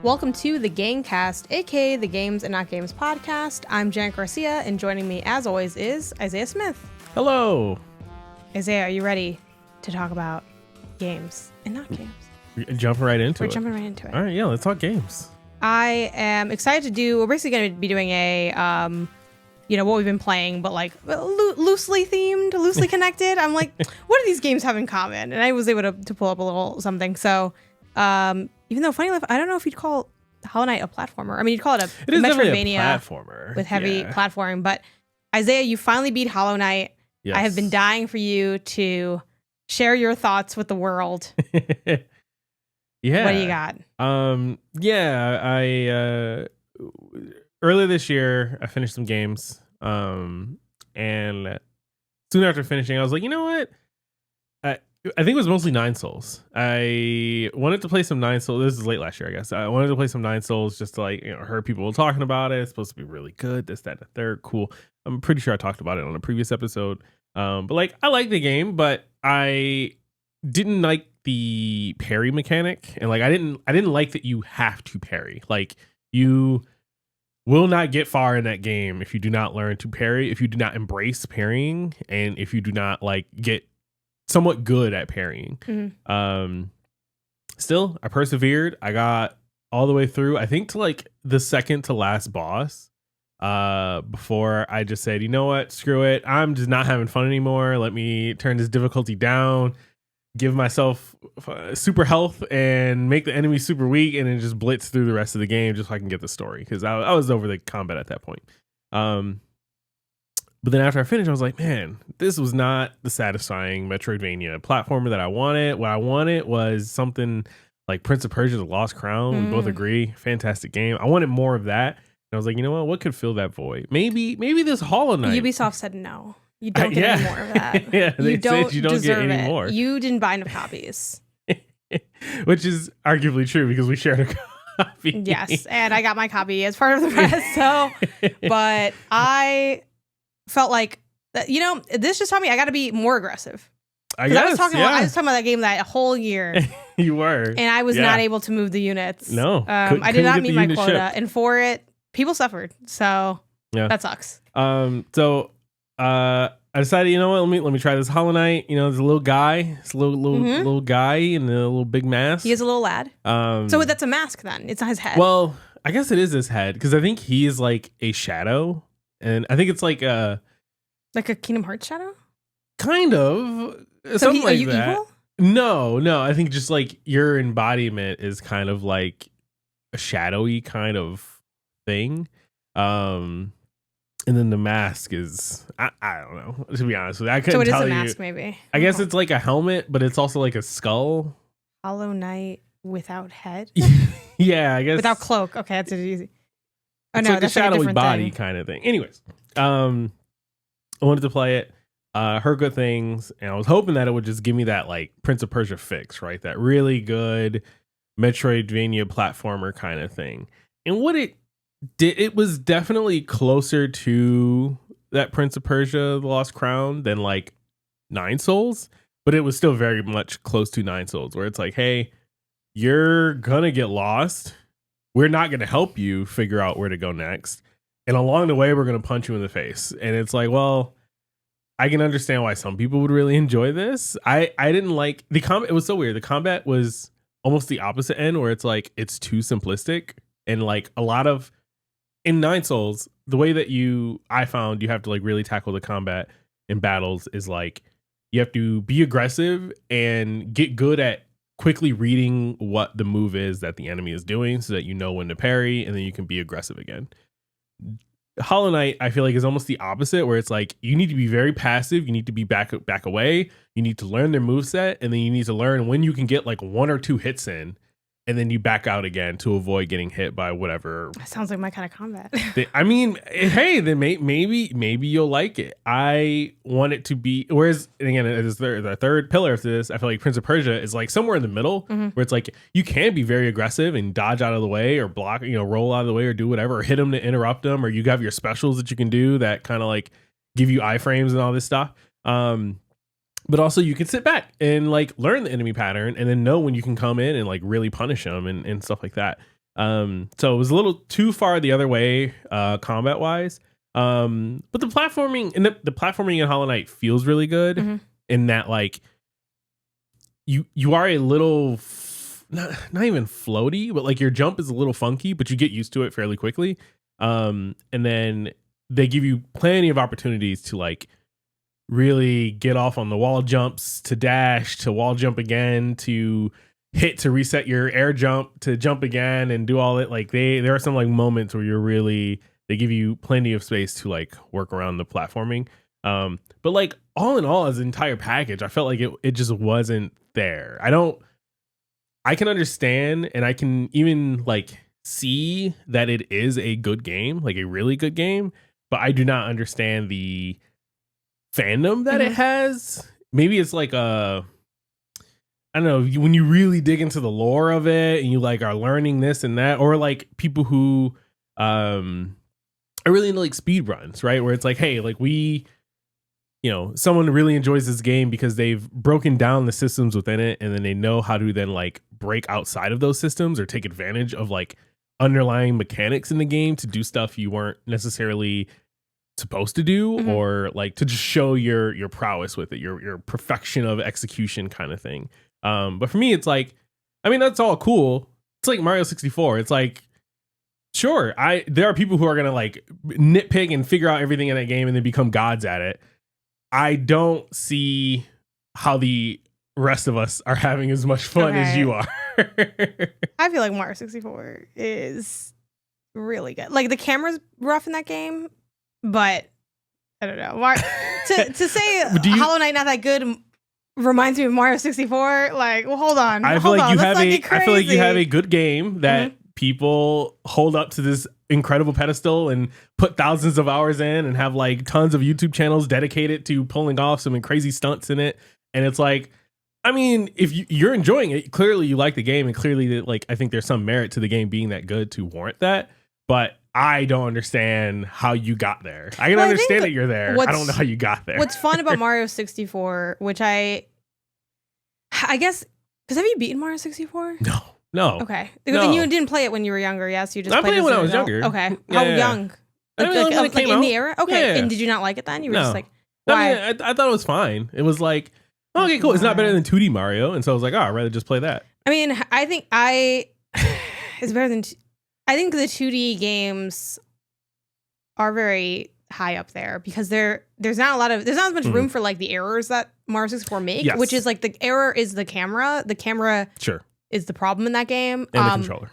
Welcome to the Gangcast, aka the Games and Not Games podcast. I'm Jan Garcia, and joining me, as always, is Isaiah Smith. Hello. Isaiah, are you ready to talk about games and not games? Jumping right into it. We're jumping right into it. All right, yeah, let's talk games. I am excited to do. We're basically going to be doing a, what we've been playing, but like loosely themed, loosely connected. I'm like, what do these games have in common? And I was able to pull up a little something. So, even though funny enough, I don't know if you'd call Hollow Knight a platformer. I mean, you'd call it a Metroidvania platformer with heavy platforming. But Isaiah, you finally beat Hollow Knight. Yes. I have been dying for you to share your thoughts with the world. Yeah. What do you got? I earlier this year I finished some games. And soon after finishing, I was like, you know what? I think it was mostly Nine Souls. I wanted to play some Nine Souls. This is late last year, I guess. I wanted to play some Nine Souls just to heard people talking about it. It's supposed to be really good. This, that, and the third. Cool. I'm pretty sure I talked about it on a previous episode. But I like the game, but I didn't like the parry mechanic, and I didn't like that you have to parry. You will not get far in that game if you do not learn to parry, if you do not embrace parrying, and if you do not get somewhat good at parrying. Mm-hmm. Still, I persevered. I got all the way through, I think, to the second to last boss. Before I just said, you know what, screw it. I'm just not having fun anymore. Let me turn this difficulty down, give myself super health, and make the enemy super weak, and then just blitz through the rest of the game just so I can get the story, because I was over the combat at that point. But then after I finished, I was like, man, this was not the satisfying Metroidvania platformer that I wanted. What I wanted was something like Prince of Persia: The Lost Crown. We both agree, fantastic game. I wanted more of that. And I was like, you know what could fill that void? Maybe this Hollow Knight. Ubisoft said no. You don't get any more of that. Yeah, you don't get any more. You didn't buy enough copies. Which is arguably true because we shared a copy. Yes, and I got my copy as part of the rest. So, but I felt like, this just taught me I got to be more aggressive. I was talking about that game that whole year. You were. And I was not able to move the units. No. I did not meet my quota. Shipped. And for it, people suffered. So that sucks. I decided, you know what, let me try this Hollow Knight. There's a little guy. It's a little guy in a little big mask. He is a little lad. So that's a mask then. It's not his head. Well, I guess it is his head, because I think he is like a shadow. And I think it's like a Kingdom Hearts shadow? Kind of. So something like you that. Evil? No. I think just your embodiment is kind of like a shadowy kind of thing. And then the mask is, I don't know, to be honest with you. I couldn't tell you. So it is a mask, maybe? I guess it's like a helmet, but it's also like a skull. Hollow Knight without head? Yeah, I guess. Without cloak. Okay, that's easy. Oh, it's no, like that's a shadowy a body thing. kind of thing. Anyways, I wanted to play it. Heard good things, and I was hoping that it would just give me that Prince of Persia fix, right? That really good Metroidvania platformer kind of thing. And what it did, it was definitely closer to that Prince of Persia: The Lost Crown than Nine Souls, but it was still very much close to Nine Souls, where it's hey, you're gonna get lost. We're not gonna help you figure out where to go next, and along the way, we're gonna punch you in the face. And it's well, I can understand why some people would really enjoy this. I didn't like the combat. It was so weird. The combat was almost the opposite end, where it's it's too simplistic, and a lot of in Nine Souls, the way that I found you have to really tackle the combat in battles is you have to be aggressive and get good at quickly reading what the move is that the enemy is doing, so that you know when to parry, and then you can be aggressive again. Hollow Knight, I feel is almost the opposite, where it's you need to be very passive, you need to be back away, you need to learn their moveset, and then you need to learn when you can get one or two hits in, and then you back out again to avoid getting hit by whatever. That sounds like my kind of combat. I mean, hey, then maybe you'll like it. I want it to be, whereas, and again, the third pillar to this, I feel Prince of Persia is somewhere in the middle, where it's you can be very aggressive and dodge out of the way, or block, roll out of the way, or do whatever, or hit them to interrupt them, or you have your specials that you can do that kind of give you iframes and all this stuff. But also you can sit back and learn the enemy pattern, and then know when you can come in and really punish them and stuff like that. So it was a little too far the other way, combat wise. But the platforming and the platforming in Hollow Knight feels really good in that like you are a little not even floaty, but like your jump is a little funky, but you get used to it fairly quickly. And then they give you plenty of opportunities to like really get off on the wall jumps, to dash, to wall jump again, to hit to reset your air jump, to jump again and do all it. Like there are some like moments where they give you plenty of space to like work around the platforming. But like all in all, as an entire package, I felt like it just wasn't there. I can understand and I can even like see that it is a good game, like a really good game, but I do not understand the fandom that it has. Maybe it's like I don't know, when you really dig into the lore of it and you like are learning this and that, or like people who are really into like speed runs, right? Where it's like, hey, like someone really enjoys this game because they've broken down the systems within it and then they know how to then like break outside of those systems or take advantage of like underlying mechanics in the game to do stuff you weren't necessarily supposed to do, or like to just show your prowess with it, your perfection of execution kind of thing. But for me, it's like, I mean, that's all cool. It's like Mario 64. It's like, sure, there are people who are gonna like nitpick and figure out everything in that game and then become gods at it. I don't see how the rest of us are having as much fun as you are. I feel like Mario 64 is really good. Like the camera's rough in that game, but I don't know. To say Hollow Knight not that good reminds me of Mario 64. Like, well, hold on. I feel like you have a good game that people hold up to this incredible pedestal and put thousands of hours in and have like tons of YouTube channels dedicated to pulling off some crazy stunts in it. And it's like, I mean, if you're enjoying it, clearly you like the game, and clearly that like I think there's some merit to the game being that good to warrant that. But I don't understand how you got there. I can understand that you're there. I don't know how you got there. What's fun about Mario 64, which I guess, because have you beaten Mario 64? No. Okay. And you didn't play it when you were younger, yes? You just played it when I was younger. Okay. How young? Like in the era? Okay. And did you not like it then? You were just like, why? I mean, I thought it was fine. It was like, okay, cool. It's not better than 2D Mario. And so I was like, I'd rather just play that. I mean, I think it's better than... I think the 2D games are very high up there because there's not as much room for like the errors that Mario 64 make, which is like the error is the camera. The camera is the problem in that game. And the controller.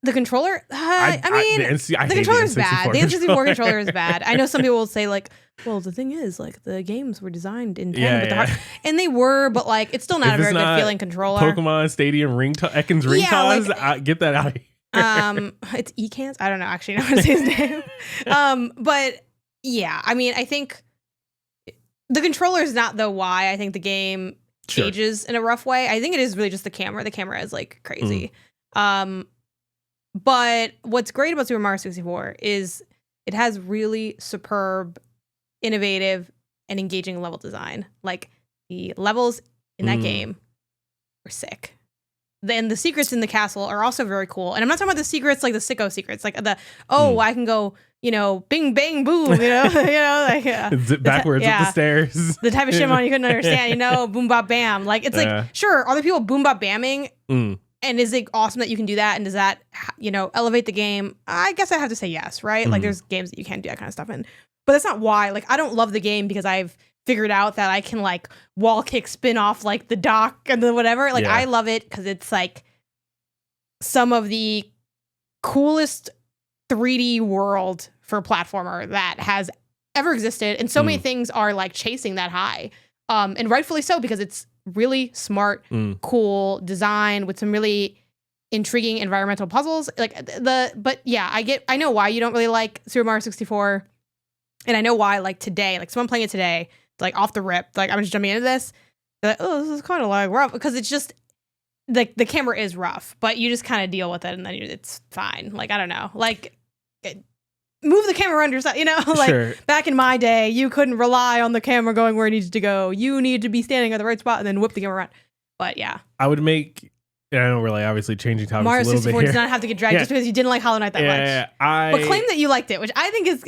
The controller? I mean, the controller is bad. The N64 controller is bad. I know some people will say like, well, the thing is like the games were designed in 10, and they were, but like it's still not a very good feeling controller. Pokemon Stadium Ekans ring toss, get that out of here. It's Ekans. I don't know actually know how to say his name. But yeah, I mean, I think the controller is not the why. I think the game ages in a rough way. I think it is really just the camera. The camera is like crazy. But what's great about Super Mario 64 is it has really superb, innovative, and engaging level design. Like the levels in that game were sick. Then the secrets in the castle are also very cool. And I'm not talking about the secrets like the sicko secrets, like I can go, bing bang boom, like zip backwards up the stairs. The type of shit you couldn't understand, boom bop bam. Like it's like sure, are there people boom bop bamming? And is it awesome that you can do that? And does that elevate the game? I guess I have to say yes, right? Like there's games that you can't do that kind of stuff in. But that's not why. Like I don't love the game because I've figured out that I can like wall kick spin off like the dock and the whatever. Like I love it because it's like some of the coolest 3D world for a platformer that has ever existed. And so many things are like chasing that high. And rightfully so, because it's really smart, cool design with some really intriguing environmental puzzles. But yeah, I know why you don't really like Super Mario 64. And I know why, like today, like someone playing it today, like off the rip, like I'm just jumping into this. They're like, oh, this is kind of like rough because it's just like the camera is rough, but you just kind of deal with it and then it's fine. Like, I don't know, like move the camera around yourself, like back in my day, you couldn't rely on the camera going where it needs to go. You need to be standing at the right spot and then whip the camera around. But yeah, I would make and I know we're like obviously changing topics Mario a little 64 bit does here. not have to get dragged just because you didn't like Hollow Knight that much. But claim that you liked it, which I think is...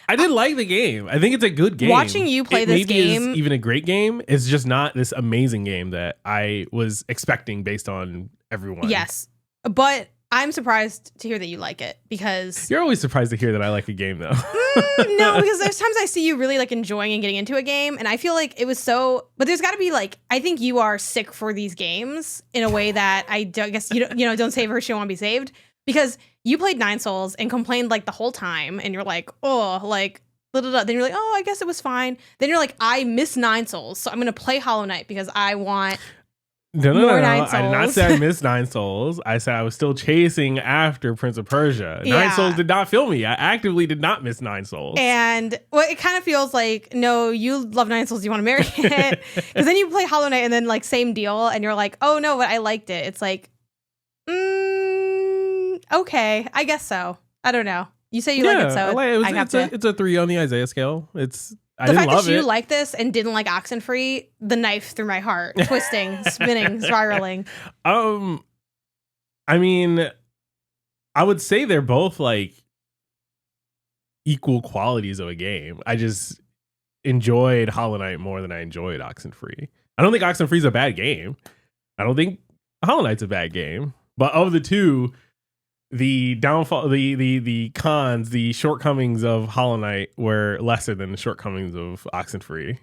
I did like the game. I think it's a good game. Watching you play this game... is even a great game. It's just not this amazing game that I was expecting based on everyone. Yes. But I'm surprised to hear that you like it because... You're always surprised to hear that I like a game, though. No, because there's times I see you really like enjoying and getting into a game, and I feel like it was so... But there's got to be like... I think you are sick for these games in a way that I guess don't save her, she don't want to be saved. Because you played Nine Souls and complained like the whole time, and you're like, oh, like... Then you're like, oh, I guess it was fine. Then you're like, I miss Nine Souls, so I'm going to play Hollow Knight because I want... No. I did not say I missed Nine Souls. I said I was still chasing after Prince of Persia. Nine Souls did not fill me. I actively did not miss Nine Souls. And it kind of feels like, no, you love Nine Souls, you want to marry it. Because then you play Hollow Knight and then like same deal, and you're like, oh no, but I liked it. It's like, okay, I guess so. I don't know. You say you like it, so it's a 3 on the Isaiah scale. The fact that you like this and didn't like Oxenfree, the knife through my heart, twisting, spinning, spiraling. I mean, I would say they're both like equal qualities of a game. I just enjoyed Hollow Knight more than I enjoyed Oxenfree. I don't think Oxenfree's a bad game. I don't think Hollow Knight's a bad game. But of the two, the downfall, the cons, the shortcomings of Hollow Knight were lesser than the shortcomings of Oxenfree.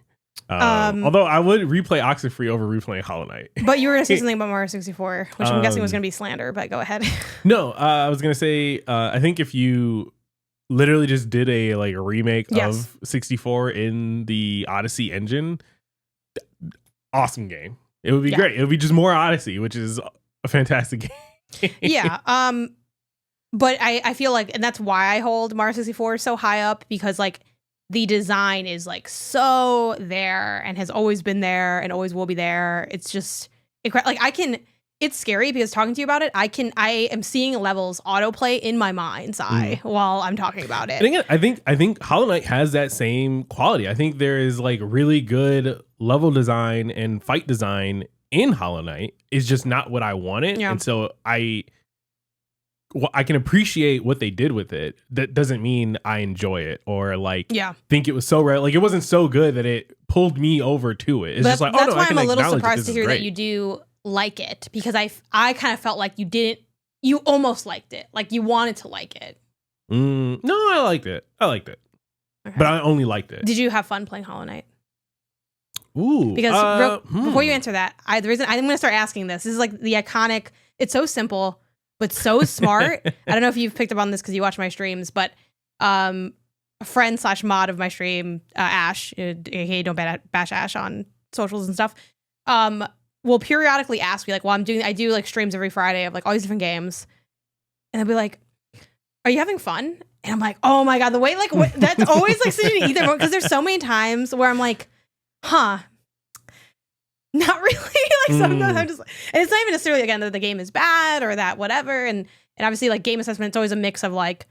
Although I would replay Oxenfree over replaying Hollow Knight. But you were going to say something about Mario 64, which I'm guessing was going to be slander, but go ahead. No, I was going to say, I think if you literally just did a remake of 64 in the Odyssey engine, awesome game. It would be great. It would be just more Odyssey, which is a fantastic game. Yeah. But I feel like, and that's why I hold Mario 64 so high up, because like the design is like so there and has always been there and always will be there. It's just like it's scary because talking to you about it, I am seeing levels autoplay in my mind's eye while I'm talking about it. And again, I think Hollow Knight has that same quality. I think there is like really good level design and fight design in Hollow Knight. It's just not what I wanted. Yeah. And so I can appreciate what they did with it. That doesn't mean I enjoy it or think it was so rare. Like it wasn't so good that it pulled me over to it. It's just like, oh no, that's why I can I'm a little acknowledge surprised to hear great. that you do like it, because I kind of felt like you almost liked it. Like you wanted to like it. No, I liked it. Okay. But I only liked it. Did you have fun playing Hollow Knight? Ooh. Because before you answer that, the reason I'm going to start asking this is like the iconic, it's so simple, but so smart. I don't know if you've picked up on this because you watch my streams, but a friend / mod of my stream, Ash, aka Don't Bash Ash on socials and stuff, will periodically ask me like, well, I do like streams every Friday of like all these different games, and they'll be like, are you having fun? And I'm like, oh my God, the way that's always like such an either moment, because there's so many times where I'm like, huh, not really. Like sometimes I'm just, and it's not even necessarily again that the game is bad or that whatever, and obviously like game assessment, it's always a mix of like,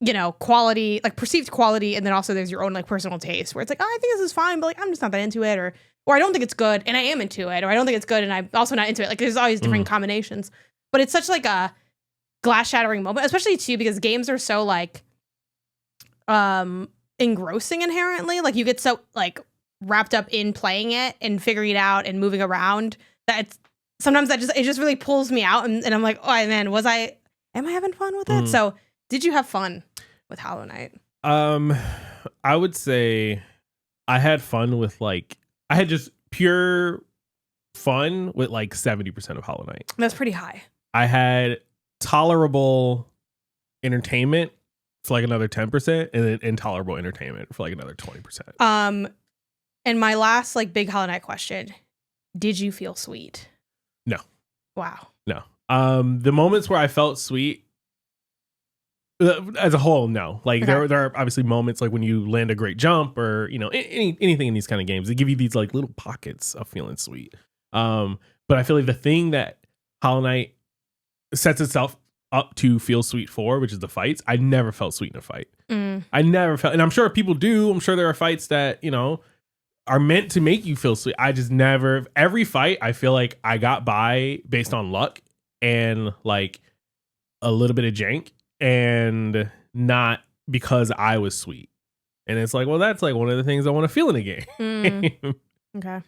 you know, quality, like perceived quality, and then also there's your own like personal taste where it's like, oh, I think this is fine, but like I'm just not that into it, or I don't think it's good and I am into it, or I don't think it's good and I'm also not into it. Like there's always different combinations, but it's such like a glass shattering moment, especially too because games are so like engrossing inherently. Like you get so like wrapped up in playing it and figuring it out and moving around that it's sometimes it just really pulls me out, and I'm like, oh man, am I having fun with it? So did you have fun with Hollow Knight? I would say I had fun with I had just pure fun with 70% of Hollow Knight. That's pretty high. I had tolerable entertainment for another 10%, and then intolerable entertainment for another 20%. And my last big Hollow Knight question: did you feel sweet? No. Wow. No. The moments where I felt sweet, as a whole, no. There are obviously moments when you land a great jump, or anything in these kind of games, they give you these little pockets of feeling sweet. But I feel like the thing that Hollow Knight sets itself up to feel sweet for, which is the fights, I never felt sweet in a fight. I never felt, and I'm sure people do. I'm sure there are fights that are meant to make you feel sweet. I just never. Every fight, I feel like I got by based on luck, and like a little bit of jank, and not because I was sweet. And it's like, well, that's like one of the things I want to feel in a game. Okay.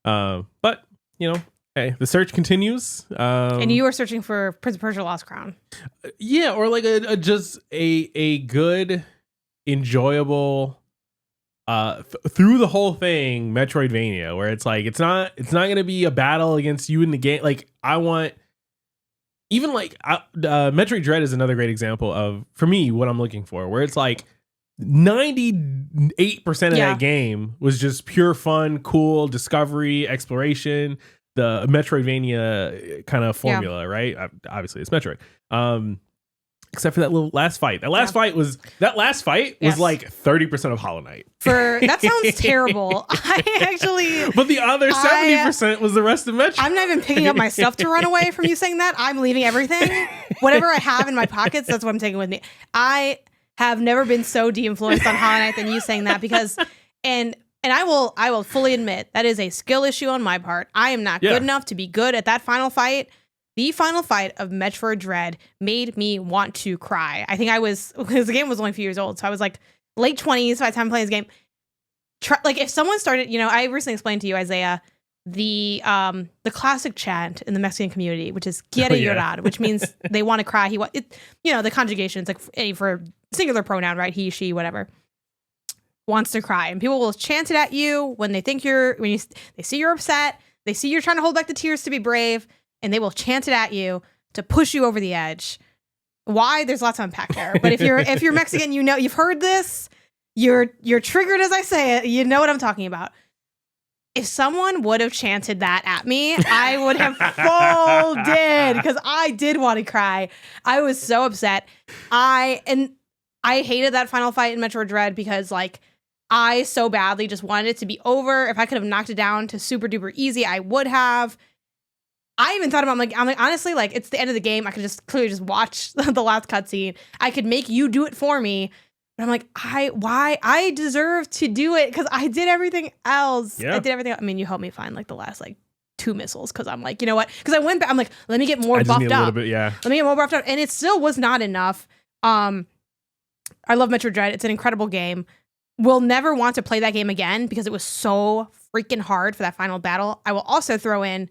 But you know, hey, the search continues. And you were searching for Prince of Persia: Lost Crown. Yeah, or like just a good, enjoyable, through the whole thing, Metroidvania, where it's like it's not gonna be a battle against you in the game. Like I want, even like Metroid Dread is another great example of, for me, what I'm looking for, where it's like 98% of that game was just pure fun, cool discovery, exploration, the Metroidvania kind of formula, right? Obviously, it's Metroid. Except for that little last fight. That last fight was like 30% of Hollow Knight. That sounds terrible. But the other 70% was the rest of Metroid. I'm not even picking up my stuff to run away from you saying that. I'm leaving everything. Whatever I have in my pockets, that's what I'm taking with me. I have never been so de-influenced on Hollow Knight than you saying that, because and I will fully admit that is a skill issue on my part. I am not good enough to be good at that final fight. The final fight of Metroid Dread made me want to cry. I think because the game was only a few years old, so I was like late 20s by the time playing this game. Like if someone started, I recently explained to you, Isaiah, the classic chant in the Mexican community, which is quiere llorar, which means they want to cry. The conjugation, it's like for singular pronoun, right? He, she, whatever. Wants to cry, and people will chant it at you when they think they see you're upset, they see you're trying to hold back the tears to be brave, and they will chant it at you to push you over the edge. Why? There's lots to unpack there. But if you're Mexican, you've heard this, you're triggered as I say it. You know what I'm talking about. If someone would have chanted that at me, I would have folded, because I did want to cry. I was so upset. I hated that final fight in Metroid Dread because I so badly just wanted it to be over. If I could have knocked it down to super duper easy, I would have. I even thought about, I'm like, honestly, it's the end of the game. I could just clearly just watch the last cutscene. I could make you do it for me. But I'm like, why? I deserve to do it because I did everything else. Yeah. I did everything. I mean, you helped me find the last 2 missiles, because I'm like, you know what? Because I went back, I'm like, let me get more buffed up. A little bit, yeah. Let me get more buffed up. And it still was not enough. I love Metroid Dread. It's an incredible game. We'll never want to play that game again because it was so freaking hard for that final battle. I will also throw in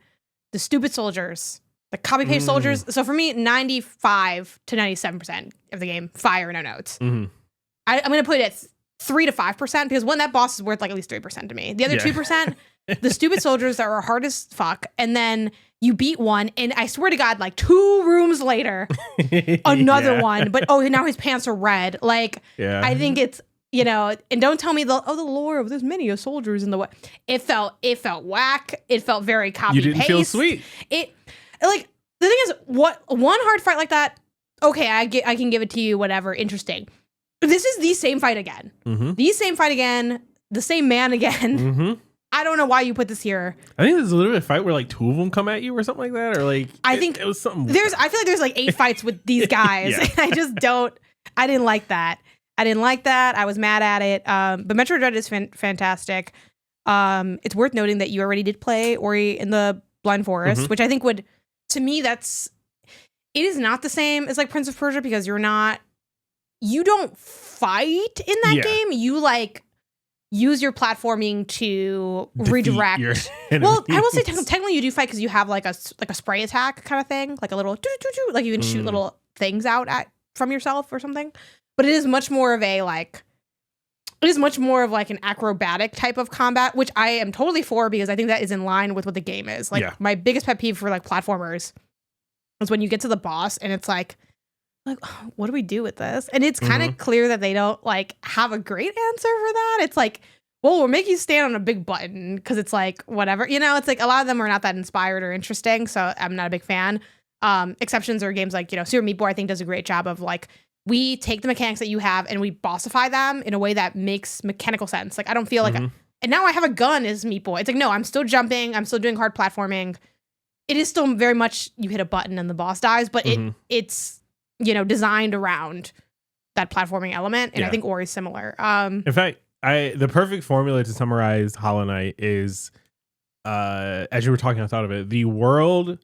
the stupid soldiers, the copy paste soldiers. So for me, 95 to 97% of the game, fire, no notes. Mm-hmm. I'm going to put it at 3 to 5%, because one, that boss is worth at least 3% to me. The other 2%, the stupid soldiers that are hard as fuck. And then you beat one, and I swear to God, 2 rooms later, another one. But now his pants are red. I think it's, and don't tell me the lore of there's many soldiers in the way. It felt whack. It felt very copy paste. You didn't feel sweet. The thing is, what one hard fight like that, okay, I can give it to you, whatever, interesting. This is the same fight again. Mm-hmm. The same fight again. The same man again. Mm-hmm. I don't know why you put this here. I think there's a little bit of fight where 2 of them come at you or something like that, or I think it was something. I feel like there's 8 fights with these guys. Yeah. I just don't. I didn't like that. I was mad at it. But Metroid Dread is fantastic. It's worth noting that you already did play Ori in the Blind Forest, which I think would, to me, it is not the same as Prince of Persia, because you don't fight in that game. You use your platforming to redirect. Well, I will say technically you do fight, because you have a spray attack kind of thing, a little you can shoot little things out from yourself or something. But it is much more of an acrobatic type of combat, which I am totally for, because I think that is in line with what the game is. My biggest pet peeve for platformers is when you get to the boss and it's what do we do with this? And it's kind of clear that they don't have a great answer for that. It's well, we'll make you stand on a big button, because it's whatever. It's a lot of them are not that inspired or interesting, so I'm not a big fan. Exceptions are games Super Meat Boy, I think, does a great job of we take the mechanics that you have and we bossify them in a way that makes mechanical sense. I don't feel and now I have a gun as Meat Boy. It's no, I'm still jumping. I'm still doing hard platforming. It is still very much you hit a button and the boss dies, but it's designed around that platforming element. And I think Ori is similar. In fact, the perfect formula to summarize Hollow Knight is, as you were talking, I thought of it, the world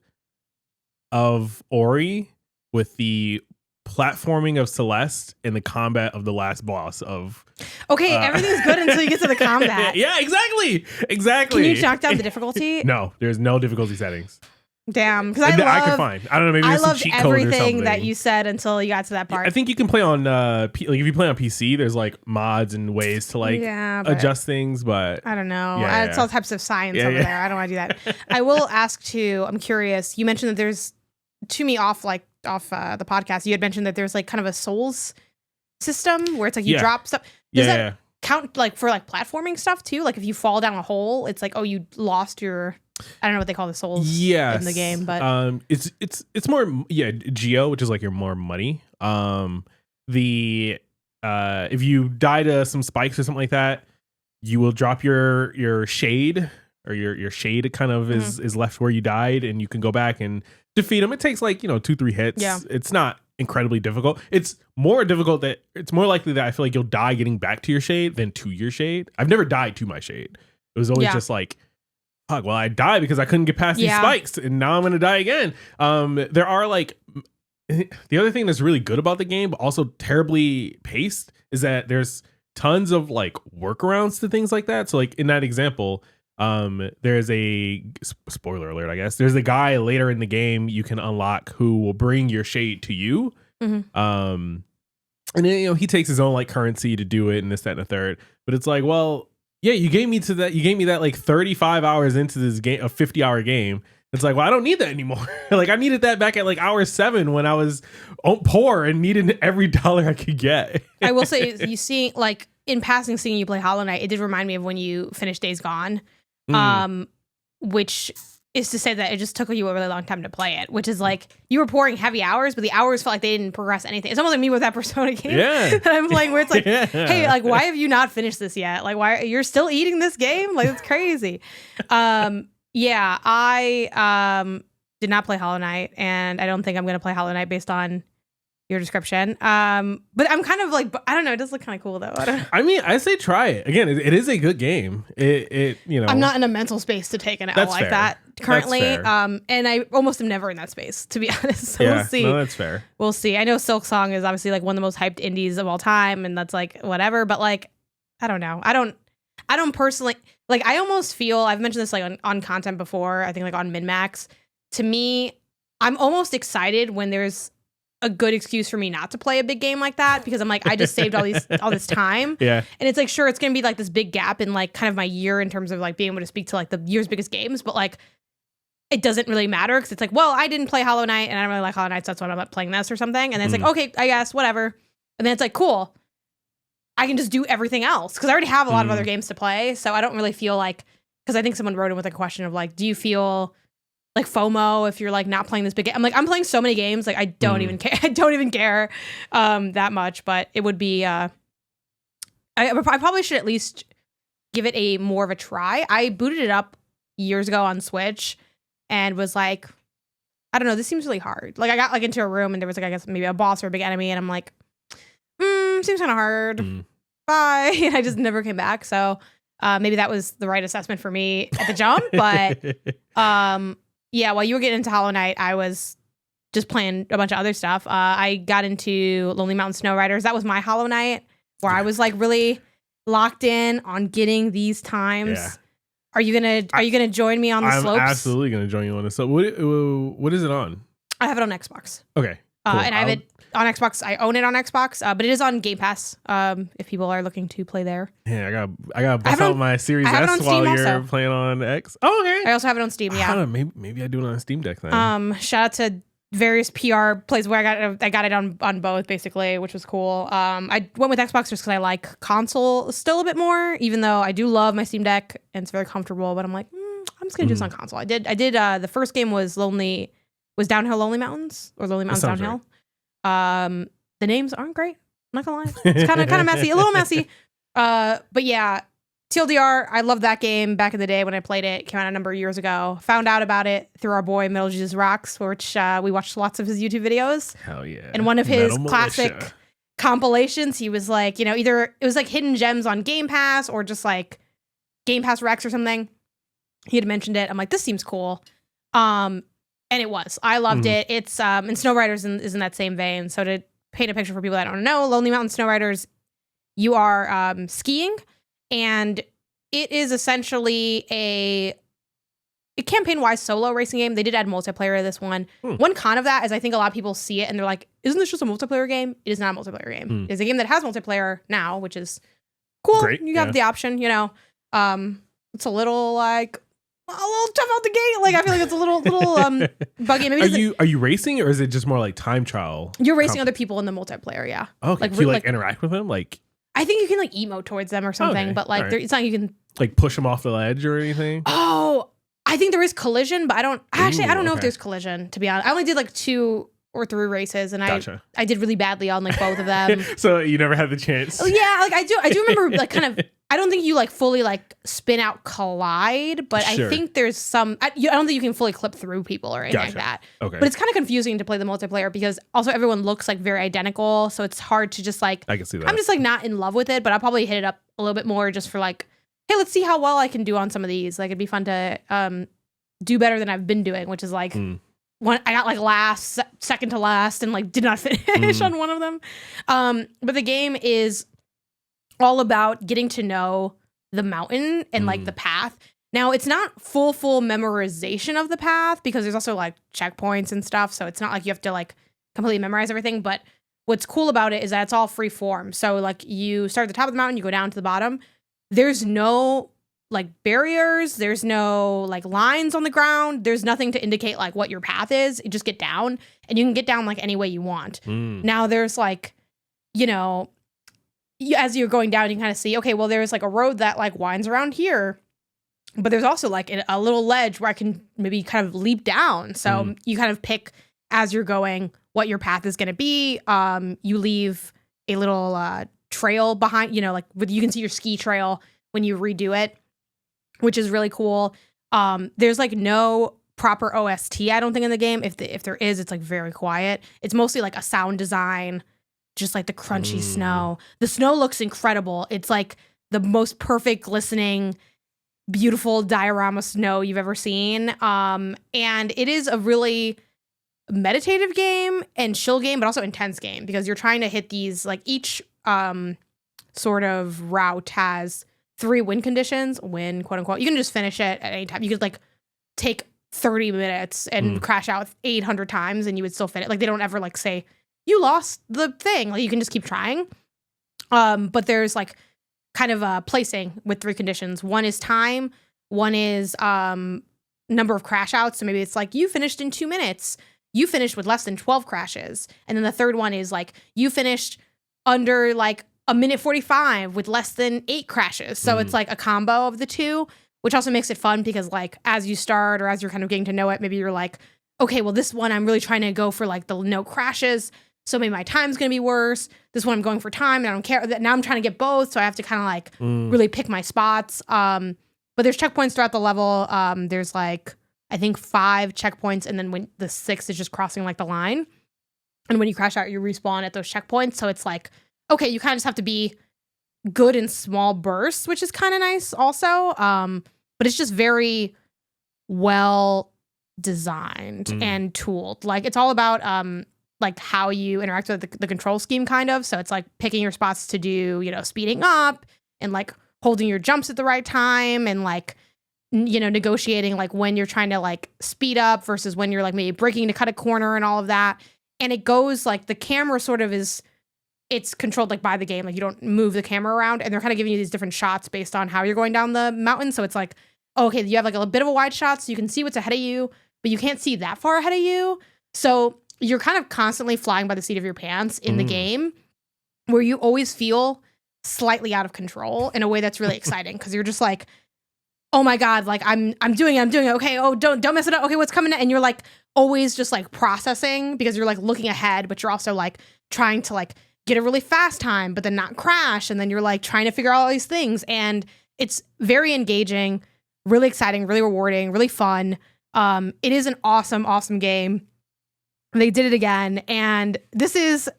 of Ori with the platforming of Celeste and the combat of the last boss of everything's good until you get to the combat. Yeah, exactly. Can you knock down the difficulty? No, there's no difficulty settings. Damn, because I could find. I don't know. Maybe I there's some loved cheat code or something. everything that you said until you got to that part. I think you can play on like if you play on PC, there's like mods and ways to like adjust things, but I don't know. Yeah, it's all types of science over there. I don't want to do that. I will ask too. I'm curious. You mentioned that there's off the podcast. You had mentioned that there's like kind of a souls system where it's like you drop stuff. Does that count like for like platforming stuff too? Like if you fall down a hole, it's like, oh, you lost your. I don't know what they call the souls in the game, but it's more Geo, which is like your more money. If you die to some spikes or something like that, you will drop your shade, or your shade kind of is left where you died, and you can go back and defeat them. It takes like 2-3 hits. Yeah. It's not incredibly difficult. It's more likely that I feel like you'll die getting back to your shade than to your shade. I've never died to my shade. It was always just like, fuck, well, I died because I couldn't get past these spikes, and now I'm gonna die again. There are like the other thing that's really good about the game, but also terribly paced, is that there's tons of like workarounds to things like that. So like in that example, there's a spoiler alert, I guess. There's a guy later in the game you can unlock who will bring your shade to you. Mm-hmm. And then he takes his own like currency to do it, and this, that, and the third. But it's like, well, yeah, you gave me that like 35 hours into this game, a 50-hour game. It's like, well, I don't need that anymore. Like I needed that back at like hour 7 when I was poor and needed every dollar I could get. I will say, you see, like in passing, seeing you play Hollow Knight, it did remind me of when you finished Days Gone, which is to say that it just took you a really long time to play it, which is like you were pouring heavy hours, but the hours felt like they didn't progress anything. It's almost like me with that Persona game that I'm playing, where it's like, hey, like, why have you not finished this yet? Like, why you're still eating this game? Like, it's crazy. I did not play Hollow Knight, and I don't think I'm going to play Hollow Knight based on your description. But I'm kind of like, I don't know. It does look kind of cool though. I mean, I say try it. Again, it is a good game. I'm not in a mental space to take an L like that currently. And I almost am never in that space, to be honest. So we'll see. No, that's fair. We'll see. I know Silk Song is obviously like one of the most hyped indies of all time, and that's like whatever. But like, I don't know. I don't personally like. I almost feel, I've mentioned this like on content before. I think like on MinMax. To me, I'm almost excited when there's a good excuse for me not to play a big game like that, because I'm like, I just saved all this time. Yeah. And it's like, sure, it's going to be like this big gap in like kind of my year in terms of like being able to speak to like the year's biggest games, but like it doesn't really matter, because it's like, well, I didn't play Hollow Knight and I don't really like Hollow Knight, so that's why I'm not playing this or something. And then it's like, okay, I guess, whatever. And then it's like, cool, I can just do everything else, because I already have a lot of other games to play. So I don't really feel like, because I think someone wrote in with a question of like, do you feel like FOMO if you're like not playing this big game? I'm like, I'm playing so many games, like I don't even care. I don't even care that much, but it would be I probably should at least give it a more of a try. I booted it up years ago on Switch and was like, I don't know, this seems really hard. Like I got like into a room and there was like, I guess maybe a boss or a big enemy, and I'm like, seems kind of hard. Bye. And I just never came back. So maybe that was the right assessment for me at the jump. But yeah, while you were getting into Hollow Knight, I was just playing a bunch of other stuff. I got into Lonely Mountain Snow Riders. That was my Hollow Knight, where I was like really locked in on getting these times. Yeah. Are you gonna join me on the slopes? I'm absolutely gonna join you on this. So what is it on? I have it on Xbox. Okay. Cool. And I have it on Xbox. I own it on Xbox, but it is on Game Pass. If people are looking to play there. Yeah, I got bust out my Series S while you're playing on X. Oh, okay. I also have it on Steam. Yeah. Maybe I do it on a Steam Deck then. Shout out to various PR places where I got it on both basically, which was cool. I went with Xbox just because I like console still a bit more, even though I do love my Steam Deck and it's very comfortable. But I'm like, I'm just gonna do this on console. I did. The first game was Downhill Lonely Mountains, or Lonely Mountains Downhill. Right. The names aren't great, I'm not gonna lie. It's kind of messy, a little messy. But yeah, TLDR, I loved that game back in the day when I played it. It came out a number of years ago. Found out about it through our boy Metal Jesus Rocks, which we watched lots of his YouTube videos. Hell yeah. And one of his classic compilations, he was like, either it was like hidden gems on Game Pass or just like Game Pass Rex or something. He had mentioned it. I'm like, this seems cool. And it was. I loved it. It's and Snow Riders is in that same vein. So to paint a picture for people that don't know, Lonely Mountain Snow Riders, you are skiing, and it is essentially a campaign-wise solo racing game. They did add multiplayer to this one. One con of that is I think a lot of people see it and they're like, isn't this just a multiplayer game? It is not a multiplayer game. It's a game that has multiplayer now, which is cool. Great, you have the option, you know. It's a little tough out the gate. Like I feel like it's a little buggy. Maybe are you racing, or is it just more like time trial? You're racing other people in the multiplayer, yeah. Okay. Like, do you interact with them? Like I think you can like emote towards them or something, but like it's not like you can like push them off the ledge or anything. Oh, I think there is collision, but I don't know if there's collision, to be honest. I only did like 2 or 3 races, and I did really badly on like both of them. So you never had the chance. Oh yeah, like I do remember like kind of. I don't think you like fully like spin out collide, but I think there's some. I don't think you can fully clip through people or anything like that. Okay, but it's kind of confusing to play the multiplayer because also everyone looks like very identical, so it's hard to just like. I can see that. I'm just like not in love with it, but I'll probably hit it up a little bit more just for like, hey, let's see how well I can do on some of these. Like it'd be fun to do better than I've been doing, which is like. One, I got like second to last, and like did not finish on one of them. But the game is all about getting to know the mountain and like the path. Now it's not full memorization of the path because there's also like checkpoints and stuff. So it's not like you have to like completely memorize everything. But what's cool about it is that it's all free form. So like you start at the top of the mountain, you go down to the bottom. There's no like barriers, there's no like lines on the ground, there's nothing to indicate like what your path is. You just get down, and you can get down like any way you want. Now there's like, you know, as you're going down, you kind of see, okay, well there's like a road that like winds around here, but there's also like a little ledge where I can maybe kind of leap down. So you kind of pick as you're going what your path is going to be. You leave a little trail behind, you know, like you can see your ski trail when you redo it, which is really cool. There's like no proper OST, I don't think, in the game. If there is, it's like very quiet. It's mostly like a sound design, just like the crunchy snow. The snow looks incredible. It's like the most perfect, glistening, beautiful diorama snow you've ever seen. And it is a really meditative game and chill game, but also intense game because you're trying to hit these, like each sort of route has 3 win conditions, win, quote unquote. You can just finish it at any time. You could like take 30 minutes and crash out 800 times and you would still finish. Like they don't ever like say you lost the thing. Like you can just keep trying. But there's like kind of a placing with 3 conditions. One is time. One is number of crash outs. So maybe it's like you finished in 2 minutes. You finished with less than 12 crashes. And then the third one is like you finished under like a minute 45 with less than 8 crashes. So it's like a combo of the 2, which also makes it fun because like as you start or as you're kind of getting to know it, maybe you're like, okay, well this one I'm really trying to go for like the no crashes. So maybe my time's going to be worse. This one I'm going for time and I don't care. Now I'm trying to get both. So I have to kind of like really pick my spots. But there's checkpoints throughout the level. There's like, I think 5 checkpoints. And then when the 6th is just crossing like the line. And when you crash out, you respawn at those checkpoints. So it's like, okay, you kind of just have to be good in small bursts, which is kind of nice also. But it's just very well designed and tooled. Like it's all about like how you interact with the control scheme kind of. So it's like picking your spots to do, you know, speeding up and like holding your jumps at the right time and like, you know, negotiating like when you're trying to like speed up versus when you're like maybe braking to cut a corner and all of that. And it goes like the camera sort of it's controlled like by the game. Like you don't move the camera around and they're kind of giving you these different shots based on how you're going down the mountain. So it's like, okay, you have like a bit of a wide shot so you can see what's ahead of you, but you can't see that far ahead of you. So you're kind of constantly flying by the seat of your pants in the game where you always feel slightly out of control in a way that's really exciting because you're just like, oh my God, like I'm doing it. Okay, oh, don't mess it up. Okay, what's coming? And you're like always just like processing because you're like looking ahead, but you're also like trying to like get a really fast time, but then not crash. And then you're like trying to figure out all these things. And it's very engaging, really exciting, really rewarding, really fun. It is an awesome, awesome game. They did it again. And this is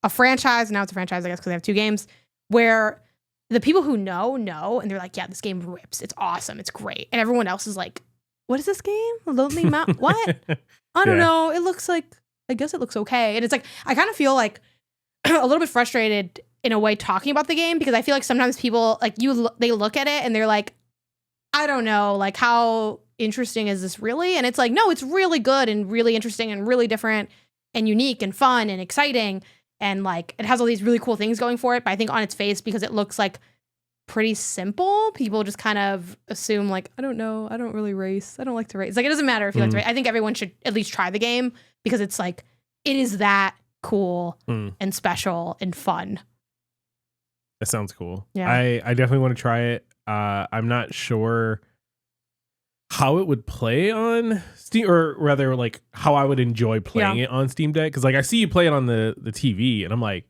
a franchise. Now it's a franchise, I guess, because they have 2 games where the people who know, and they're like, yeah, this game rips. It's awesome. It's great. And everyone else is like, what is this game? Lonely Mountain? What? I don't know. It looks like, I guess it looks okay. And it's like, I kind of feel like a little bit frustrated in a way talking about the game, because I feel like sometimes people like they look at it and they're like, I don't know, like how interesting is this really? And it's like, no, it's really good and really interesting and really different and unique and fun and exciting. And like, it has all these really cool things going for it. But I think on its face, because it looks like pretty simple, people just kind of assume like, I don't know, I don't really race. I don't like to race. Like, it doesn't matter if you like to race. I think everyone should at least try the game, because it's like, it is that cool and special and fun. That sounds cool. Yeah. I definitely want to try it. I'm not sure how it would play on Steam, or rather like how I would enjoy playing it on Steam Deck. Cause like I see you play it on the TV and I'm like,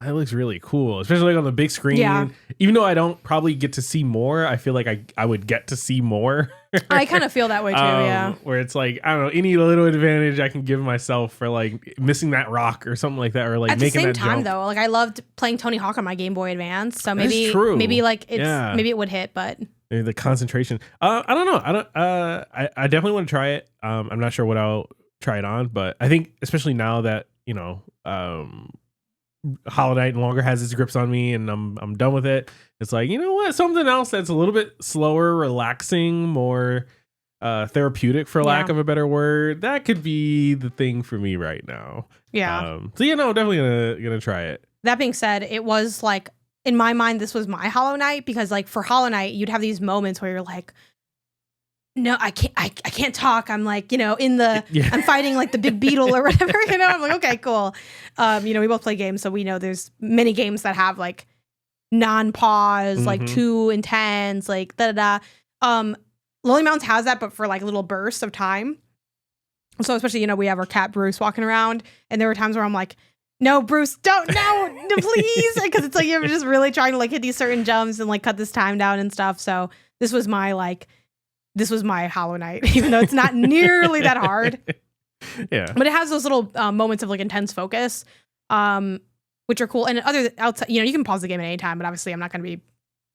that looks really cool, especially like on the big screen. Yeah. Even though I don't probably get to see more, I feel like I would get to see more. I kind of feel that way too, yeah. Where it's like, I don't know, any little advantage I can give myself for like missing that rock or something like that, or like at making the same that time jump. Though, like I loved playing Tony Hawk on my Game Boy Advance, so maybe like it's maybe it would hit, but maybe the concentration. I don't know. I definitely want to try it. I'm not sure what I'll try it on, but I think especially now that Hollow Knight no longer has its grips on me and I'm done with it. It's like, you know what? Something else that's a little bit slower, relaxing, more therapeutic, for lack of a better word. That could be the thing for me right now. Yeah. So definitely gonna try it. That being said, it was like, in my mind, this was my Hollow Knight, because like for Hollow Knight, you'd have these moments where you're like, no, I can't talk. I'm like, I'm fighting like the big beetle or whatever, I'm like, okay, cool. We both play games, so we know there's many games that have like non-pause, like too intense, like da-da-da. Lonely Mountains has that, but for like little bursts of time. So especially, we have our cat Bruce walking around, and there were times where I'm like, no, Bruce, no, please. Because it's like, you're just really trying to like hit these certain jumps and like cut this time down and stuff. So this was my Hollow Knight, even though it's not nearly that hard. Yeah. But it has those little moments of like intense focus, which are cool. And outside, you can pause the game at any time, but obviously I'm not going to be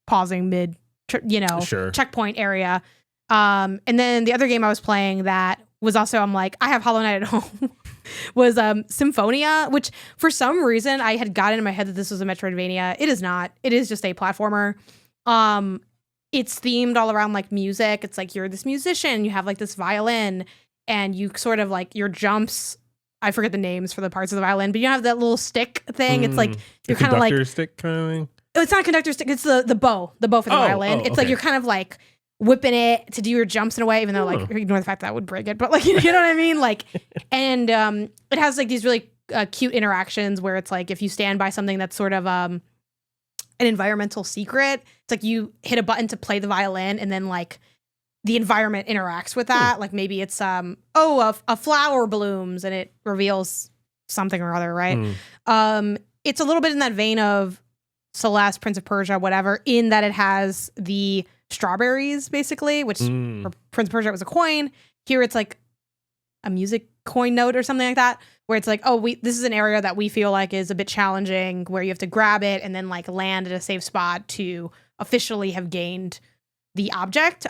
pausing mid, checkpoint area. And then the other game I was playing that was also, I'm like, I have Hollow Knight at home, was Symphonia, which for some reason I had got in my head that this was a Metroidvania. It is not. It is just a platformer. It's themed all around like music. It's like, you're this musician, you have like this violin, and you sort of like your jumps. I forget the names for the parts of the violin, but you have that little stick thing. It's like, you're kind of like conductor stick kind of thing. Oh, it's not a conductor stick. It's the bow for the violin. It's like, you're kind of like whipping it to do your jumps in a way, even though like, ignore the fact that would break it, but like, you know what I mean? Like, and it has like these really cute interactions where it's like, if you stand by something that's sort of an environmental secret, it's like you hit a button to play the violin, and then like the environment interacts with that. Like maybe it's a flower blooms and it reveals something or other, right? It's a little bit in that vein of Celeste, Prince of Persia, whatever, in that it has the strawberries basically, which for Prince of Persia it was a coin. Here it's like a music coin note or something like that, where it's like, this is an area that we feel like is a bit challenging, where you have to grab it and then like land at a safe spot to officially have gained the object.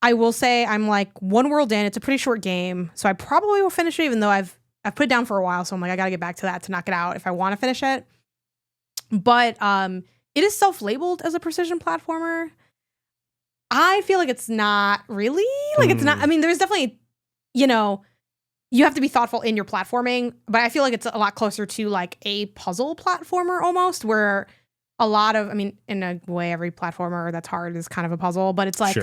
I will say I'm like one world in. It's a pretty short game, so I probably will finish it, even though I've put it down for a while. So I'm like, I gotta get back to that to knock it out if I want to finish it. But it is self-labeled as a precision platformer. I feel like it's not really. Like, it's not. I mean, there's definitely, you have to be thoughtful in your platforming, but I feel like it's a lot closer to like a puzzle platformer almost, where a lot of, in a way, every platformer that's hard is kind of a puzzle, but it's like,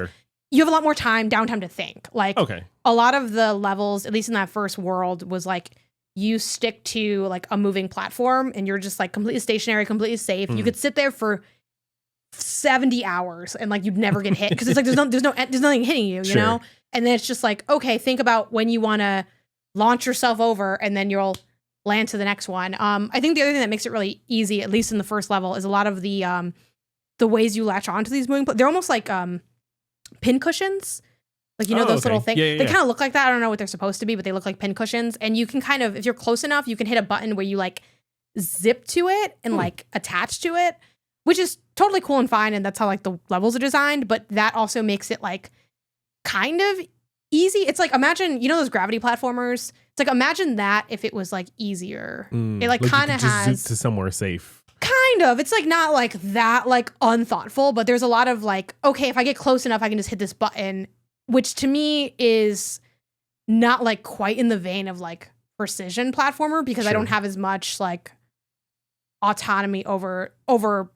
you have a lot more downtime to think. Like, a lot of the levels, at least in that first world, was like, you stick to like a moving platform and you're just like completely stationary, completely safe. You could sit there for 70 hours and like you'd never get hit, because it's like there's nothing hitting you, you know? And then it's just like, okay, think about when you want to launch yourself over and then you'll land to the next one. I think the other thing that makes it really easy, at least in the first level, is a lot of the ways you latch onto these moving, they're almost like pin cushions. Like, those little things. They kind of look like that. I don't know what they're supposed to be, but they look like pin cushions. And you can kind of, if you're close enough, you can hit a button where you like zip to it and like attach to it, which is totally cool and fine. And that's how like the levels are designed. But that also makes it like kind of easy. It's like, imagine, you know, those gravity platformers. It's like, imagine that if it was like easier. It like kind of has zoop to somewhere safe. Kind of. It's like not like that like unthoughtful, but there's a lot of like, okay, if I get close enough, I can just hit this button, which to me is not like quite in the vein of like precision platformer, because I don't have as much like autonomy over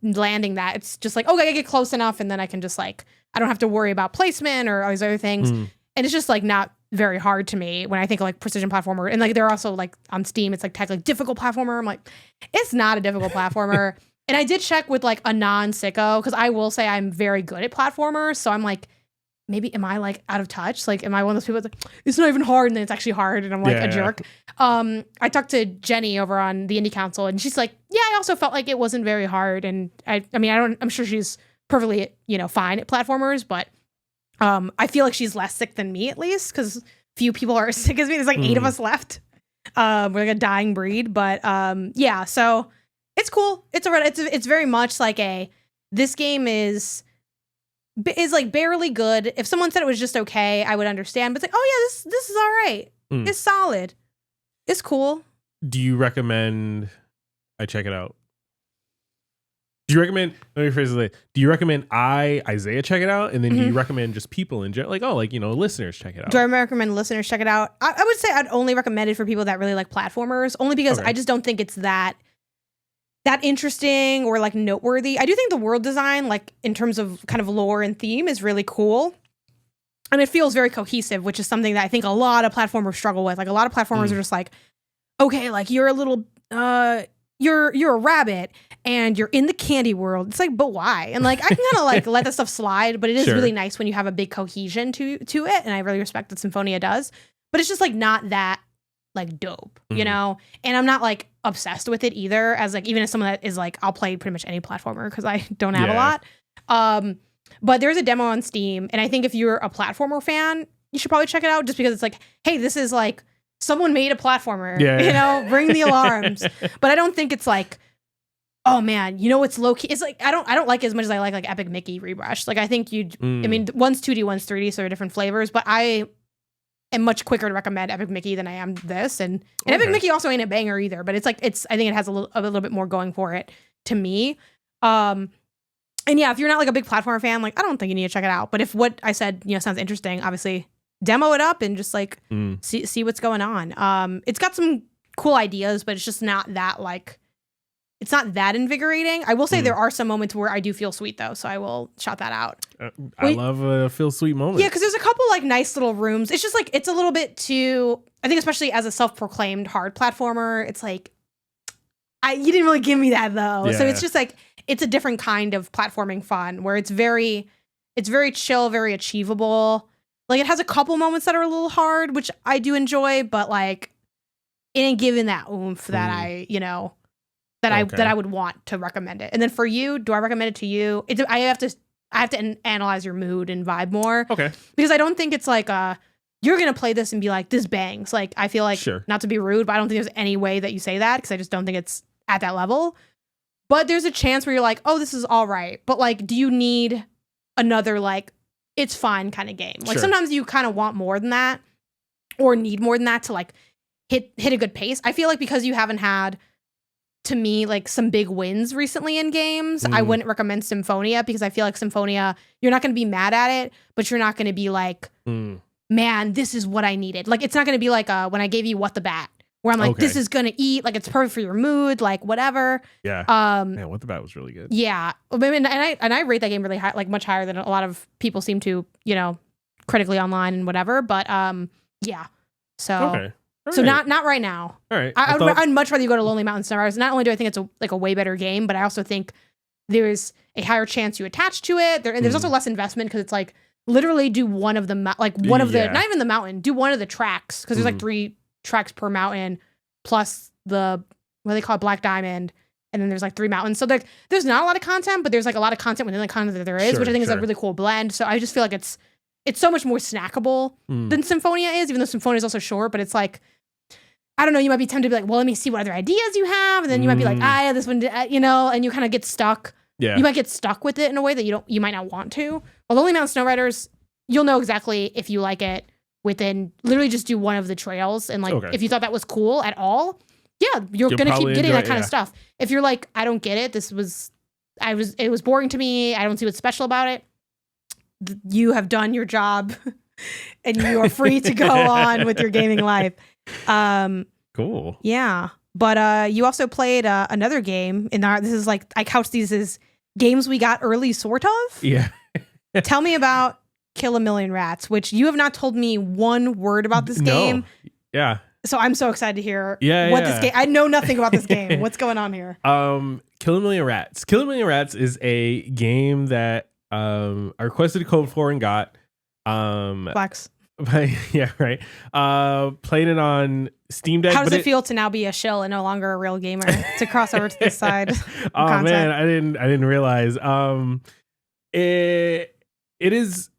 landing that. It's just like, okay, I get close enough and then I can just like, I don't have to worry about placement or all these other things. And it's just like not very hard to me when I think of like precision platformer. And like they're also like on Steam, it's like tagged like difficult platformer. I'm like, it's not a difficult platformer. And I did check with like a non-sicko, because I will say I'm very good at platformers. So I'm like, maybe am I like out of touch? Like, am I one of those people that's like, it's not even hard and then it's actually hard and I'm like a jerk? I talked to Jenny over on the Indie Council and she's like, yeah, I also felt like it wasn't very hard. And I'm sure she's perfectly, you know, fine at platformers, but I feel like she's less sick than me, at least, because few people are as sick as me. There's like 8 of us left. We're like a dying breed, but yeah, so it's cool. It's alright. It's very much like this game is like barely good. If someone said it was just okay, I would understand. But it's like, oh yeah, this is all right. It's solid. It's cool. Do you recommend I check it out? Do you recommend, let me phrase it like, do you recommend Isaiah check it out? And then do you recommend just people in general? Like, oh, like, you know, listeners check it out. Do I recommend listeners check it out? I would say I'd only recommend it for people that really like platformers, only because I just don't think it's that interesting or like noteworthy. I do think the world design, like in terms of kind of lore and theme, is really cool. And it feels very cohesive, which is something that I think a lot of platformers struggle with. Like a lot of platformers are just like, okay, like you're a little, you're a rabbit and you're in the candy world. It's like, but why? And like, I can kind of like let that stuff slide, but it is really nice when you have a big cohesion to it. And I really respect that Symphonia does, but it's just like not that like dope, you know? And I'm not like obsessed with it either, as like, even as someone that is like, I'll play pretty much any platformer because I don't have a lot. But there's a demo on Steam. And I think if you're a platformer fan, you should probably check it out, just because it's like, hey, this is like, someone made a platformer, you know, ring the alarms. But I don't think it's like, oh man, you know, it's low key. It's like, I don't like it as much as I like Epic Mickey Rebrushed. Like I think I mean, one's 2D, one's 3D, so they're different flavors, but I am much quicker to recommend Epic Mickey than I am this. And Epic Mickey also ain't a banger either, but it's like, I think it has a little bit more going for it to me. And yeah, if you're not like a big platformer fan, like I don't think you need to check it out. But if what I said, you know, sounds interesting, obviously demo it up and just like see what's going on. It's got some cool ideas, but it's just not that like, it's not that invigorating. I will say there are some moments where I do feel sweet though, so I will shout that out. I love a feel sweet moment. Yeah, because there's a couple like nice little rooms. It's just like, it's a little bit too, I think especially as a self-proclaimed hard platformer, it's like, you didn't really give me that though. So it's just like, it's a different kind of platforming fun where it's very chill, very achievable. Like it has a couple moments that are a little hard, which I do enjoy, but like it ain't giving that oomph that I, you know, that I would want to recommend it. And then for you, do I recommend it to you? I have to analyze your mood and vibe more. Okay. Because I don't think it's like you're gonna play this and be like, this bangs. Like I feel like, not to be rude, but I don't think there's any way that you say that, because I just don't think it's at that level. But there's a chance where you're like, oh, this is all right. But like, do you need another like, it's fine kind of game? Like sometimes you kind of want more than that, or need more than that to like hit a good pace. I feel like because you haven't had, to me, like some big wins recently in games, I wouldn't recommend Symphonia, because I feel like Symphonia, you're not going to be mad at it, but you're not going to be like, man, this is what I needed. Like it's not going to be like when I gave you What the Bat, where I'm like, this is going to eat, like it's perfect for your mood, like whatever. Yeah. Man, What the Bat was really good. Yeah. And I rate that game really high, like much higher than a lot of people seem to, you know, critically online and whatever. But yeah. So not right now. All right. I'd much rather you go to Lonely Mountain Sunrise. Not only do I think it's a way better game, but I also think there's a higher chance you attach to it. And there's also less investment, because it's like literally do one of the not even the mountain, do one of the tracks, because there's like 3 tracks per mountain, plus the, what do they call it, Black Diamond, and then there's like 3 mountains. So like there's not a lot of content, but there's like a lot of content within the content that there is, which I think is a really cool blend. So I just feel like it's so much more snackable than Symphonia is, even though Symphonia is also short. But it's like, I don't know, you might be tempted to be like, well, let me see what other ideas you have, and then you might be like, yeah, this one, you know, and you kind of get stuck. Yeah, you might get stuck with it in a way that you might not want to. Well, Lonely Mountain Snow Riders, you'll know exactly if you like it within literally just do one of the trails. And like, if you thought that was cool at all, yeah, you're going to keep getting that kind of stuff. If you're like, I don't get it. It was boring to me. I don't see what's special about it. You have done your job and you are free to go on with your gaming life. Cool. Yeah. But you also played another game this is like, I couch these as games we got early, sort of. Yeah. Tell me about Kill a Million Rats, which you have not told me one word about this game. Yeah. So I'm so excited to hear this game. I know nothing about this game. What's going on here? Kill a Million Rats. Kill a Million Rats is a game that I requested a code for and got. Flex. Yeah, right. Played it on Steam Deck. How does it feel to now be a shill and no longer a real gamer to cross over to this side? Oh man, I didn't realize. It is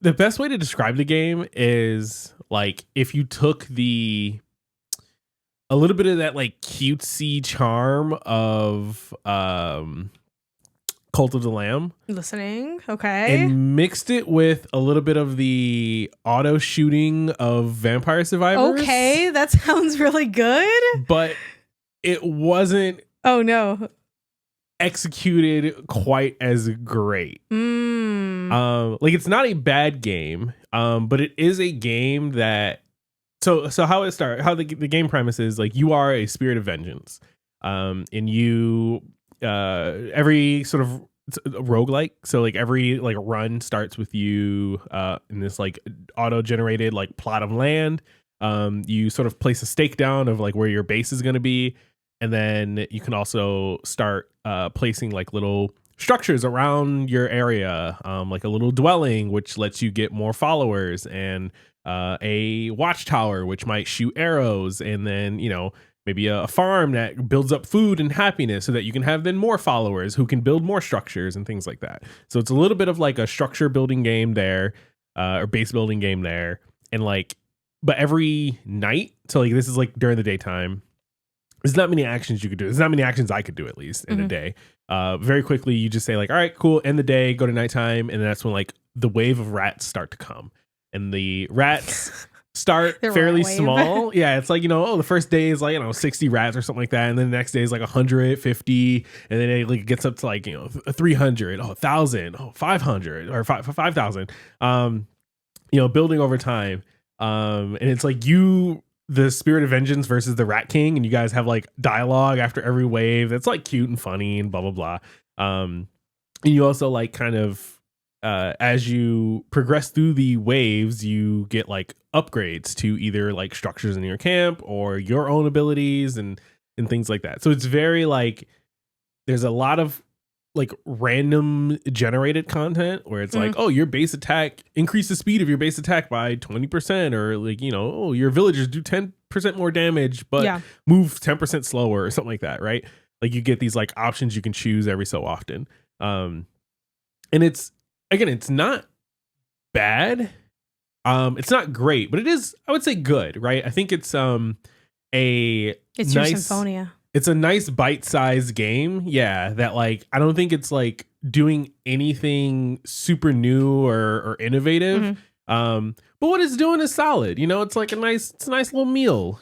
the best way to describe the game is like if you took a little bit of that like cutesy charm of Cult of the Lamb. Listening. Okay. And mixed it with a little bit of the auto shooting of Vampire Survivors. Okay, that sounds really good. But it wasn't executed quite as great. Like it's not a bad game, but it is a game that so how it starts, how the game premise is like you are a spirit of vengeance. And you every sort of roguelike, so like every like run starts with you in this like auto-generated like plot of land. You sort of place a stake down of like where your base is going to be, and then you can also start placing like little structures around your area, like a little dwelling which lets you get more followers, and a watchtower which might shoot arrows, and then maybe a farm that builds up food and happiness so that you can have then more followers who can build more structures and things like that. So it's a little bit of like a structure building game there, or base building game there. And like, but every night, so like this is like during the daytime, there's not many actions you could do. There's not many actions I could do at least in a day. Very quickly, you just say like, all right, cool, end the day, go to nighttime. And that's when like the wave of rats start to come. And the rats start fairly small. Yeah, it's like, the first day is like, 60 rats or something like that. And then the next day is like 150. And then it like gets up to like, 300, 1,000, 500 or 5,000, building over time. And it's like the spirit of vengeance versus the rat king. And you guys have like dialogue after every wave. That's like cute and funny and blah, blah, blah. And you also like kind of, as you progress through the waves, you get like upgrades to either like structures in your camp or your own abilities and things like that. So it's very like there's a lot of like random generated content where it's like, oh, your base attack increase the speed of your base attack by 20%, or like, oh, your villagers do 10% more damage but move 10% slower or something like that, right? Like you get these like options you can choose every so often. And it's not bad. It's not great, but it is, I would say, good, right? I think it's your Symphonia. It's a nice bite-sized game. Yeah, that like I don't think it's like doing anything super new or innovative. But what it's doing is solid. It's like a nice little meal,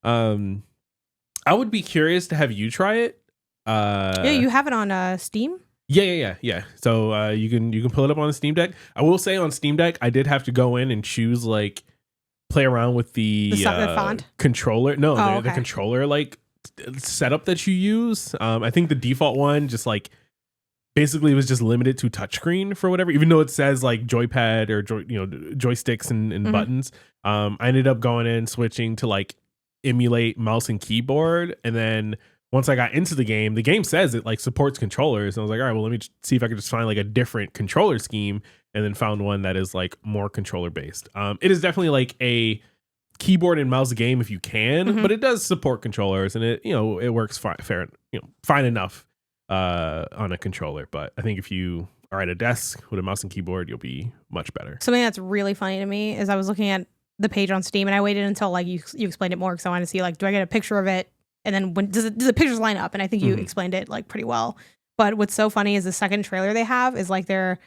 I would be curious to have you try it. You have it on Steam? Yeah. So you can pull it up on the Steam Deck. I will say on Steam Deck, I did have to go in and choose like play around with the font controller. No, the controller like setup that you use. I think the default one just like basically was just limited to touchscreen for whatever. Even though it says like joypad or joysticks and buttons. I ended up going in switching to like emulate mouse and keyboard, and then once I got into the game says it like supports controllers. And I was like, all right, well, let me see if I could just find like a different controller scheme, and then found one that is like more controller based. It is definitely like a keyboard and mouse game if you can, but it does support controllers, and it works fine enough on a controller. But I think if you are at a desk with a mouse and keyboard, you'll be much better. Something that's really funny to me is I was looking at the page on Steam, and I waited until like you explained it more because I wanted to see like, do I get a picture of it? And then when does the pictures line up? And I think you explained it like pretty well. But what's so funny is the second trailer they have is like they're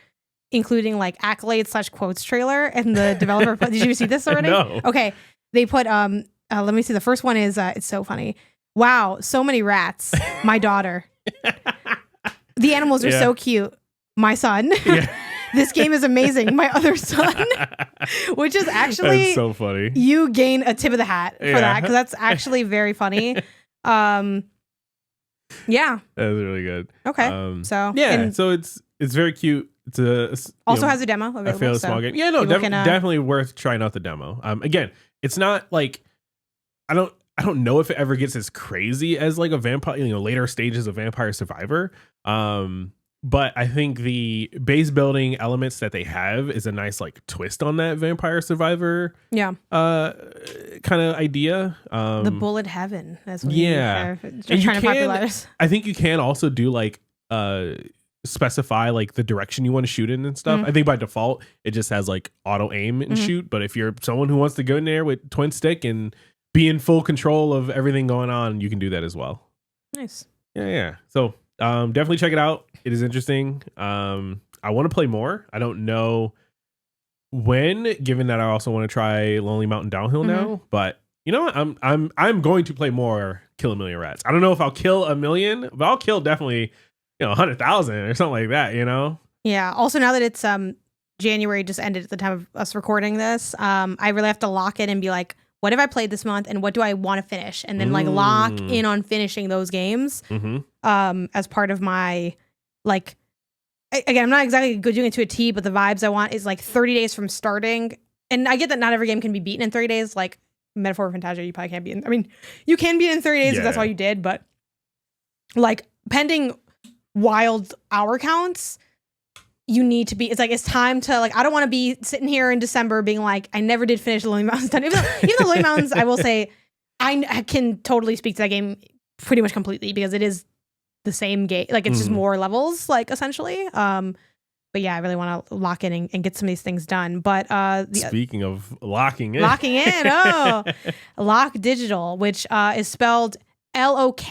including like accolades / quotes trailer, and the developer put, did you see this already? No. Okay. They put let me see. The first one is it's so funny. Wow, so many rats. My daughter. The animals are so cute. My son. Yeah. This game is amazing. My other son. Which is actually That's so funny. You gain a tip of the hat for that, because that's actually very funny. Yeah. That's really good. Okay. So yeah, and so it's very cute. It's also has a demo available. a fairly small game. Yeah, no, definitely worth trying out the demo. Again, it's not like I don't know if it ever gets as crazy as like a vampire, later stages of Vampire Survivor. But I think the base building elements that they have is a nice like twist on that Vampire Survivor kind of idea. The bullet heaven. That's what they're trying to popularize. I think you can also do like specify like the direction you want to shoot in and stuff. I think by default it just has like auto aim and shoot. But if you're someone who wants to go in there with twin stick and be in full control of everything going on, you can do that as well. Nice. Yeah. So definitely check it out. It is interesting. I want to play more. I don't know when, given that I also want to try Lonely Mountain Downhill now. But you know what? I'm going to play more Kill a Million Rats. I don't know if I'll kill 1 million, but I'll kill definitely 100,000 or something like that. Yeah. Also, now that it's January just ended at the time of us recording this, I really have to lock in and be like, what have I played this month and what do I want to finish? And then like lock in on finishing those games as part of my, like, again, I'm not exactly doing it to a T, but the vibes I want is like 30 days from starting. And I get that not every game can be beaten in 30 days. Like Metaphor Fantasia, you probably can't beat you can beat it in 30 days if that's all you did. But like pending wild hour counts, you need to be, it's time to, like, I don't want to be sitting here in December being like, I never did finish the Lonely Mountains done. Even the Lonely Mountains, I will say, I can totally speak to that game pretty much completely because it is the same game. Like, it's just more levels, like, essentially. But yeah, I really want to lock in and get some of these things done. But speaking of locking in, Lock Digital, which is spelled LOK.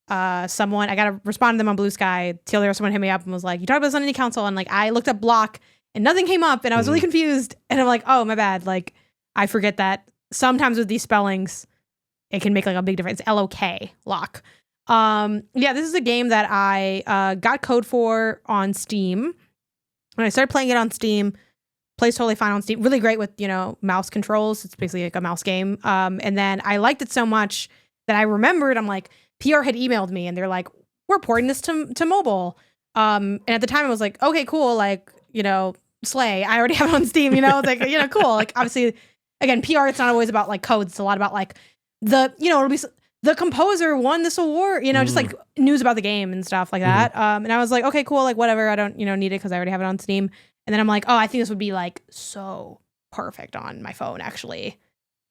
Someone, I gotta respond to them on BlueSKy. Till there, someone hit me up and was like, "You talked about this on Indie Council," and like I looked up block and nothing came up, and I was really confused. And I'm like, "Oh, my bad." Like I forget that sometimes with these spellings, it can make like a big difference. LOK, lock. Yeah, this is a game that I got code for on Steam. When I started playing it on Steam, plays totally fine on Steam. Really great with mouse controls. It's basically like a mouse game. And then I liked it so much that I remembered. I'm like, PR had emailed me and they're like, we're porting this to mobile. And at the time I was like, okay, cool. Like, slay. I already have it on Steam, It's like, cool. Like obviously, again, PR, it's not always about like codes. It's a lot about like it'll be the composer won this award, just like news about the game and stuff like that. And I was like, okay, cool. Like whatever. I don't, need it because I already have it on Steam. And then I'm like, oh, I think this would be like so perfect on my phone actually.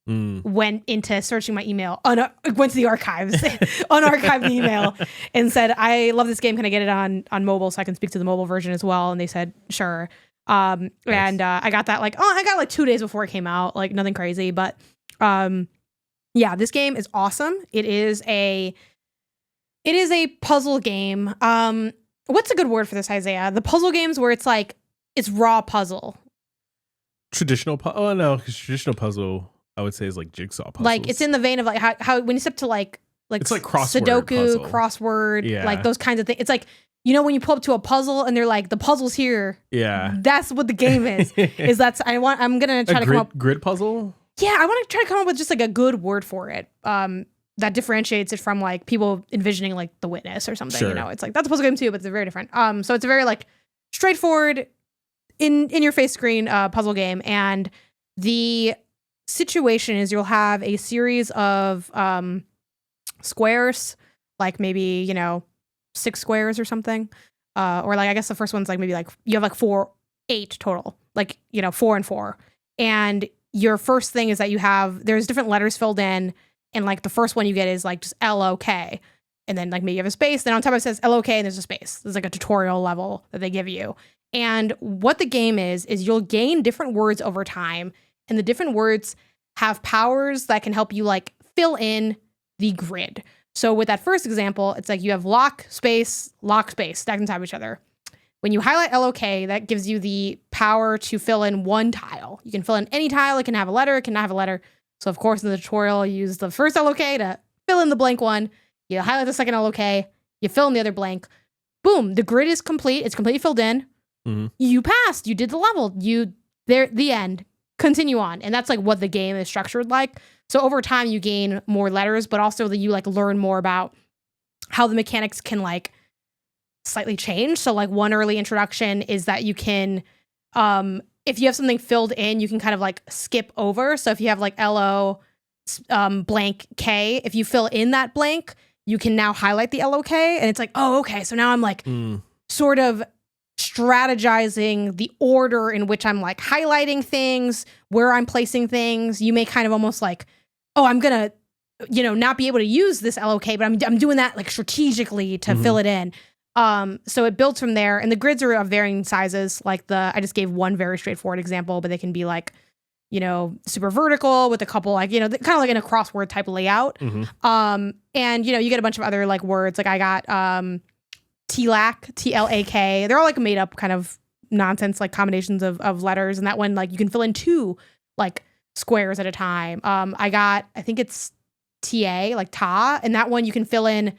Went into searching my email, went to the archives, unarchived the email, and said, I love this game. Can I get it on mobile so I can speak to the mobile version as well? And they said, sure. And I got that I got like 2 days before it came out, like nothing crazy. But yeah, this game is awesome. It is a puzzle game. What's a good word for this, Isaiah? The puzzle games where it's like, it's raw puzzle. Traditional puzzle, I would say, is like jigsaw puzzles. Like it's in the vein of like how when you step to like it's like crossword Sudoku, puzzle. Crossword, like those kinds of things. It's like, when you pull up to a puzzle and they're like, the puzzle's here. Yeah. That's what the game is. I'm gonna try to come up grid puzzle? Yeah, I want to try to come up with just like a good word for it. That differentiates it from like people envisioning like The Witness or something. Sure. It's like that's a puzzle game too, but it's very different. So it's a very like straightforward in your face screen puzzle game. And the situation is you'll have a series of squares, like maybe 6 squares or something, or like I guess the first one's like maybe like you have like 8 total, like 4 and 4. And your first thing is that there's different letters filled in, and like the first one you get is like just LOK, and then like maybe you have a space, then on top of it says LOK and there's a space. There's like a tutorial level that they give you. And what the game is you'll gain different words over time. And the different words have powers that can help you like fill in the grid. So with that first example, it's like you have lock, space, stacked on top of each other. when you highlight LOK, that gives you the power to fill in one tile. You can fill in any tile. It can have a letter. It cannot have a letter. So, of course, in the tutorial, you use the first LOK to fill in the blank one. You highlight the second LOK. You fill in the other blank. Boom. The grid is complete. It's completely filled in. Mm-hmm. You passed. You did the level. The end. Continue on. And that's like what the game is structured like. So over time, you gain more letters, but also that you like learn more about how the mechanics can like slightly change. So like one early introduction is that you can, if you have something filled in, you can kind of like skip over. So if you have like LO blank K, if you fill in that blank, you can now highlight the LOK, and it's like, oh, okay. So now I'm like sort of strategizing the order in which I'm like highlighting things, where I'm placing things. You may kind of almost like, oh, I'm gonna, not be able to use this LOK, but I'm doing that like strategically to fill it in. So it builds from there, and the grids are of varying sizes. Like I just gave one very straightforward example, but they can be like, super vertical with a couple like, kind of like in a crossword type of layout. And you get a bunch of other like words. Like I got TLAK, TLAK. They're all like made up kind of nonsense, like combinations of letters. And that one, like you can fill in 2 like squares at a time. I think it's TA, like ta. And that one you can fill in,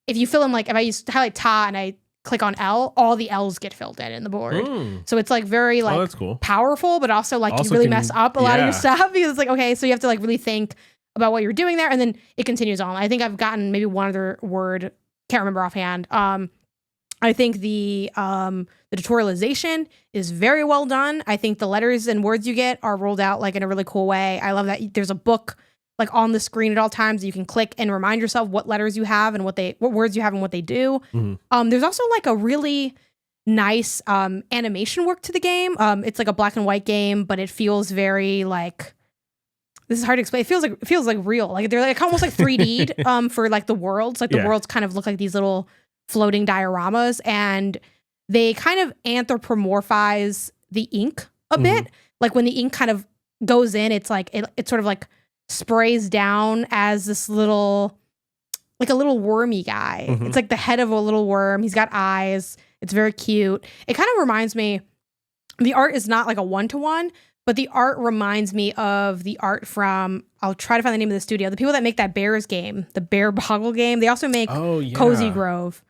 if you fill in like, if I highlight ta and I click on L, all the L's get filled in the board. So it's like very like that's cool. powerful, but also like you really mess up a lot of your stuff because it's like, okay, so you have to like really think about what you're doing there. And then it continues on. I think I've gotten maybe one other word, can't remember offhand. I think the tutorialization is very well done. I think the letters and words you get are rolled out like in a really cool way. I love that there's a book like on the screen at all times. You can click and remind yourself what letters you have and what words you have and what they do. There's also like a really nice animation work to the game. It's like a black and white game, but it feels very like, this is hard to explain. It feels like real. Like they're like almost like 3D'd for like the worlds. Like the worlds kind of look like these little floating dioramas, and they kind of anthropomorphize the ink a bit. Like when the ink kind of goes in, it's like it sort of like sprays down as this little, like a little wormy guy. It's like the head of a little worm. He's got eyes. It's very cute. It kind of reminds me, the art is not like a 1-to-1, but the art reminds me of the art from, I'll try to find the name of the studio, the people that make that Bears game, the Bear Boggle game. They also make Cozy Grove.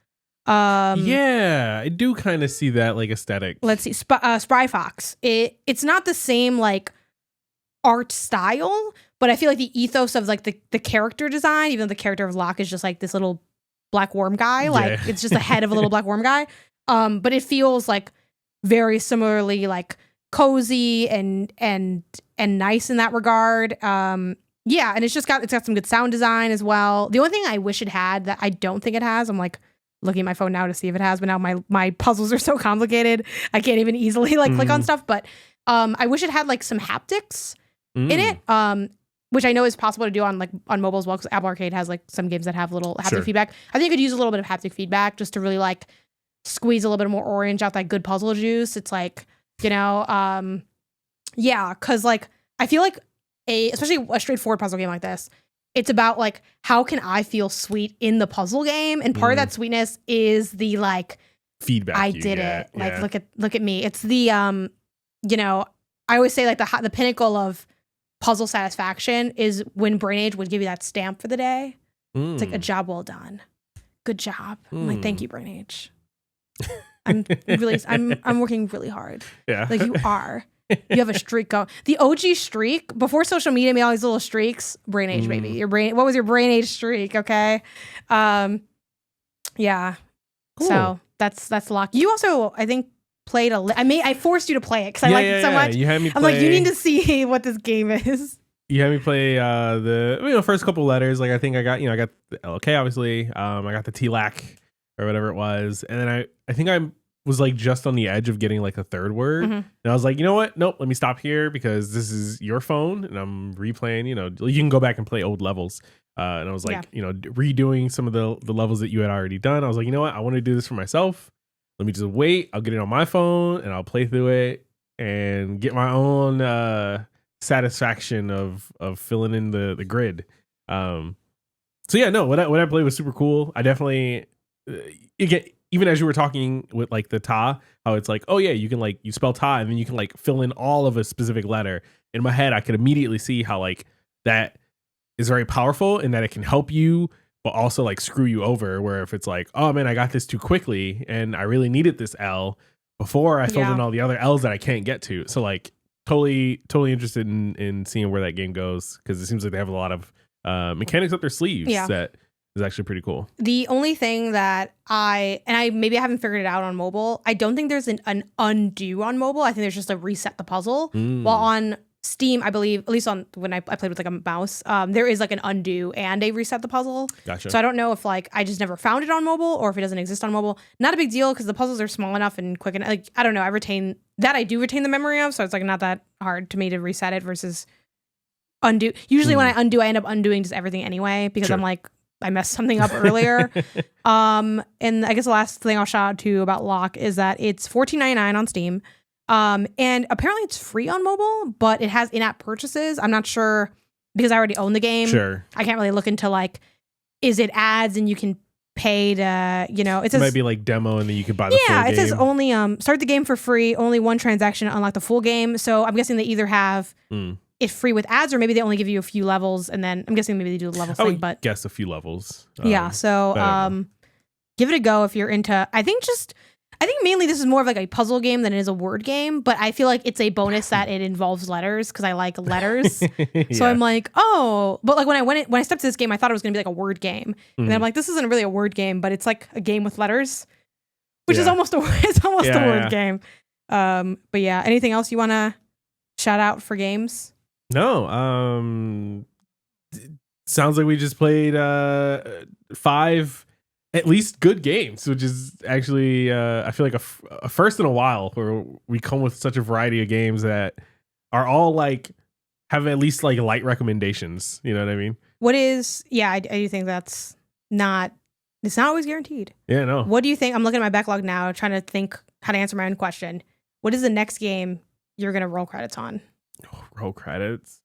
I do kind of see that like aesthetic. Let's see, Spry Fox. It's not the same like art style, but I feel like the ethos of like the character design, even though the character of Locke is just like this little black worm guy, like it's just the head of a little black worm guy. But it feels like very similarly like cozy and nice in that regard. And it's got some good sound design as well. The only thing I wish it had that I don't think it has, I'm like looking at my phone now to see if it has, but now my puzzles are so complicated I can't even easily like click on stuff. But I wish it had like some haptics in it, which I know is possible to do on mobile as well, because Apple Arcade has like some games that have little haptic feedback. I think you could use a little bit of haptic feedback just to really like squeeze a little bit more orange out that good puzzle juice. It's like, because like I feel like especially a straightforward puzzle game like this, it's about like, how can I feel sweet in the puzzle game? And part of that sweetness is the like feedback. I did it. Like, look at me. It's the I always say like the pinnacle of puzzle satisfaction is when Brain Age would give you that stamp for the day. It's like a job well done. Good job. I'm like, thank you, Brain Age. I'm working really hard. Yeah. Like you are. You have a streak going. The OG streak before social media made all these little streaks. Brain Age, baby. What was your Brain Age streak? Okay. Yeah. Cool. So that's Locke. You also, I think, played I forced you to play it because I liked it so much. You had me play. I'm like, you need to see what this game is. You had me play the first couple letters. Like I think I got the LK obviously. I got the TLAC or whatever it was, and then I think I was like just on the edge of getting like a third word, and I was like, you know what? Nope, let me stop here because this is your phone, and I'm replaying. You can go back and play old levels. And I was like, redoing some of the levels that you had already done. I was like, you know what? I want to do this for myself. Let me just wait. I'll get it on my phone and I'll play through it and get my own satisfaction of filling in the grid. So yeah, no, what I played was super cool. I definitely even as you were talking with like the ta, how it's like, oh yeah, you can like you spell ta and then you can like fill in all of a specific letter. In my head, I could immediately see how like that is very powerful and that it can help you, but also like screw you over. Where if it's like, oh man, I got this too quickly and I really needed this L before I filled in all the other L's that I can't get to. So like totally interested in seeing where that game goes, because it seems like they have a lot of mechanics up their sleeves that is actually pretty cool. The only thing that I maybe I haven't figured it out on mobile, I don't think there's an undo on mobile. I think there's just a reset the puzzle. While on Steam, I believe, at least on when I played with like a mouse, there is like an undo and a reset the puzzle. Gotcha. So I don't know if like I just never found it on mobile or if it doesn't exist on mobile. Not a big deal because the puzzles are small enough and quick, and like I don't know. I do retain the memory of, so it's like not that hard to me to reset it versus undo. Usually when I undo, I end up undoing just everything anyway because I'm like, I messed something up earlier. And I guess the last thing I'll shout out to about Lock is that it's $14.99 on Steam. And apparently it's free on mobile, but it has in-app purchases. I'm not sure because I already own the game. Sure. I can't really look into like, is it ads and you can pay to, it says, might be like demo and then you can buy the full game. Yeah, it says only start the game for free, only one transaction to unlock the full game. So I'm guessing they either have it free with ads or maybe they only give you a few levels, and then I'm guessing maybe they do the level thing. But guess a few levels. So give it a go if you're into. I think mainly this is more of like a puzzle game than it is a word game, but I feel like it's a bonus that it involves letters because I like letters. So I'm like, oh, but like when I stepped to this game, I thought it was gonna be like a word game, and then I'm like, this isn't really a word game, but it's like a game with letters, which is almost a word game. But yeah, anything else you want to shout out for games? No. Sounds like we just played 5 at least good games, which is actually I feel like a first in a while where we come with such a variety of games that are all like have at least like light recommendations. You know what I mean? I do think it's not always guaranteed. Yeah, no. What do you think? I'm looking at my backlog now, trying to think how to answer my own question. What is the next game you're gonna roll credits on? Roll credits.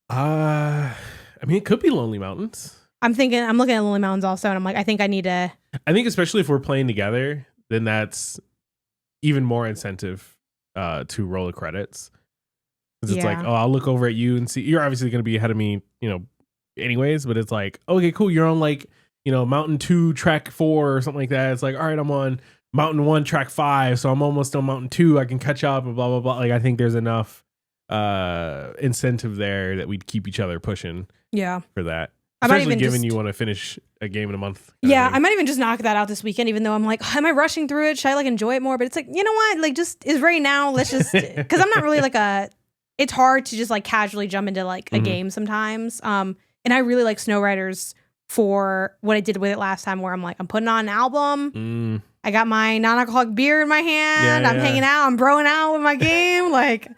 I mean, it could be Lonely Mountains. I'm looking at Lonely Mountains also, and I'm like, I think especially if we're playing together, then that's even more incentive to roll the credits. Because it's like, oh, I'll look over at you and see. You're obviously going to be ahead of me, anyways. But it's like, okay, cool. You're on like, Mountain 2, Track 4 or something like that. It's like, all right, I'm on Mountain 1, Track 5. So I'm almost on Mountain 2. I can catch up and blah, blah, blah. Like, I think there's enough incentive there that we'd keep each other pushing for that. Especially given you want to finish a game in a month. Yeah, I might even just knock that out this weekend, even though I'm like, am I rushing through it? Should I like enjoy it more? But it's like, you know what? Like just is right now, let's just, because I'm not really like it's hard to just like casually jump into like a game sometimes. And I really like Snow Riders for what I did with it last time, where I'm like, I'm putting on an album. I got my non-alcoholic beer in my hand. I'm hanging out. I'm broing out with my game. Like,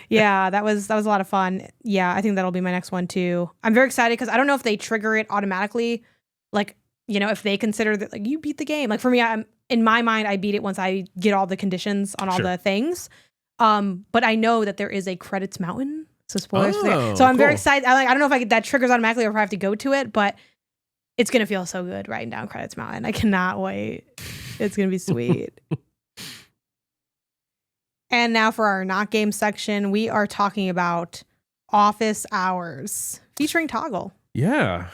that was a lot of fun. Yeah, I think that'll be my next one too. I'm very excited because I don't know if they trigger it automatically. Like, if they consider that like you beat the game. Like for me, in my mind, I beat it once I get all the conditions on all the things. But I know that there is a credits mountain. So spoilers there. So I'm very excited. I don't know if that triggers automatically or if I have to go to it, but it's gonna feel so good writing down credits mountain. I cannot wait. It's going to be sweet. And now for our not game section, we are talking about Office Hours featuring Toggle. Yeah.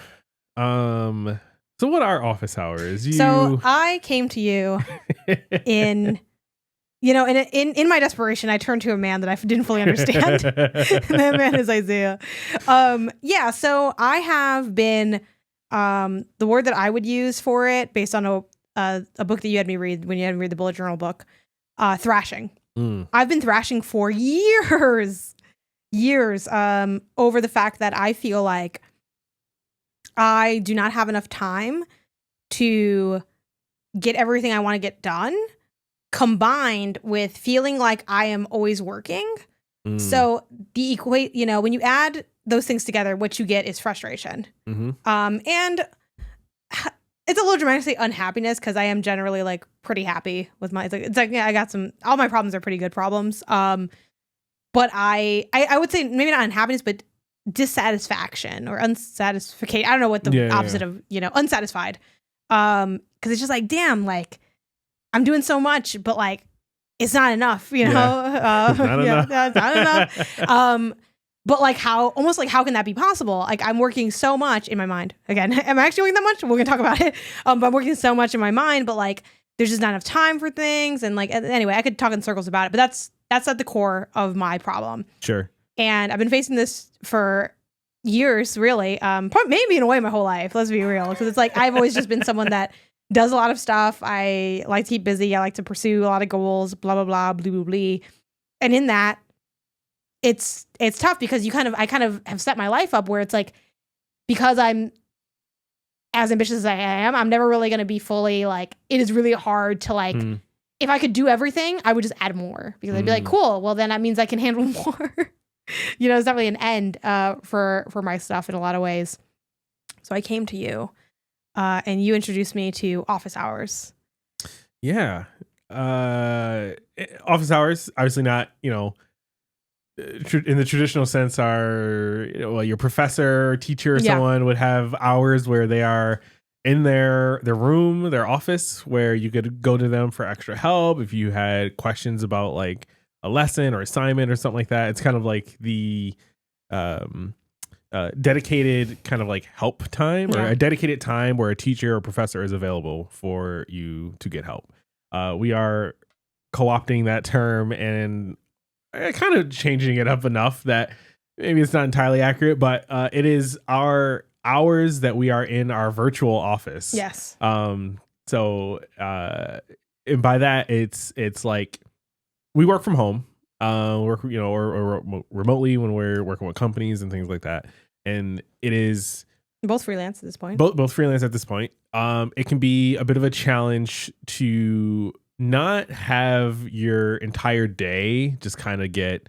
So what are Office Hours? So I came to you in my desperation, I turned to a man that I didn't fully understand. That man is Isaiah. So I have been, the word that I would use for it based on a book that you had me read when you had me read the bullet journal book, thrashing. I've been thrashing for years, over the fact that I feel like I do not have enough time to get everything I want to get done, combined with feeling like I am always working. So when you add those things together, what you get is frustration. And it's a little dramatic to say unhappiness because I am generally like pretty happy with I got all my problems are pretty good problems. But I would say maybe not unhappiness, but dissatisfaction or unsatisfaction. I don't know what the opposite of, unsatisfied. Because because it's just like, damn, like I'm doing so much, but like it's not enough, you know? Not enough. Not enough. But like how can that be possible? Like I'm working so much in my mind. Again, am I actually working that much? We're gonna talk about it. But I'm working so much in my mind, but like there's just not enough time for things. And like anyway, I could talk in circles about it, but that's at the core of my problem. Sure. And I've been facing this for years, really. Maybe in a way my whole life, let's be real. Because it's like I've always just been someone that does a lot of stuff. I like to keep busy. I like to pursue a lot of goals, blah, blah, blah, blah, blah, blah. And in that, it's tough because I kind of have set my life up where it's like, because I'm as ambitious as I am, I'm never really going to be fully like, it is really hard to like, if I could do everything, I would just add more because I'd be like, cool, well then that means I can handle more. You know, it's not really an end for my stuff in a lot of ways. So I came to you and you introduced me to office hours. Yeah. Office hours, obviously not, you know, in the traditional sense are, you know, well, your professor or teacher or someone would have hours where they are in their room, their office, where you could go to them for extra help if you had questions about like a lesson or assignment or something like that. It's kind of like the dedicated kind of like help time or a dedicated time where a teacher or professor is available for you to get help. We are co-opting that term and kind of changing it up enough that maybe it's not entirely accurate, but it is our hours that we are in our virtual office. Yes. So and by that it's like we work from home, work, you know, or remotely when we're working with companies and things like that. And it is both freelance at this point. Both freelance at this point. It can be a bit of a challenge to not have your entire day just kind of get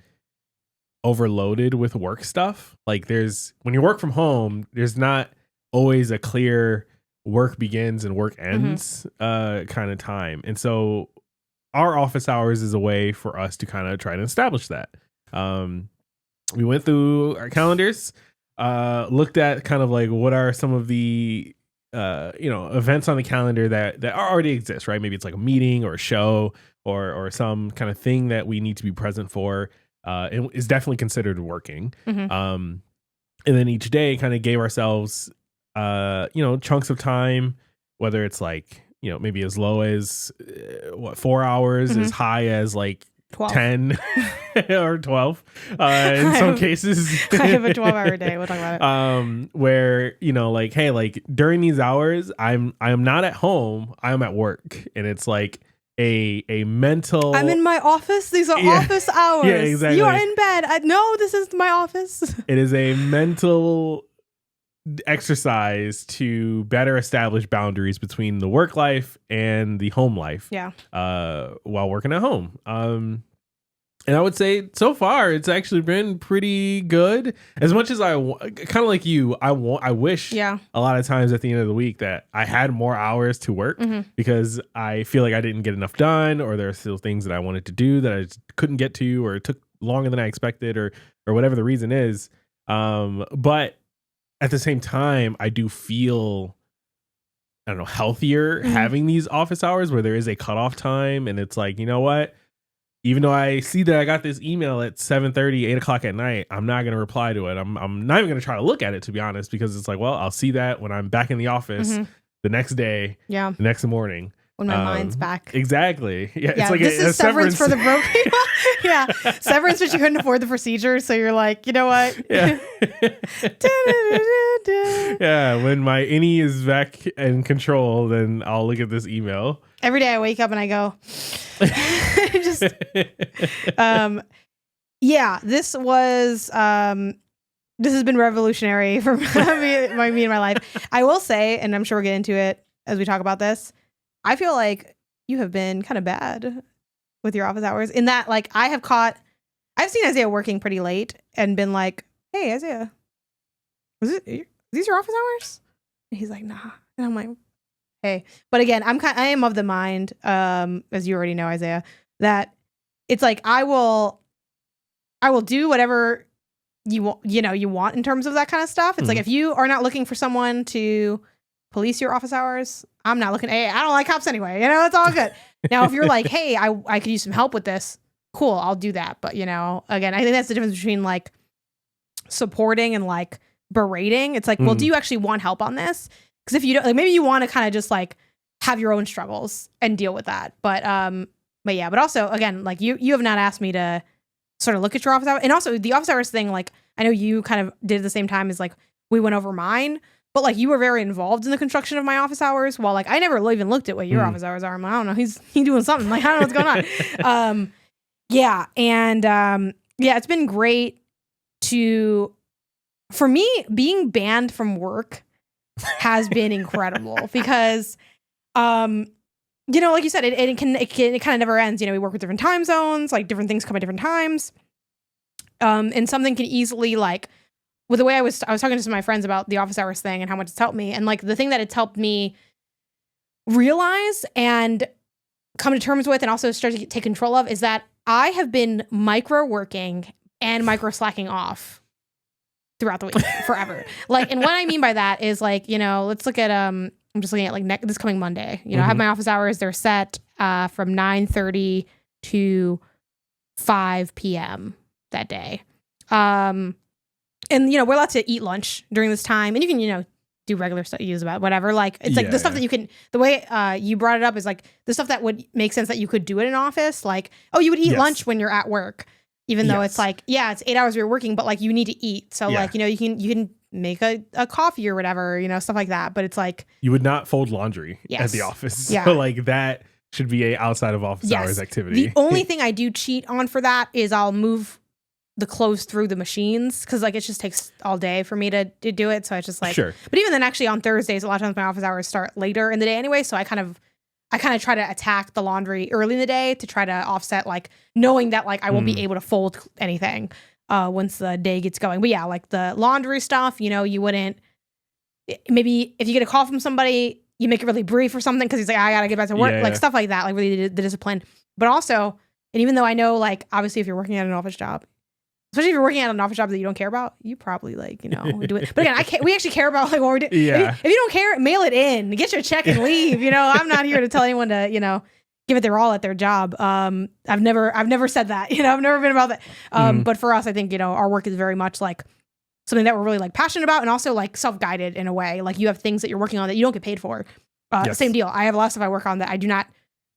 overloaded with work stuff. Like when you work from home, there's not always a clear work begins and work ends kind of time. And so our office hours is a way for us to kind of try to establish that. We went through our calendars, looked at kind of like what are some of the you know, events on the calendar that already exist, right? Maybe it's like a meeting or a show or some kind of thing that we need to be present for. It is definitely considered working. And then each day kind of gave ourselves, you know, chunks of time, whether it's like, you know, maybe as low as 4 hours, as high as like 12. 10 or 12 in some cases. I have a 12-hour day. We'll talk about it. Where, you know, like, hey, like during these hours, I am not at home. I am at work. And it's like a mental. I'm in my office. These are office hours. Yeah, exactly. You are in bed. No, this is my office. It is a mental exercise to better establish boundaries between the work life and the home life. Yeah. While working at home. And I would say so far it's actually been pretty good. As much as I kind of like you, I wish a lot of times at the end of the week that I had more hours to work because I feel like I didn't get enough done, or there are still things that I wanted to do that I just couldn't get to, or it took longer than I expected, or whatever the reason is. But at the same time, I do feel, I don't know, healthier having these office hours where there is a cutoff time, and it's like, you know what? Even though I see that I got this email at 7:30, 8 o'clock at night, I'm not going to reply to it. I'm not even going to try to look at it, to be honest, because it's like, well, I'll see that when I'm back in the office the next day, the next morning. When my mind's back. Exactly. Yeah, it's like this is severance for the broke people. Yeah. Severance, but you couldn't afford the procedure. So you're like, you know what? Yeah. Yeah. When my innie is back in control, then I'll look at this email. Every day I wake up and I go, just, yeah, this has been revolutionary for me and my life. I will say, and I'm sure we'll get into it as we talk about this, I feel like you have been kind of bad with your office hours in that, like, I've seen Isaiah working pretty late and been like, hey, Isaiah, these your office hours? And he's like, nah. And I'm like, hey. But again, I am of the mind, as you already know, Isaiah, that it's like, I will do whatever you want in terms of that kind of stuff. It's like, if you are not looking for someone to police your office hours, I'm not looking. Hey, I don't like cops anyway. It's all good. Now, if you're like, hey, I could use some help with this, cool, I'll do that. But again, I think that's the difference between like supporting and like berating. It's like, well, do you actually want help on this? Because if you don't, like, maybe you want to kind of just like have your own struggles and deal with that. But yeah. But also, again, like you have not asked me to sort of look at your office hours, and also the office hours thing. Like, I know you kind of did at the same time as like we went over mine. But like you were very involved in the construction of my office hours, while like I never even looked at what your office hours are. I'm like, I don't know, he's doing something. Like, I don't know what's going on. Yeah, and yeah, it's been great for me, being banned from work has been incredible because, like you said, it kind of never ends. We work with different time zones, like different things come at different times, and something can easily like. With the way I was talking to some of my friends about the office hours thing and how much it's helped me. And like the thing that it's helped me realize and come to terms with and also start to take control of is that I have been micro working and micro slacking off throughout the week forever. Like, and what I mean by that is like, let's look at, I'm just looking at like this coming Monday, I have my office hours. They're set from 9:30 to 5 p.m. that day. And, we're allowed to eat lunch during this time. And you can, do regular stuff, use about whatever. Like, it's like the stuff that you can, the way you brought it up is like the stuff that would make sense that you could do it in office. Like, oh, you would eat lunch when you're at work, even though it's like, yeah, it's 8 hours you're working, but like you need to eat. So like, you can make a coffee or whatever, stuff like that. But it's like. You would not fold laundry at the office. Yeah. So like that should be a outside of office hours activity. The only thing I do cheat on for that is I'll move the clothes through the machines because like it just takes all day for me to do it. So it's just like, sure. But even then, actually on Thursdays, a lot of times my office hours start later in the day anyway. So I kind of try to attack the laundry early in the day to try to offset, like knowing that like I won't be able to fold anything once the day gets going. But yeah, like the laundry stuff, you wouldn't, maybe if you get a call from somebody, you make it really brief or something because he's like, I gotta get back to work, like stuff like that, like really the discipline. But also, and even though I know like obviously if you're working at an office job, especially if you're working at an office job that you don't care about, you probably like, do it. But again, we actually care about like what we're doing. Yeah. If you don't care, mail it in, get your check and leave. I'm not here to tell anyone to, give it their all at their job. I've never said that, I've never been about that. But for us, I think, our work is very much like something that we're really like passionate about and also like self-guided in a way. Like you have things that you're working on that you don't get paid for. Same deal. I have a lot of stuff I work on that I do not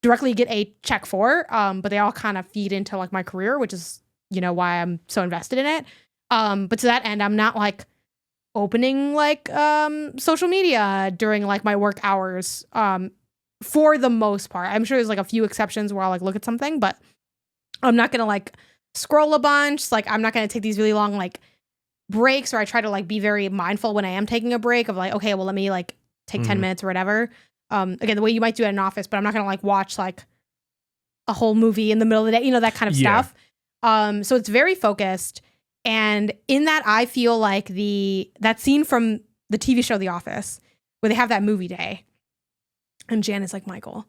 directly get a check for, but they all kind of feed into like my career, which is why I'm so invested in it. But to that end, I'm not like opening like social media during like my work hours for the most part. I'm sure there's like a few exceptions where I'll like look at something, but I'm not gonna like scroll a bunch. Like I'm not gonna take these really long like breaks, or I try to like be very mindful when I am taking a break of like, okay, well let me like take 10 minutes or whatever. Again, the way you might do it in an office, but I'm not gonna like watch like a whole movie in the middle of the day, that kind of stuff. So it's very focused. And in that, I feel like that scene from the TV show The Office, where they have that movie day. And Jan is like, Michael,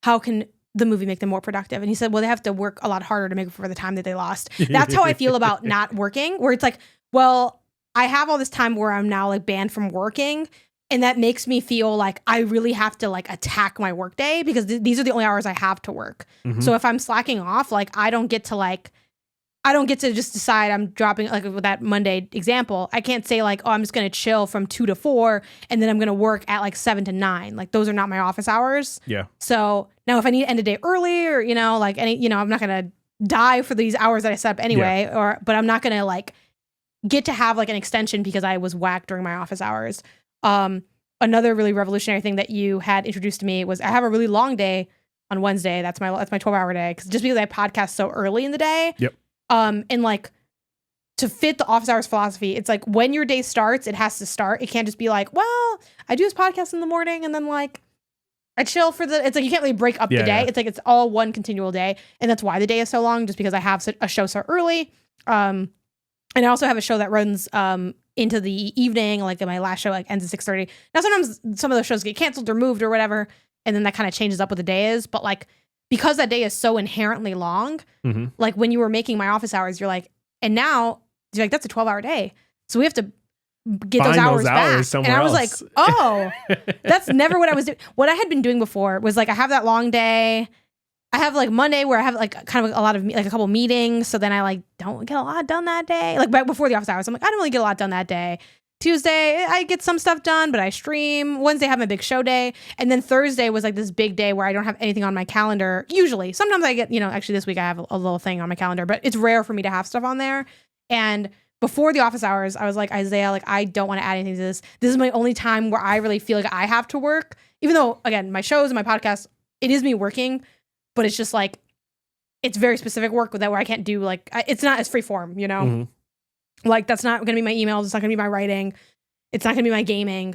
how can the movie make them more productive? And he said, well, they have to work a lot harder to make up for the time that they lost. That's how I feel about not working, where it's like, well, I have all this time where I'm now like banned from working. And that makes me feel like I really have to like attack my work day because these are the only hours I have to work. So if I'm slacking off, like I don't get to just decide I'm dropping, like with that Monday example, I can't say like, oh, I'm just going to chill from 2 to 4 and then I'm going to work at like 7 to 9. Like those are not my office hours. Yeah. So now if I need to end a day early or, like any, I'm not going to die for these hours that I set up anyway, but I'm not going to like get to have like an extension because I was whacked during my office hours. Another really revolutionary thing that you had introduced to me was I have a really long day on Wednesday. That's my 12-hour day. Just because I podcast so early in the day. Yep. And like to fit the office hours philosophy, it's like when your day starts, it has to start. It can't just be like, well, I do this podcast in the morning and then like I chill it's like you can't really break up the day. It's like it's all one continual day. And that's why the day is so long, just because I have a show so early. And I also have a show that runs into the evening, like my last show like ends at 6:30. Now sometimes some of those shows get canceled or moved or whatever, and then that kind of changes up what the day is. But like because that day is so inherently long, like when you were making my office hours, you're like, and now you're like, that's a 12-hour day. So we have to get those hours back. Somewhere and I was else. like, oh, that's never what I was doing. What I had been doing before was like, I have that long day. I have like Monday where I have like kind of a lot of like a couple meetings. So then I like don't get a lot done that day. Like right before the office hours, I'm like, I don't really get a lot done that day. Tuesday, I get some stuff done, but I stream. Wednesday, I have my big show day. And then Thursday was like this big day where I don't have anything on my calendar. Usually, sometimes I get, actually this week I have a little thing on my calendar, but it's rare for me to have stuff on there. And before the office hours, I was like, Isaiah, like, I don't want to add anything to this. This is my only time where I really feel like I have to work. Even though, again, my shows and my podcast, it is me working, but it's just like, it's very specific work with that where I can't do like, it's not as free form, Mm-hmm. Like, that's not going to be my emails. It's not going to be my writing. It's not going to be my gaming.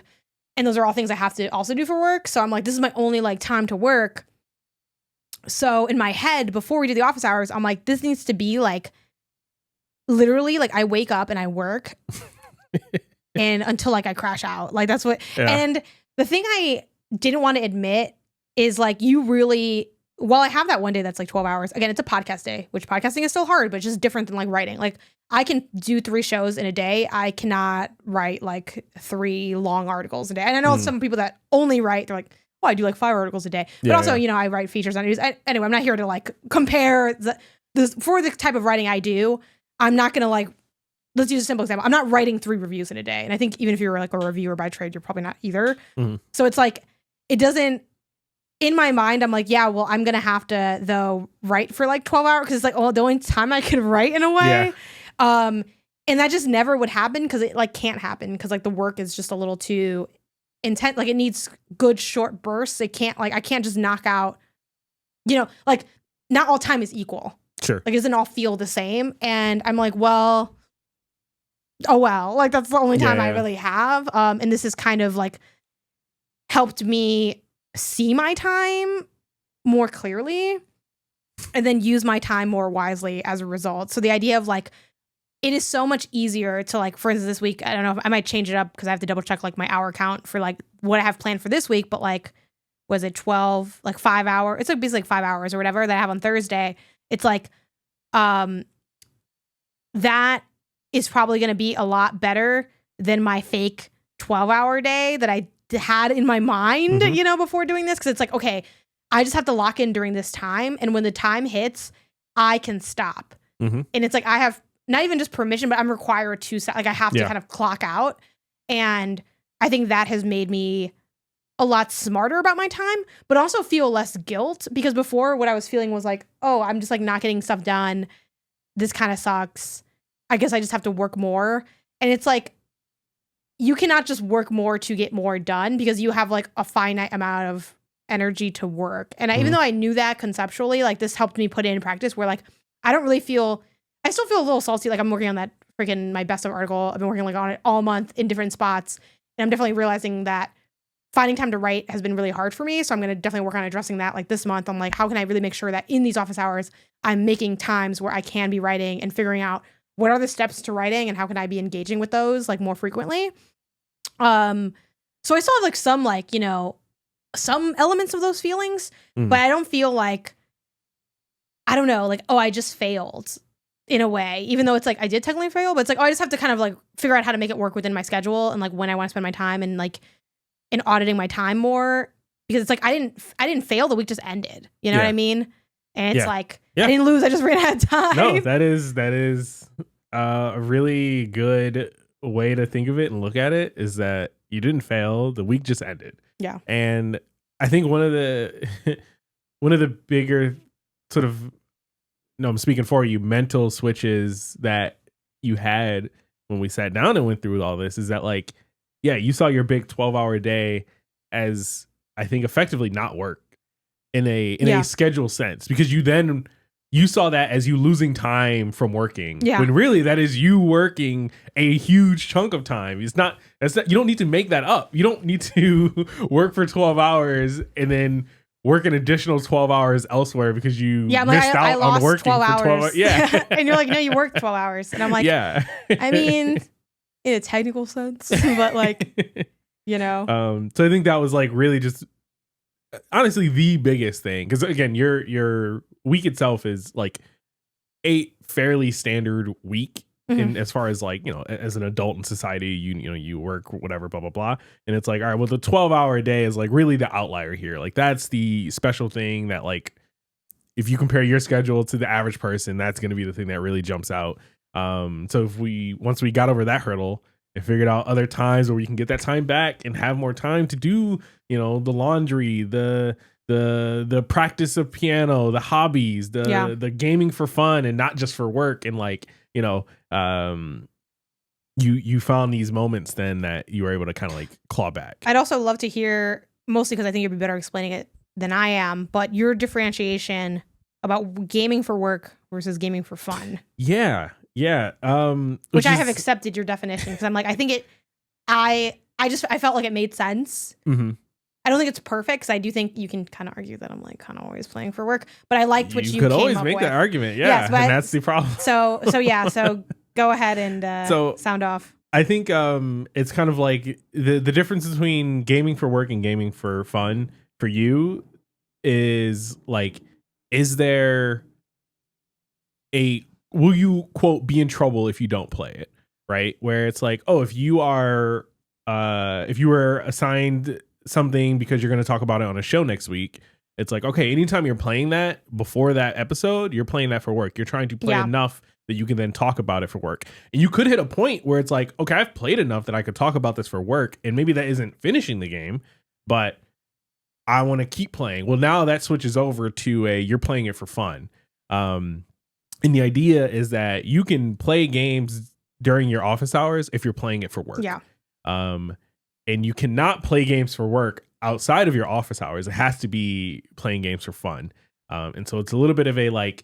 And those are all things I have to also do for work. So I'm like, this is my only like time to work. So in my head, before we do the office hours, I'm like, this needs to be like, literally, like I wake up and I work and until like I crash out. Like that's what, and the thing I didn't want to admit is like, you really, while I have that one day that's like 12 hours, again, it's a podcast day, which podcasting is still hard, but it's just different than like writing. Like I can do 3 shows in a day. I cannot write like 3 long articles a day. And I know some people that only write, they're like, oh, I do like 5 articles a day. But also, I write features on news. Anyway, I'm not here to like compare for the type of writing I do. I'm not going to like, let's use a simple example. I'm not writing 3 reviews in a day. And I think even if you're like a reviewer by trade, you're probably not either. Mm-hmm. So it's like, it doesn't, in my mind, I'm like, yeah, well, I'm going to have to though write for like 12 hours. Cause it's like, oh, the only time I could write in a way. And that just never would happen. Cause it like can't happen. Cause like the work is just a little too intense. Like it needs good short bursts. It can't like, I can't just knock out, like not all time is equal. Sure. Like, it doesn't all feel the same. And I'm like, well, like that's the only time I really have. And this has kind of like helped me see my time more clearly and then use my time more wisely as a result. So the idea of like, it is so much easier to like, for instance, this week, I don't know if I might change it up because I have to double check like my hour count for like what I have planned for this week. But like, was it 12, like 5 hours? It's like basically like 5 hours or whatever that I have on Thursday. It's like, that is probably going to be a lot better than my fake 12-hour day that I had in my mind, before doing this. Cause it's like, okay, I just have to lock in during this time. And when the time hits, I can stop. Mm-hmm. And it's like, I have not even just permission, but I'm required to stop. Like I have to kind of clock out. And I think that has made me a lot smarter about my time, but also feel less guilt because before what I was feeling was like, oh, I'm just like not getting stuff done. This kind of sucks. I guess I just have to work more. And it's like, you cannot just work more to get more done because you have like a finite amount of energy to work. And even though I knew that conceptually, like this helped me put it in practice where like, I still feel a little salty. Like I'm working on that freaking my best of article. I've been working like on it all month in different spots. And I'm definitely realizing that finding time to write has been really hard for me. So I'm going to definitely work on addressing that like this month. I'm like, how can I really make sure that in these office hours, I'm making times where I can be writing and figuring out what are the steps to writing and how can I be engaging with those like more frequently. So I still have like some like, some elements of those feelings, but I don't feel like, I don't know, like, oh, I just failed in a way, even though it's like, I did technically fail, but it's like, oh, I just have to kind of like figure out how to make it work within my schedule and like when I want to spend my time and like, in auditing my time more because it's like I didn't fail, the week just ended. You know what I mean? And it's like I didn't lose, I just ran out of time. No, that is a really good way to think of it and look at it is that you didn't fail, the week just ended. Yeah. And I think one of the bigger sort of I'm speaking for you, mental switches that you had when we sat down and went through all this is that like you saw your big 12-hour day as I think effectively not work in a schedule sense because you saw that as you losing time from working when really that is you working a huge chunk of time. That's not you don't need to make that up. You don't need to work for 12 hours and then work an additional 12 hours elsewhere because you missed out on working 12 for 12 hours. Yeah. And you're like, no, you worked 12 hours. And I'm like, I mean, in a technical sense, but like, so I think that was like really just honestly the biggest thing. Cause again, your week itself is like a fairly standard week in as far as like, as an adult in society, you work, whatever, blah, blah, blah. And it's like, all right, well, the 12-hour a day is like really the outlier here. Like that's the special thing that like, if you compare your schedule to the average person, that's going to be the thing that really jumps out. So once we got over that hurdle and figured out other times where we can get that time back and have more time to do, the laundry, the practice of piano, the hobbies, the gaming for fun and not just for work. And like, you found these moments then that you were able to kind of like claw back. I'd also love to hear, mostly because I think you'd be better explaining it than I am, but your differentiation about gaming for work versus gaming for fun. Yeah. Which I have accepted your definition because I'm like, I think I felt like it made sense. Mm-hmm. I don't think it's perfect because I do think you can kind of argue that I'm like kind of always playing for work, but I liked what you could came always up make with. that argument. Yeah. Yes, and that's the problem. So go ahead and sound off. I think it's kind of like the difference between gaming for work and gaming for fun for you is like, will you quote be in trouble if you don't play it, right? Where it's like, oh, if you were assigned something because you're going to talk about it on a show next week, it's like, okay, anytime you're playing that before that episode, you're playing that for work. You're trying to play enough that you can then talk about it for work. And you could hit a point where it's like, okay, I've played enough that I could talk about this for work, and maybe that isn't finishing the game, but I want to keep playing. Well, now that switches over to you're playing it for fun. And the idea is that you can play games during your office hours if you're playing it for work. Yeah. And you cannot play games for work outside of your office hours. It has to be playing games for fun. And so it's a little bit of a like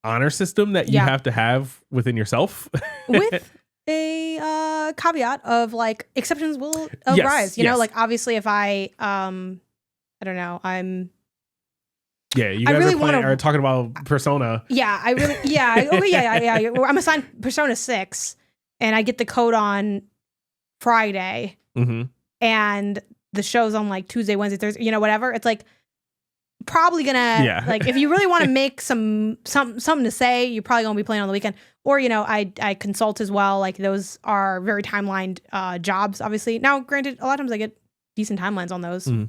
honor system that you have to have within yourself. With a caveat of like exceptions will arise. You know, like obviously if I don't know, you guys are talking about Persona. Yeah, I really, yeah. I'm assigned Persona 6 and I get the code on Friday. Mm-hmm. And the show's on like Tuesday, Wednesday, Thursday, whatever. It's like probably gonna like if you really want to make something to say, you're probably gonna be playing on the weekend. Or I consult as well. Like those are very timelined jobs, obviously. Now, granted, a lot of times I get decent timelines on those. Mm-hmm.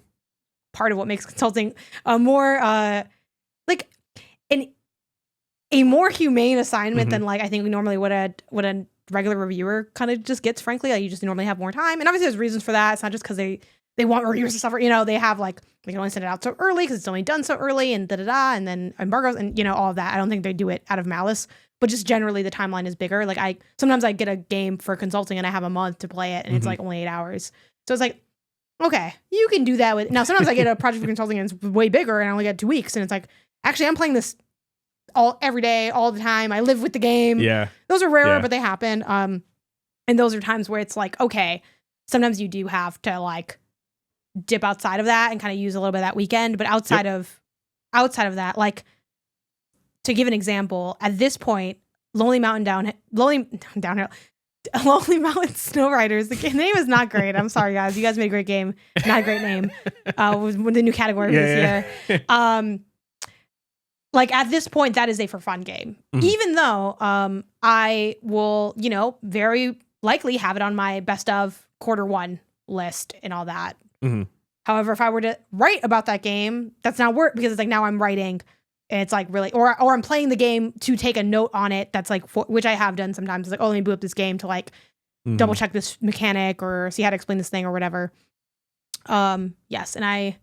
Part of what makes consulting more like a more humane assignment than like I think we normally would a regular reviewer kind of just gets, frankly. Like you just normally have more time, and obviously there's reasons for that. It's not just because they want reviewers to suffer. They have like they can only send it out so early because it's only done so early, and and then embargoes and all of that. I don't think they do it out of malice, but just generally the timeline is bigger. Like sometimes I get a game for consulting and I have a month to play it, and it's like only 8 hours. So it's like, okay, you can do that with. Now sometimes I get a project for consulting and it's way bigger, and I only get 2 weeks, and it's like, actually I'm playing this every day, all the time. I live with the game. Yeah. Those are rarer, but they happen. And those are times where it's like, okay, sometimes you do have to like dip outside of that and kind of use a little bit of that weekend. But outside of that, like to give an example, at this point, Lonely Mountain Snow Riders. The name is not great. I'm sorry, guys. You guys made a great game. Not a great name. Was the new category this year. Like at this point, that is a for fun game. Mm-hmm. Even though I will, very likely have it on my best of Q1 list and all that. Mm-hmm. However, if I were to write about that game, that's not work because it's like now I'm writing and it's like really, or I'm playing the game to take a note on it. That's like, which I have done sometimes. It's like, oh, let me boot up this game to like double check this mechanic or see how to explain this thing or whatever. Yes. And I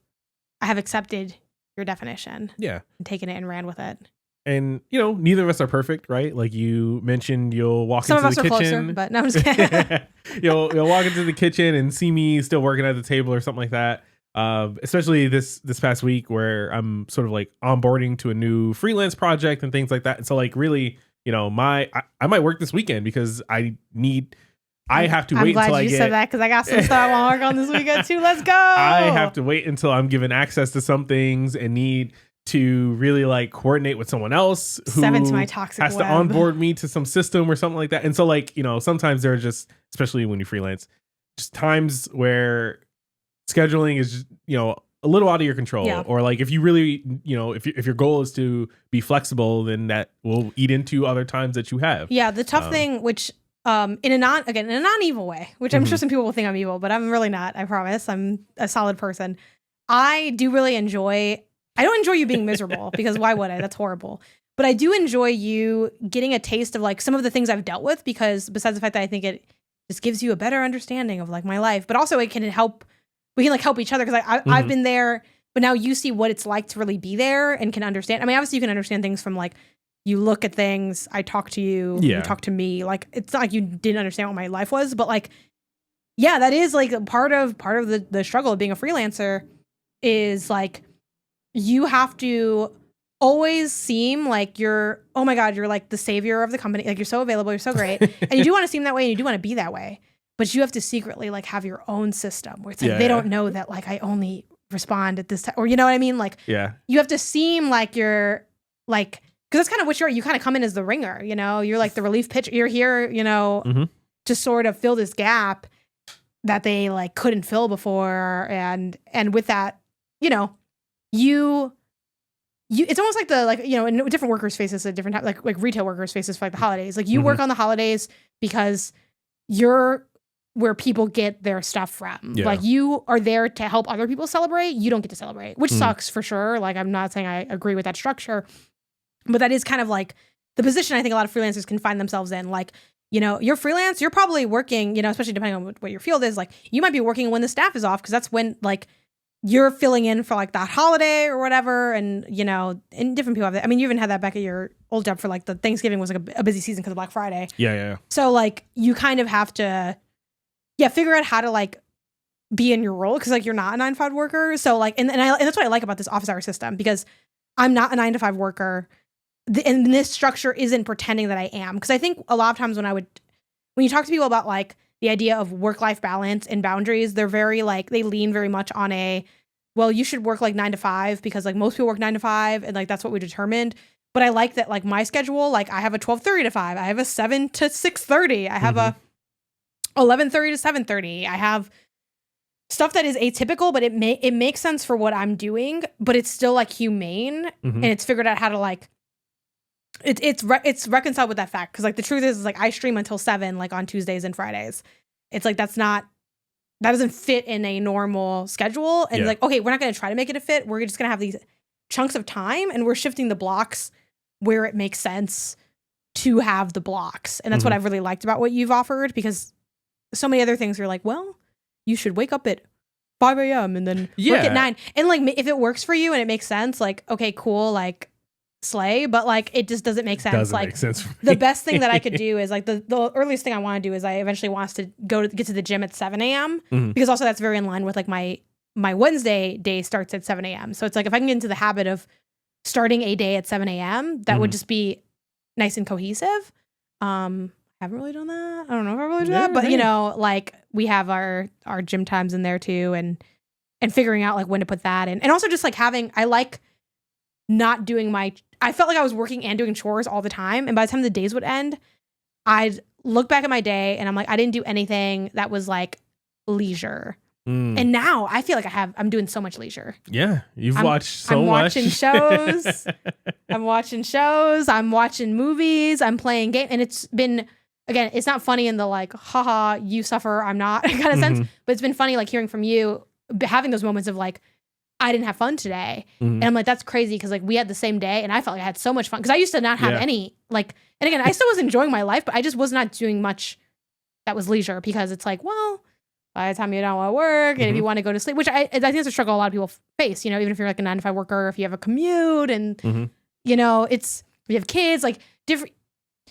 have accepted your definition. Yeah. And taken it and ran with it. And, neither of us are perfect, right? Like you mentioned, you'll walk into the kitchen. Some of us are closer, but no, I'm just kidding. You'll walk into the kitchen and see me still working at the table or something like that. Especially this past week where I'm sort of like onboarding to a new freelance project and things like that. And so like really, I might work this weekend because I have to wait until I get... I'm glad you said that because I got some stuff I want to work on this weekend too. Let's go! I have to wait until I'm given access to some things and need to really like coordinate with someone else who to my toxic has web. to onboard me to some system or something like that. And so like, sometimes there are just, especially when you freelance, just times where scheduling is, a little out of your control. Yeah. Or like if you really, if your goal is to be flexible, then that will eat into other times that you have. Yeah, the tough thing, which in a non-evil way, which I'm sure some people will think I'm evil, but I'm really not. I promise. I'm a solid person. I do really enjoy. I don't enjoy you being miserable because why would I? That's horrible. But I do enjoy you getting a taste of like some of the things I've dealt with, because besides the fact that I think it just gives you a better understanding of like my life, but also it can help. We can like help each other, because I've been there, but now you see what it's like to really be there and can understand. I mean, obviously you can understand things from like, you look at things, I talk to you, you talk to me. Like, it's not like you didn't understand what my life was, but like, yeah, that is like a part of the struggle of being a freelancer is like, you have to always seem like you're, oh my God, you're like the savior of the company. Like, you're so available, you're so great. And you do want to seem that way and you do want to be that way. But you have to secretly like have your own system where it's like, they don't know that like I only respond at this time, or you know what I mean? Like, you have to seem like you're like, because that's kind of what you kind of come in as the ringer, you're like the relief pitcher. You're here, to sort of fill this gap that they like couldn't fill before. And with that, you it's almost like in different workers face this at different times, like retail workers face this for like the holidays. Like, you work on the holidays because you're where people get their stuff from. Like, you are there to help other people celebrate. You don't get to celebrate, which sucks for sure. Like, I'm not saying I agree with that structure, but that is kind of like the position I think a lot of freelancers can find themselves in. Like, you're freelance, you're probably working, especially depending on what your field is. Like, you might be working when the staff is off, because that's when like you're filling in for like that holiday or whatever. And, and different people have that. I mean, you even had that back at your old job for like the Thanksgiving was like a busy season because of Black Friday. Yeah. So like, you kind of have to, figure out how to like be in your role, because like you're not a 9-to-5 worker. So like, and that's what I like about this office hour system, because I'm not a 9-to-5 worker. And this structure isn't pretending that I am. Because I think a lot of times when you talk to people about like the idea of work-life balance and boundaries, they're very like, they lean very much on well, you should work like 9 to 5 because like most people work 9 to 5 and like that's what we determined. But I like that like my schedule, like I have a 12:30 to 5, I have a 7 to 6:30, I have a 11:30 to 7:30. I have stuff that is atypical, but it makes sense for what I'm doing, but it's still like humane, and it's figured out how to like it's reconciled with that fact, because like the truth is like I stream until 7 like on Tuesdays and Fridays. It's like that doesn't fit in a normal schedule, and like, okay, we're not going to try to make it a fit. We're just going to have these chunks of time, and we're shifting the blocks where it makes sense to have the blocks. And that's what I've really liked about what you've offered, because so many other things are like, well, you should wake up at 5 a.m. and then work at 9. And like, if it works for you and it makes sense, like, okay, cool, like slay, but like, it just doesn't make sense. Doesn't like make sense for me. The best thing that I could do is like the earliest thing I want to do is I eventually want us to get to the gym at 7 a.m. Because also that's very in line with like my Wednesday day starts at 7 a.m. So it's like, if I can get into the habit of starting a day at 7 a.m., that would just be nice and cohesive. I haven't really done that. I don't know if I really do that, but like we have our gym times in there too, and figuring out like when to put that in. And also just like I like not doing I felt like I was working and doing chores all the time. And by the time the days would end, I'd look back at my day and I'm like, I didn't do anything that was like leisure. And now I feel like I'm doing so much leisure. Yeah. I'm watching shows. I'm watching shows. I'm watching movies. I'm playing games. And it's been, again, it's not funny in the like, haha, you suffer, I'm not kind of sense. But it's been funny like hearing from you, having those moments of like, I didn't have fun today. And I'm like, that's crazy, because like we had the same day and I felt like I had so much fun. Because I used to not have any like, and again, I still was enjoying my life, but I just was not doing much that was leisure, because it's like, well, by the time you don't want to work and if you want to go to sleep, which I think it's a struggle a lot of people face, even if you're like a 9-to-5 worker, if you have a commute and, you have kids, like different,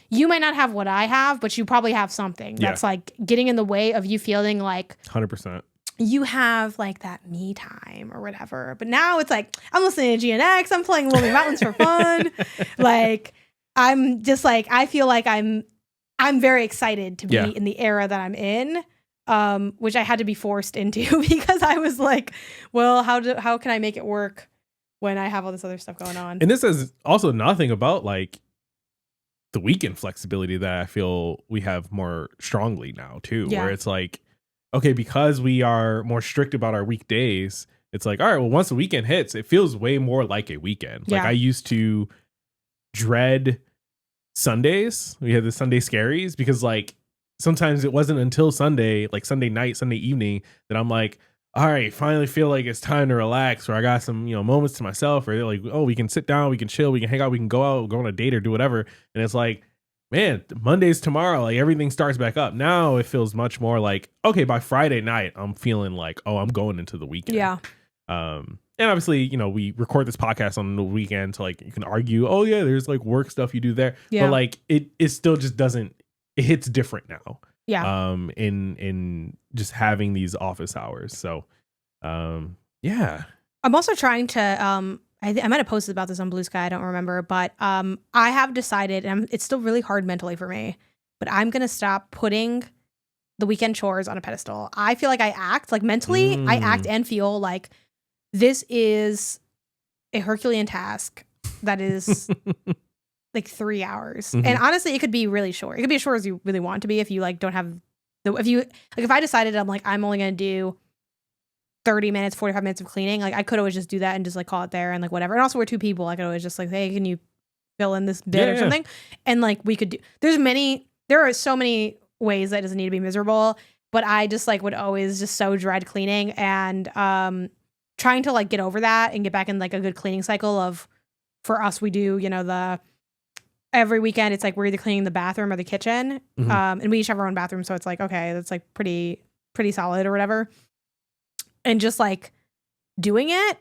you might not have what I have, but you probably have something that's like getting in the way of you feeling like 100%. You have like that me time or whatever. But now it's like, I'm listening to GNX, I'm playing Lonely Mountains for fun. Like, I'm just like, I feel like I'm very excited to be in the era that I'm in. Which I had to be forced into because I was like, well, how can I make it work when I have all this other stuff going on? And this is also nothing about like the weekend flexibility that I feel we have more strongly now too, where it's like, okay, because we are more strict about our weekdays, it's like, all right, well, once the weekend hits, it feels way more like a weekend. Like I used to dread Sundays. We had the Sunday scaries because like sometimes it wasn't until Sunday, like Sunday night, Sunday evening, that I'm like, all right, finally feel like it's time to relax, or I got some, moments to myself, or they're like, oh, we can sit down, we can chill, we can hang out, we can go out, go on a date or do whatever. And it's like, man, Monday's tomorrow, like everything starts back up. Now it feels much more like, okay, by Friday night, I'm feeling like, oh, I'm going into the weekend. Yeah. And obviously, we record this podcast on the weekend, so like you can argue, oh yeah, there's like work stuff you do there. Yeah. But like it still just doesn't, it hits different now. Yeah. In just having these office hours. So yeah. I'm also trying to I might have posted about this on BlueSKy, I don't remember, but I have decided, and it's still really hard mentally for me, but I'm gonna stop putting the weekend chores on a pedestal. I feel like I act like mentally, I act and feel like this is a Herculean task that is like 3 hours. Mm-hmm. And honestly, it could be really short. It could be as short as you really want it to be if you like don't have if I decided I'm like, I'm only gonna do 30 minutes, 45 minutes of cleaning, like I could always just do that and just like call it there and like whatever. And also we're 2 people. I could always just like, hey, can you fill in this bit or something? And like we could do, there are so many ways that it doesn't need to be miserable, but I just like would always just so dread cleaning, and trying to like get over that and get back in like a good cleaning cycle of, for us, we do, every weekend it's like we're either cleaning the bathroom or the kitchen. Mm-hmm. And we each have our own bathroom. So it's like, okay, that's like pretty solid or whatever. And just like doing it.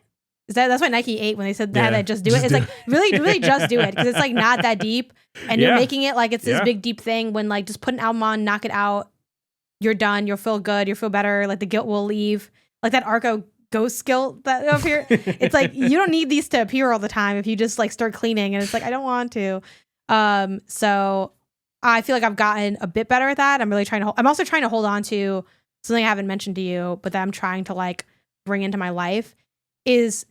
That's why Nike ate when they said that just do it. It's like really just do it, because it's like not that deep, and you're making it like it's this big deep thing when like just put an album on, knock it out, you're done, you'll feel good, you'll feel better, like the guilt will leave. Like that Arco ghost guilt that up here. It's like you don't need these to appear all the time if you just like start cleaning, and it's like I don't want to. So I feel like I've gotten a bit better at that. I'm also trying to hold on to something I haven't mentioned to you, but that I'm trying to like bring into my life, is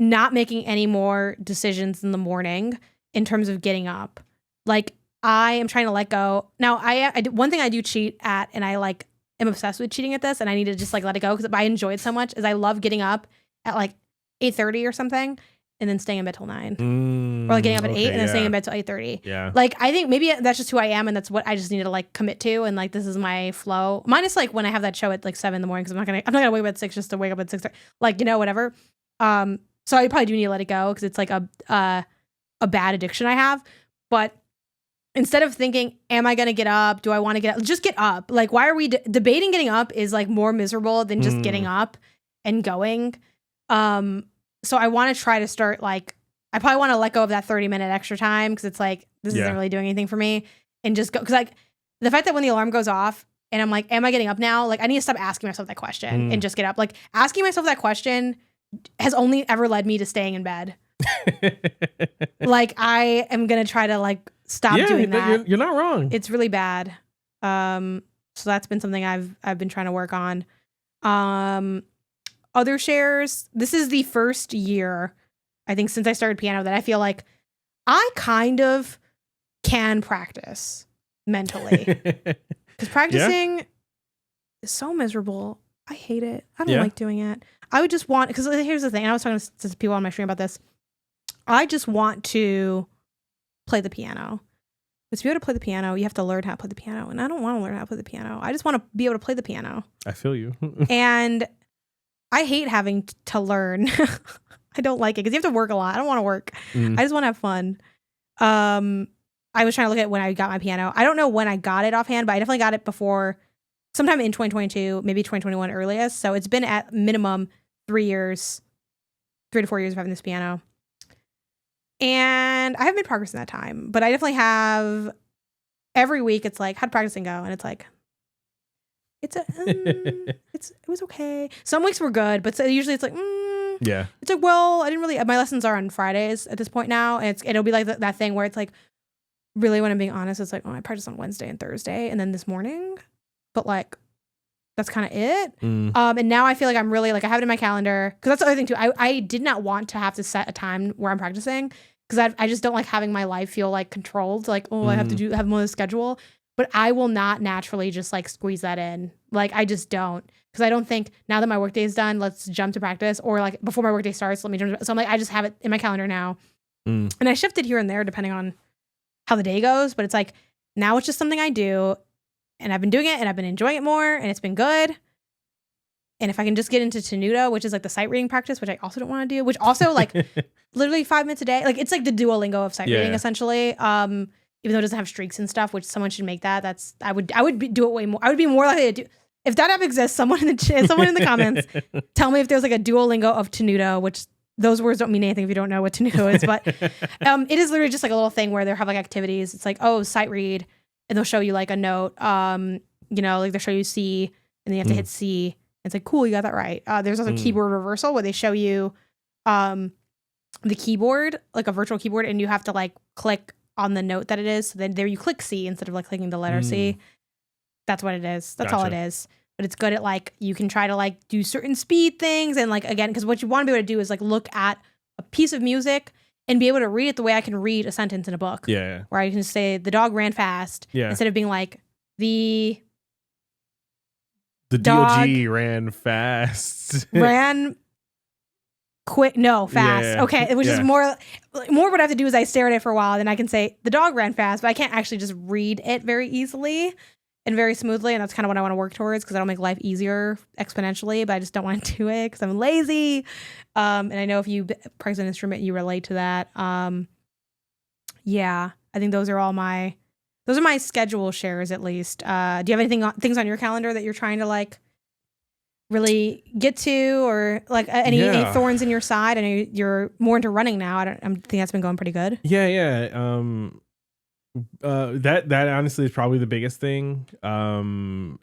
not making any more decisions in the morning in terms of getting up. Like I am trying to let go. Now one thing I do cheat at, and I like am obsessed with cheating at this, and I need to just like let it go because I enjoy it so much, is I love getting up at like 8:30 or something and then staying in bed till 9, or like getting up at 8 and then staying in bed till 8:30. Yeah. Like I think maybe that's just who I am, and that's what I just need to like commit to, and like this is my flow. Minus like when I have that show at like 7 in the morning, because I'm not gonna wake up at 6 just to wake up at 6:30. Like whatever. So I probably do need to let it go because it's like a bad addiction I have. But instead of thinking, am I going to get up? Do I want to get up? Just get up. Like, why are we debating getting up is like more miserable than just getting up and going. So I want to try to start like, I probably want to let go of that 30-minute extra time, because it's like, this isn't really doing anything for me, and just go. Because like the fact that when the alarm goes off and I'm like, am I getting up now? Like I need to stop asking myself that question and just get up. Like asking myself that question has only ever led me to staying in bed. Like I am gonna try to like stop doing that. You're not wrong. It's really bad. So that's been something I've been trying to work on. Other shares. This is the first year, I think, since I started piano that I feel like I kind of can practice mentally, because practicing is so miserable. I hate it. I don't like doing it. I would just want, because here's the thing, and I was talking to people on my stream about this. I just want to play the piano. But to be able to play the piano, you have to learn how to play the piano. And I don't want to learn how to play the piano. I just want to be able to play the piano. I feel you. And I hate having to learn. I don't like it because you have to work a lot. I don't want to work. I just want to have fun. I was trying to look at when I got my piano. I don't know when I got it offhand, but I definitely got it before, sometime in 2022, maybe 2021 earliest. So it's been at minimum 3 to 4 years of having this piano. And I haven't made progress in that time, but I definitely have. Every week it's like, how'd practicing go? And it's like, it was okay. Some weeks were good, but usually it's like, it's like, well, I didn't really, my lessons are on Fridays at this point now. And it'll be like that thing where it's like, really, when I'm being honest, it's like, oh, I practice on Wednesday and Thursday and then this morning, but like, that's kind of it. And now I feel like I'm really like, I have it in my calendar, because that's the other thing too. I did not want to have to set a time where I'm practicing, because I just don't like having my life feel like controlled. Like, oh, I have to have more schedule. but I will not naturally just like squeeze that in. Like I just don't, because I don't think now that my workday is done, let's jump to practice, or like before my workday starts, let me jump. So I'm like, I just have it in my calendar now, and I shift it here and there depending on how the day goes. But it's like now it's just something I do, and I've been doing it, and I've been enjoying it more, and it's been good. And if I can just get into Tenuto, which is like the sight reading practice, which I also don't want to do, which also like literally 5 minutes a day, like it's like the Duolingo of sight reading essentially. Even though it doesn't have streaks and stuff, which someone should make that. I would do it way more. I would be more likely to do. If that app exists, someone in the comments, tell me if there's like a Duolingo of Tenuto, which those words don't mean anything if you don't know what Tenuto is. But it is literally just like a little thing where they have like activities. It's like, oh, sight read, and they'll show you like a note. You know, like they'll show you C, and then you have to hit C. It's like, cool, you got that right. There's also keyboard reversal where they show you the keyboard, like a virtual keyboard, and you have to like click on the note that it is. So then there you click C instead of like clicking the letter C. That's what it is. That's all it is. But it's good at like, you can try to like do certain speed things. And like, again, because what you want to be able to do is like look at a piece of music and be able to read it the way I can read a sentence in a book. Yeah. Where I can say the dog ran fast. Yeah. Instead of being like the dog ran fast. Ran quick. No, fast. Yeah. Okay. Which is more what I have to do is I stare at it for a while, then I can say the dog ran fast, but I can't actually just read it very easily and very smoothly. And that's kind of what I want to work towards, because that'll make life easier exponentially, but I just don't want to do it because I'm lazy. And I know if you practice an instrument, you relate to that. Yeah, I think those are my schedule shares, at least. Do you have things on your calendar that you're trying to like really get to, or like any thorns in your side? I know you're more into running now. I think that's been going pretty good. Yeah. That honestly is probably the biggest thing.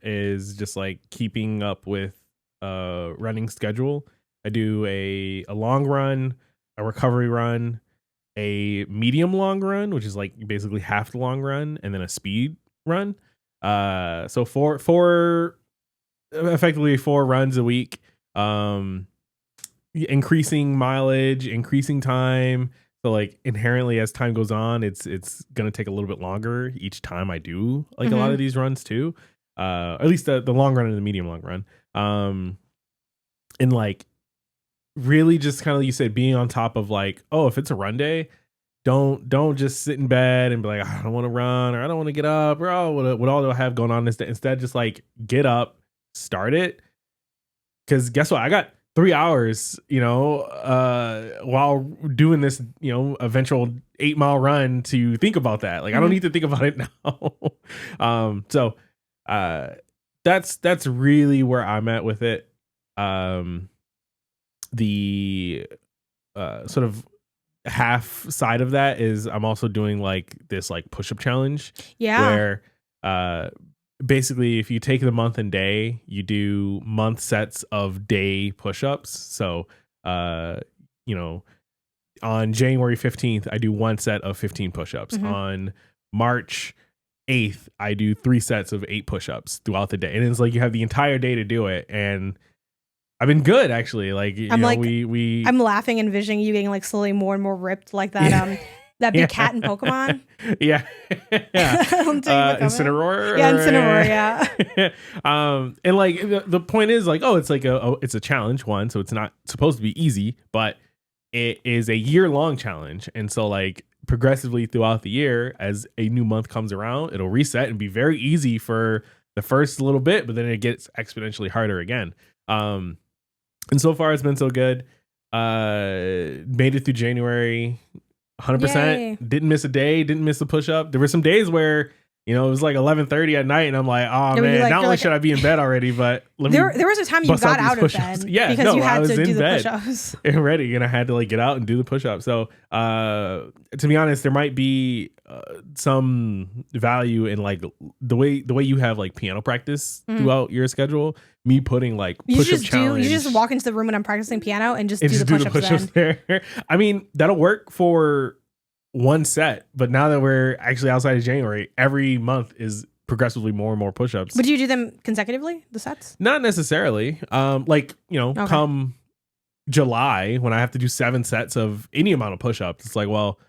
Is just like keeping up with running schedule. I do a long run, a recovery run, a medium long run, which is like basically half the long run, and then a speed run. So effectively 4 runs a week, increasing mileage, increasing time. So like inherently as time goes on, it's going to take a little bit longer each time I do like a lot of these runs too. At least the long run and the medium long run. And like really just kind of, you said, being on top of like, oh, if it's a run day, don't just sit in bed and be like, I don't want to run, or I don't want to get up, or oh, what all do I have going on this day? Instead, just like get up, start it. Because guess what? I got 3 hours, while doing this, eventual 8-mile run to think about that. Like I don't need to think about it now. So that's really where I'm at with it. The sort of half side of that is I'm also doing like this like push-up challenge. Yeah. Where basically if you take the month and day, you do month sets of day push-ups. So on January 15th, I do 1 set of 15 push-ups. On March 8th, I do 3 sets of 8 push-ups throughout the day. And it's like you have the entire day to do it. And I've been good, actually. Like, I'm laughing and envisioning you getting like slowly more and more ripped, like that that big cat in Pokemon. Yeah. Incineroar. Yeah, Incineroar. Yeah. And like the point is like, oh, it's like it's a challenge one, so it's not supposed to be easy, but it is a year-long challenge, and so like progressively throughout the year, as a new month comes around, it'll reset and be very easy for the first little bit, but then it gets exponentially harder again. And so far it's been so good. Made it through January 100%. Yay. Didn't miss a day, didn't miss a push-up. There were some days where, it was like 11:30 at night and I'm like, oh man, not only should I be in bed already, but there was a time you got out of bed because you had to do the push-ups. And ready, and I had to like get out and do the push-ups. So to be honest, there might be some value in like the way you have like piano practice throughout your schedule. Me putting like push-up challenge. You just walk into the room when I'm practicing piano and just do the push-ups there. I mean, that'll work for 1 set, but now that we're actually outside of January, every month is progressively more and more push-ups. But do you do them consecutively, the sets? Not necessarily. Come July, when I have to do 7 sets of any amount of push-ups, it's like, well,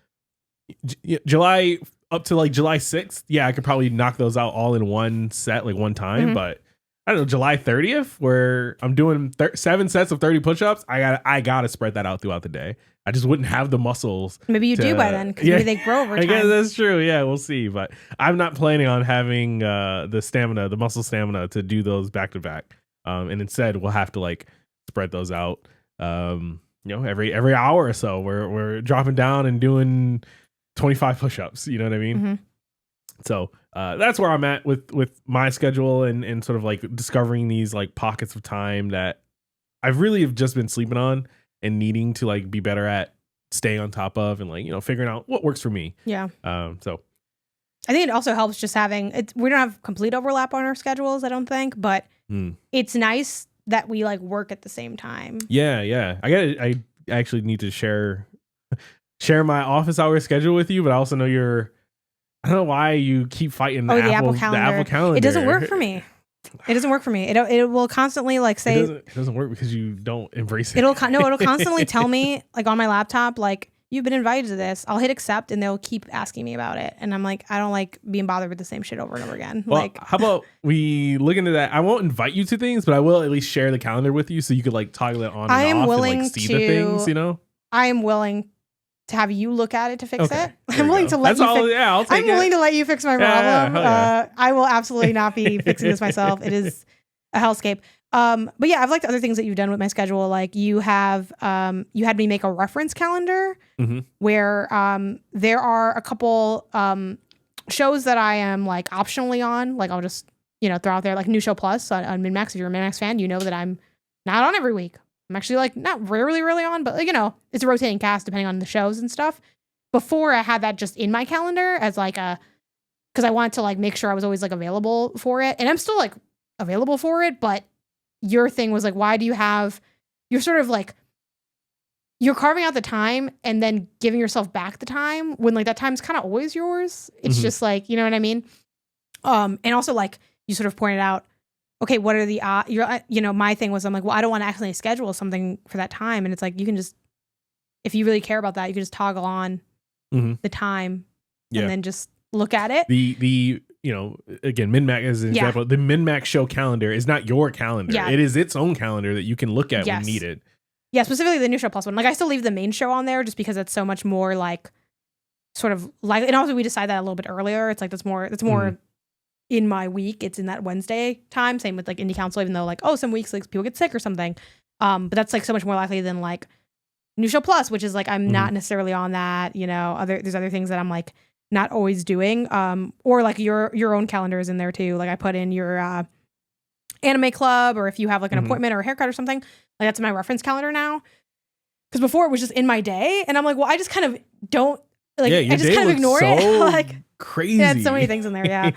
July up to like July 6th, yeah, I could probably knock those out all in one set, like one time. Mhm. But I don't know, July 30th, where I'm doing 7 sets of 30 push-ups, I gotta spread that out throughout the day. I just wouldn't have the muscles. Maybe you do by then, because maybe they grow over I guess time. that's true. Yeah, we'll see. But I'm not planning on having the muscle stamina to do those back to back. And instead, we'll have to like spread those out. Every hour or so, we're dropping down and doing 25 push-ups. You know what I mean? Mm-hmm. So that's where I'm at with my schedule and sort of like discovering these like pockets of time that I really have just been sleeping on and needing to like be better at staying on top of and like, figuring out what works for me. Yeah. So I think it also helps just having it. We don't have complete overlap on our schedules, I don't think, but it's nice that we like work at the same time. Yeah. I actually need to share my office hour schedule with you, but I also know I don't know why you keep fighting the Apple calendar. It doesn't work for me. It will constantly like say it doesn't work because you don't embrace it. It'll constantly tell me like on my laptop, like, you've been invited to this. I'll hit accept and they'll keep asking me about it. And I'm like, I don't like being bothered with the same shit over and over again. Well, like, how about we look into that? I won't invite you to things, but I will at least share the calendar with you so you could like toggle it on and off and like see the things, I am willing to have you look at it to fix it. I'm willing to let you fix I'll take I'm willing to let you fix my problem. I will absolutely not be fixing this myself. It is a hellscape. But yeah, I've liked other things that you've done with my schedule. Like you had me make a reference calendar where there are a couple shows that I am like optionally on. Like I'll just throw out there like New Show Plus on MinMax. If you're a MinMax fan, you know that I'm not on every week. I'm actually like not rarely on, but like, it's a rotating cast depending on the shows and stuff. Before I had that just in my calendar as like because I wanted to like make sure I was always like available for it, and I'm still like available for it. But your thing was like, why do you're sort of like you're carving out the time and then giving yourself back the time when like that time's kind of always yours. It's just like, you know what I mean? And also like you sort of pointed out, okay, what are the my thing was I'm like, well, I don't want to accidentally schedule something for that time. And it's like, you can just, if you really care about that, you can just toggle on the time and then just look at it. Again, MinMax as an example, the MinMax show calendar is not your calendar. Yeah. It is its own calendar that you can look at when needed. Yeah, specifically the New Show Plus one. Like I still leave the main show on there just because it's so much more like sort of like, and also we decided that a little bit earlier. It's like that's more in my week. It's in that Wednesday time. Same with like Indie Council, even though like, some weeks like people get sick or something. But that's like so much more likely than like New Show Plus, which is like I'm not necessarily on that. There's other things that I'm like not always doing. Or like your own calendar is in there too. Like I put in your anime club, or if you have like an appointment or a haircut or something, like that's my reference calendar now. Because before it was just in my day, and I'm like, well, I just kind of don't like. I just kind of ignore it. Like crazy. Yeah, so many things in there. Yeah.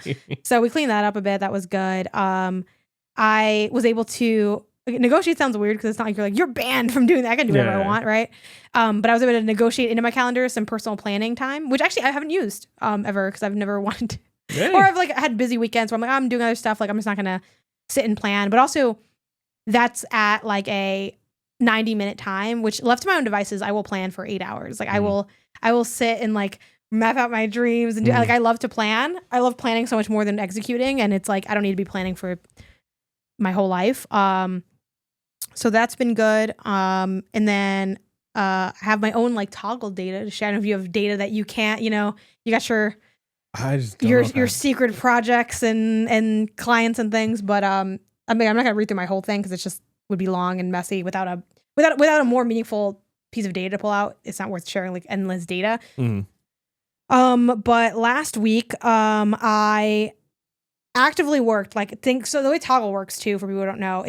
So we cleaned that up a bit. That was good. I was able to negotiate. Sounds weird because it's not like you're banned from doing that. I can do whatever I want, right? But I was able to negotiate into my calendar some personal planning time, which actually I haven't used ever because I've never wanted to. Hey. Or I've like had busy weekends where I'm like, I'm doing other stuff. Like I'm just not gonna sit and plan. But also, that's at like a 90-minute time, which left to my own devices, I will plan for 8 hours. Like I will sit and like map out my dreams and do like I love to plan. I love planning so much more than executing, and it's like I don't need to be planning for my whole life. So that's been good. And then I have my own like toggle data to share. I don't know if you have data that you can't, you got your secret projects and clients and things, but I mean, I'm not gonna read through my whole thing because it's just would be long and messy without a more meaningful piece of data to pull out. It's not worth sharing like endless data. But last week, I actively worked so the way Toggle works too, for people who don't know,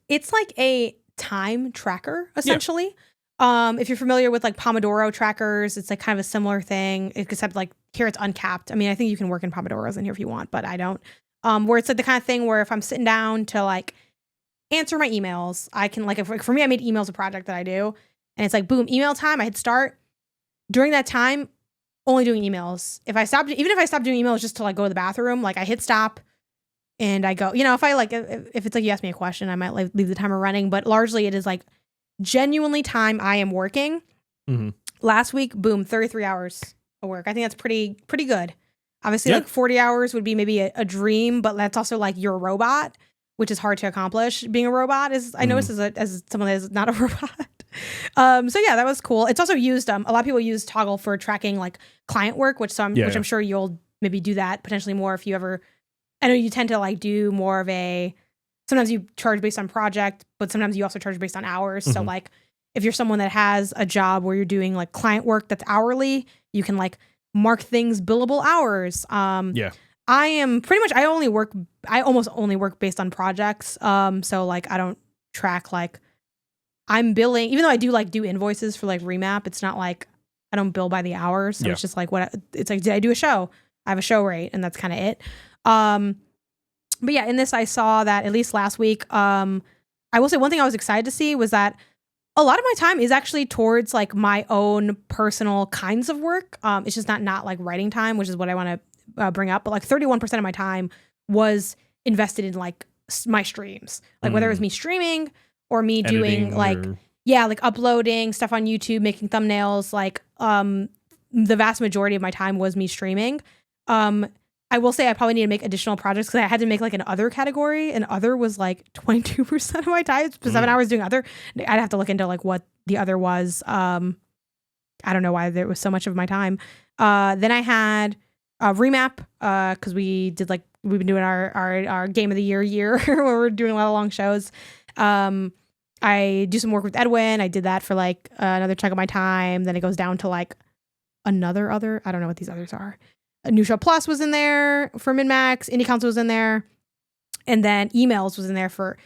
it's like a time tracker essentially. Yeah. If you're familiar with like Pomodoro trackers, it's like kind of a similar thing, except like here it's uncapped. I mean, I think you can work in Pomodoros in here if you want, but I don't. Where it's like the kind of thing where if I'm sitting down to like answer my emails, I can like, for me, I made emails a project that I do, and it's like, boom, email time. I hit start. During that time, only doing emails. Even if I stopped doing emails just to like go to the bathroom, like I hit stop and I go, if I like, if it's like you ask me a question, I might like leave the timer running, but largely it is like genuinely time I am working. Last week, boom, 33 hours of work. I think that's pretty good. Obviously, Yeah. like 40 hours would be maybe a dream, but that's also like you're a robot, which is hard to accomplish. Being a robot is, I noticed as someone that is not a robot. So yeah, that was cool. It's also used, a lot of people use Toggle for tracking like client work, which I'm sure you'll maybe do that potentially more if you ever, I know you tend to like do more of sometimes you charge based on project, but sometimes you also charge based on hours. So like if you're someone that has a job where you're doing like client work that's hourly, you can like mark things billable hours. I am pretty much, I almost only work based on projects. So like I don't track like I'm billing, even though I do like do invoices for like Remap, it's not like I don't bill by the hour. So it's just like it's like, did I do a show? I have a show rate and that's kind of it. But yeah, in this, I saw that at least last week, I will say one thing I was excited to see was that a lot of my time is actually towards like my own personal kinds of work. It's just not like writing time, which is what I want to bring up. But like 31% of my time was invested in like my streams, like whether it was me streaming or me doing like, like uploading stuff on YouTube, making thumbnails, like the vast majority of my time was me streaming. I will say I probably need to make additional projects because I had to make like an other category, and other was like 22% of my time. 7 hours doing other. I'd have to look into like what the other was. I don't know why there was so much of my time. Then I had Remap because we've been doing our game of the year where we're doing a lot of long shows. I do some work with Edwin. I did that for like another chunk of my time. Then it goes down to like another other. I don't know what these others are. New Show Plus was in there for MinMax. Indie Council was in there. And then emails was in there for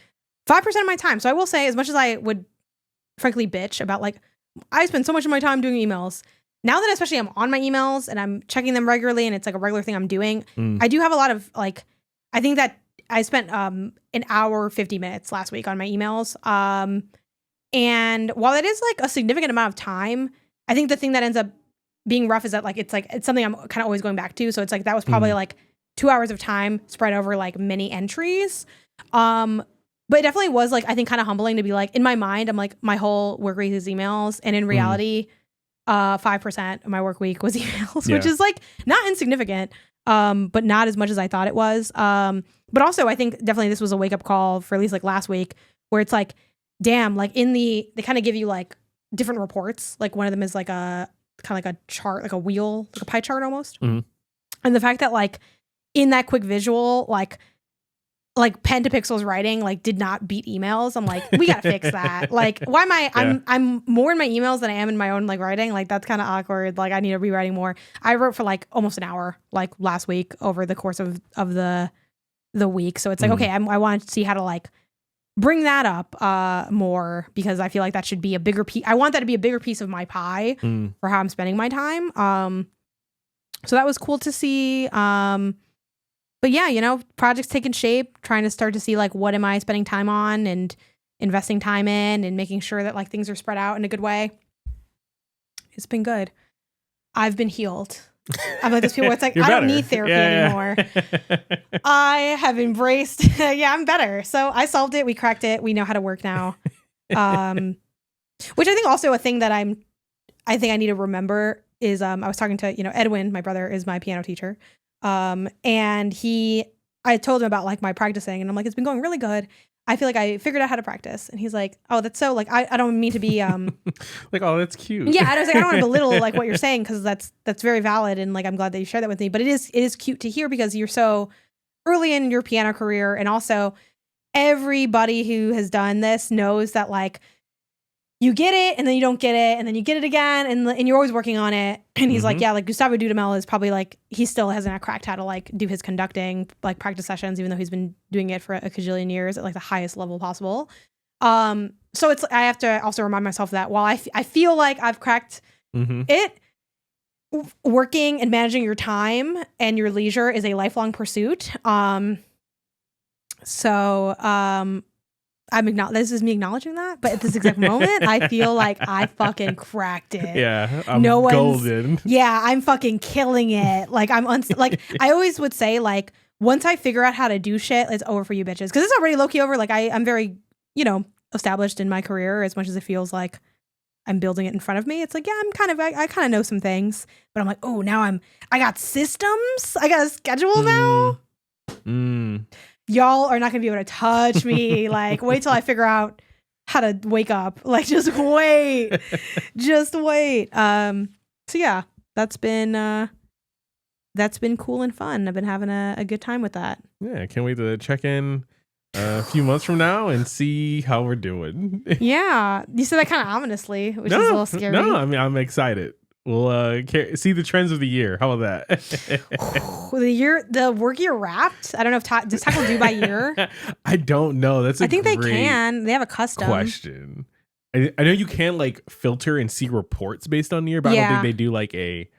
5% of my time. So I will say, as much as I would frankly bitch about like, I spend so much of my time doing emails. Now that especially I'm on my emails and I'm checking them regularly and it's like a regular thing I'm doing, I do have a lot of like, I think that I spent an hour, 50 minutes last week on my emails. And while it is like a significant amount of time, I think the thing that ends up being rough is that like it's something I'm kind of always going back to. So it's like that was probably like 2 hours of time spread over like many entries. But it definitely was like I think kind of humbling to be like in my mind I'm like my whole work week is emails, and in reality 5% of my work week was emails, which is like not insignificant, but not as much as I thought it was. But also I think definitely this was a wake up call for at least like last week where it's like, damn, like they kind of give you like different reports. Like one of them is like a kind of like a chart, like a wheel, like a pie chart almost. And the fact that like in that quick visual, like pen to pixels writing like did not beat emails. I'm like, we gotta fix that. Like, why am I? I'm more in my emails than I am in my own like writing. Like that's kind of awkward. Like I need to be writing more. I wrote for like almost an hour like last week over the course of the week. So it's like okay, I want to see how to like bring that up more because I feel like that should be a bigger piece. I want that to be a bigger piece of my pie for how I'm spending my time. So that was cool to see. But yeah, you know, projects taking shape, trying to start to see like what am I spending time on and investing time in and making sure that like things are spread out in a good way. It's been good. I've been healed. I'm like those people where it's like, I don't need therapy anymore. I have embraced, I'm better. So I solved it. We cracked it. We know how to work now. Which I think also a thing that I think I need to remember is I was talking to, Edwin, my brother is my piano teacher. And I told him about like my practicing and I'm like, it's been going really good. I feel like I figured out how to practice. And he's like, oh, that's so like, I don't mean to be, like, oh, that's cute. Yeah. I was like, I don't want to belittle like what you're saying. Cause that's very valid. And like, I'm glad that you shared that with me, but it is cute to hear because you're so early in your piano career. And also everybody who has done this knows that like, you get it and then you don't get it and then you get it again and you're always working on it. And he's like, yeah, like Gustavo Dudamel is probably like, he still hasn't cracked how to like do his conducting like practice sessions, even though he's been doing it for a cajillion years at like the highest level possible. So it's, I have to also remind myself that while I feel like I've cracked it, working and managing your time and your leisure is a lifelong pursuit. This is me acknowledging that, but at this exact moment, I feel like I fucking cracked it. Yeah, I'm golden. Yeah, I'm fucking killing it. Like like I always would say, like once I figure out how to do shit, it's over for you bitches. Because it's already low key over. Like I'm very, established in my career as much as it feels like I'm building it in front of me. It's like, yeah, I kind of know some things, but I'm like, oh, now I got systems. I got a schedule now. Y'all are not gonna be able to touch me. Like, wait till I figure out how to wake up. Like, just wait. Just wait. So yeah, that's been cool and fun. I've been having a good time with that. Yeah, I can't wait to check in a few months from now and see how we're doing. Yeah, you said that kind of ominously, which is a little scary. No, I mean, I'm excited. We'll see the trends of the year. How about that? The work year wrapped. I don't know if does Tackle do by year. I don't know. I think they can. They have a custom question. I know you can like filter and see reports based on year, but I don't think they do like a.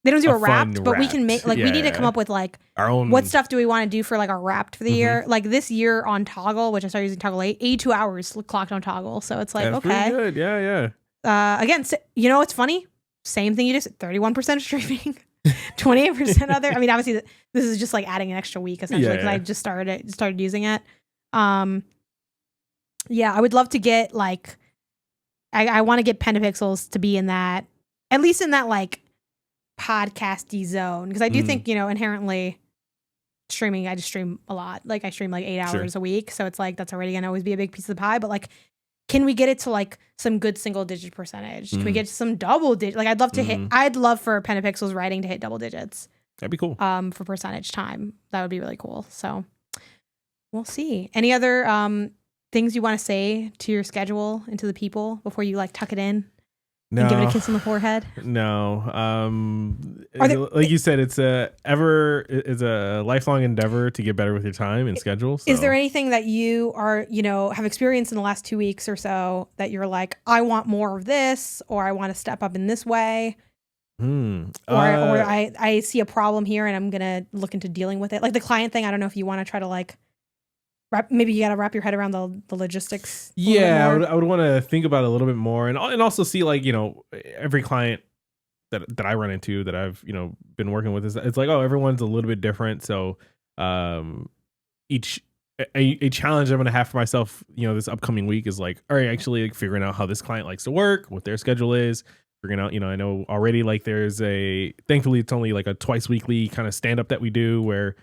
They don't do a wrapped, but we can make like we need to come up with like our own. What stuff do we want to do for like our wrapped for the year? Like this year on Toggle, which I started using Toggle 82 hours clocked on Toggle. So it's like, that's okay, pretty good. Yeah. Again, you know what's funny? Same thing you just 31% streaming, 28% other. I mean, obviously this is just like adding an extra week essentially because I just started using it. Yeah, I would love to get like I want to get Pentapixels to be in that, at least in that like podcasty zone, because I do think, you know, inherently streaming, I just stream a lot. Like I stream like 8 hours a week, so it's like that's already gonna always be a big piece of the pie. But like, can we get it to like some good single digit percentage? Can we get some double digit? Like I'd love to I'd love for Pentapixels writing to hit double digits. That'd be cool. For percentage time, that would be really cool. So we'll see. Any other things you want to say to your schedule and to the people before you like tuck it in? No. And give it a kiss on the forehead? No. Like you said, it's a lifelong endeavor to get better with your time and schedule. So. Is there anything that you are, you know, have experienced in the last 2 weeks or so that you're like, I want more of this, or I want to step up in this way? Or I see a problem here and I'm going to look into dealing with it. Like the client thing, I don't know if you want to try to like, maybe you got to wrap your head around the logistics. Yeah, I would want to think about it a little bit more, and also see like, you know, every client that I run into that I've, you know, been working with it's like, oh, everyone's a little bit different. So each a challenge I'm going to have for myself, you know, this upcoming week is like, all right, actually like figuring out how this client likes to work, what their schedule is, figuring out, you know, I know already like thankfully it's only like a twice weekly kind of stand up that we do where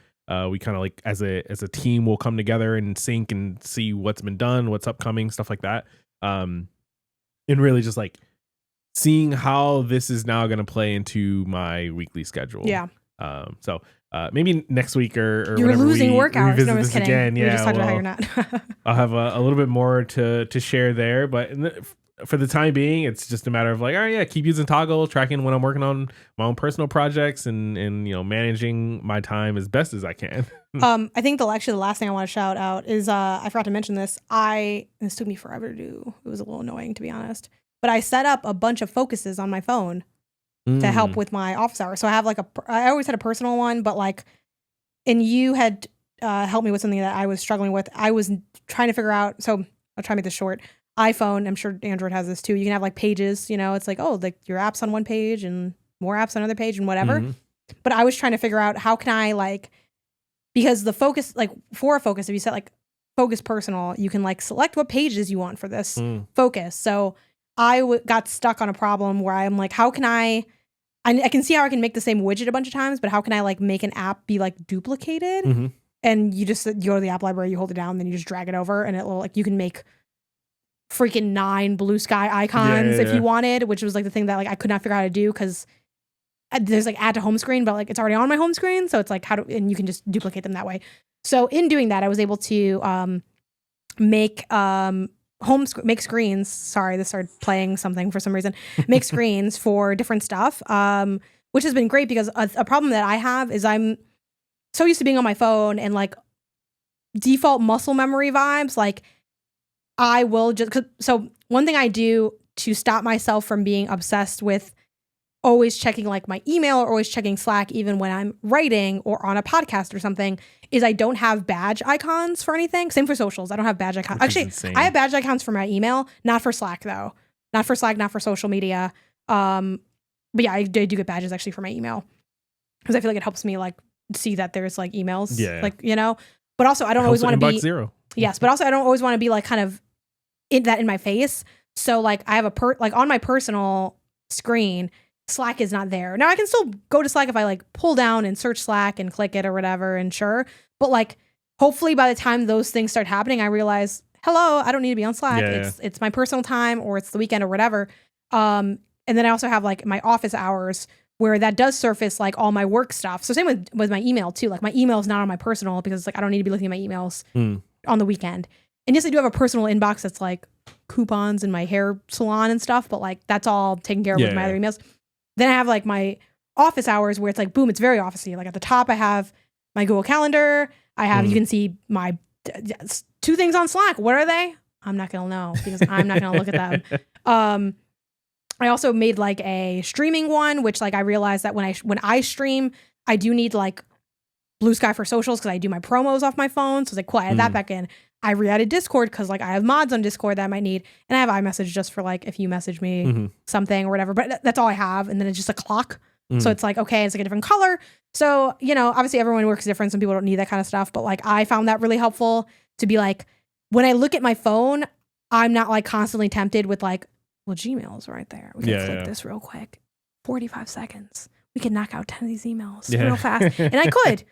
we kind of like as a team will come together and sync and see what's been done, what's upcoming, stuff like that. And really just like seeing how this is now going to play into my weekly schedule. Yeah. So maybe next week or you're losing work hours. No, I'm just kidding. Again. Yeah. We just talked about how you're not. I'll have a little bit more to share there, but for the time being, it's just a matter of like, all right, yeah, keep using Toggle, tracking when I'm working on my own personal projects and you know, managing my time as best as I can. I think the last thing I want to shout out is I forgot to mention this. This took me forever to do. It was a little annoying, to be honest. But I set up a bunch of focuses on my phone to help with my office hours. So I have like I always had a personal one, but like, and you had helped me with something that I was struggling with. I was trying to figure out. So I'll try to make this short. iPhone, I'm sure Android has this too. You can have like pages, you know, it's like, oh, like your app's on one page and more apps on another page and whatever. But I was trying to figure out how can I like, because the focus, like for a focus, if you set like focus personal, you can like select what pages you want for this focus. So I got stuck on a problem where I'm like, how can I can see how I can make the same widget a bunch of times, but how can I like make an app be like duplicated? And you go to the app library, you hold it down, then you just drag it over and it will like, you can make freaking 9 BlueSKy icons if you wanted, which was like the thing that like I could not figure out how to do because there's like add to home screen, but like it's already on my home screen, so it's like and you can just duplicate them that way. So in doing that, I was able to make screens. Sorry, this started playing something for some reason. Make screens for different stuff, which has been great because a problem that I have is I'm so used to being on my phone and like default muscle memory vibes, like. I will so one thing I do to stop myself from being obsessed with always checking like my email or always checking Slack, even when I'm writing or on a podcast or something, is I don't have badge icons for anything. Same for socials. I don't have badge icons. Actually, I have badge icons for my email, not for Slack though. Not for Slack, not for social media. But yeah, I do get badges actually for my email because I feel like it helps me like see that there's like emails, like, you know, but also I don't always want to be zero. Yes, but also I don't always want to be like kind of in my face. So like I have like on my personal screen, Slack is not there. Now I can still go to Slack if I like pull down and search Slack and click it or whatever, and sure. But like hopefully by the time those things start happening, I realize, hello, I don't need to be on Slack. It's my personal time or it's the weekend or whatever. And then I also have like my office hours where that does surface like all my work stuff. So same with my email too. Like my email is not on my personal because like I don't need to be looking at my emails on the weekend. And yes, I do have a personal inbox that's like coupons in my hair salon and stuff, but like that's all taken care of with my other emails. Then I have like my office hours where it's like, boom, it's very officey. Like at the top, I have my Google Calendar. I have, you can see my 2 things on Slack. What are they? I'm not going to know because I'm not going to look at them. I also made like a streaming one, which like I realized that when I stream, I do need like BlueSKy for socials because I do my promos off my phone. So it's like, cool, I added that back in. I re-added Discord because like I have mods on Discord that I might need. And I have iMessage just for like if you message me something or whatever. But that's all I have. And then it's just a clock. So it's like, okay, it's like a different color. So, you know, obviously everyone works different. Some people don't need that kind of stuff. But like I found that really helpful to be like, when I look at my phone, I'm not like constantly tempted with like, well, Gmail's right there. We can click this real quick. 45 seconds. We can knock out 10 of these emails real fast. And I could,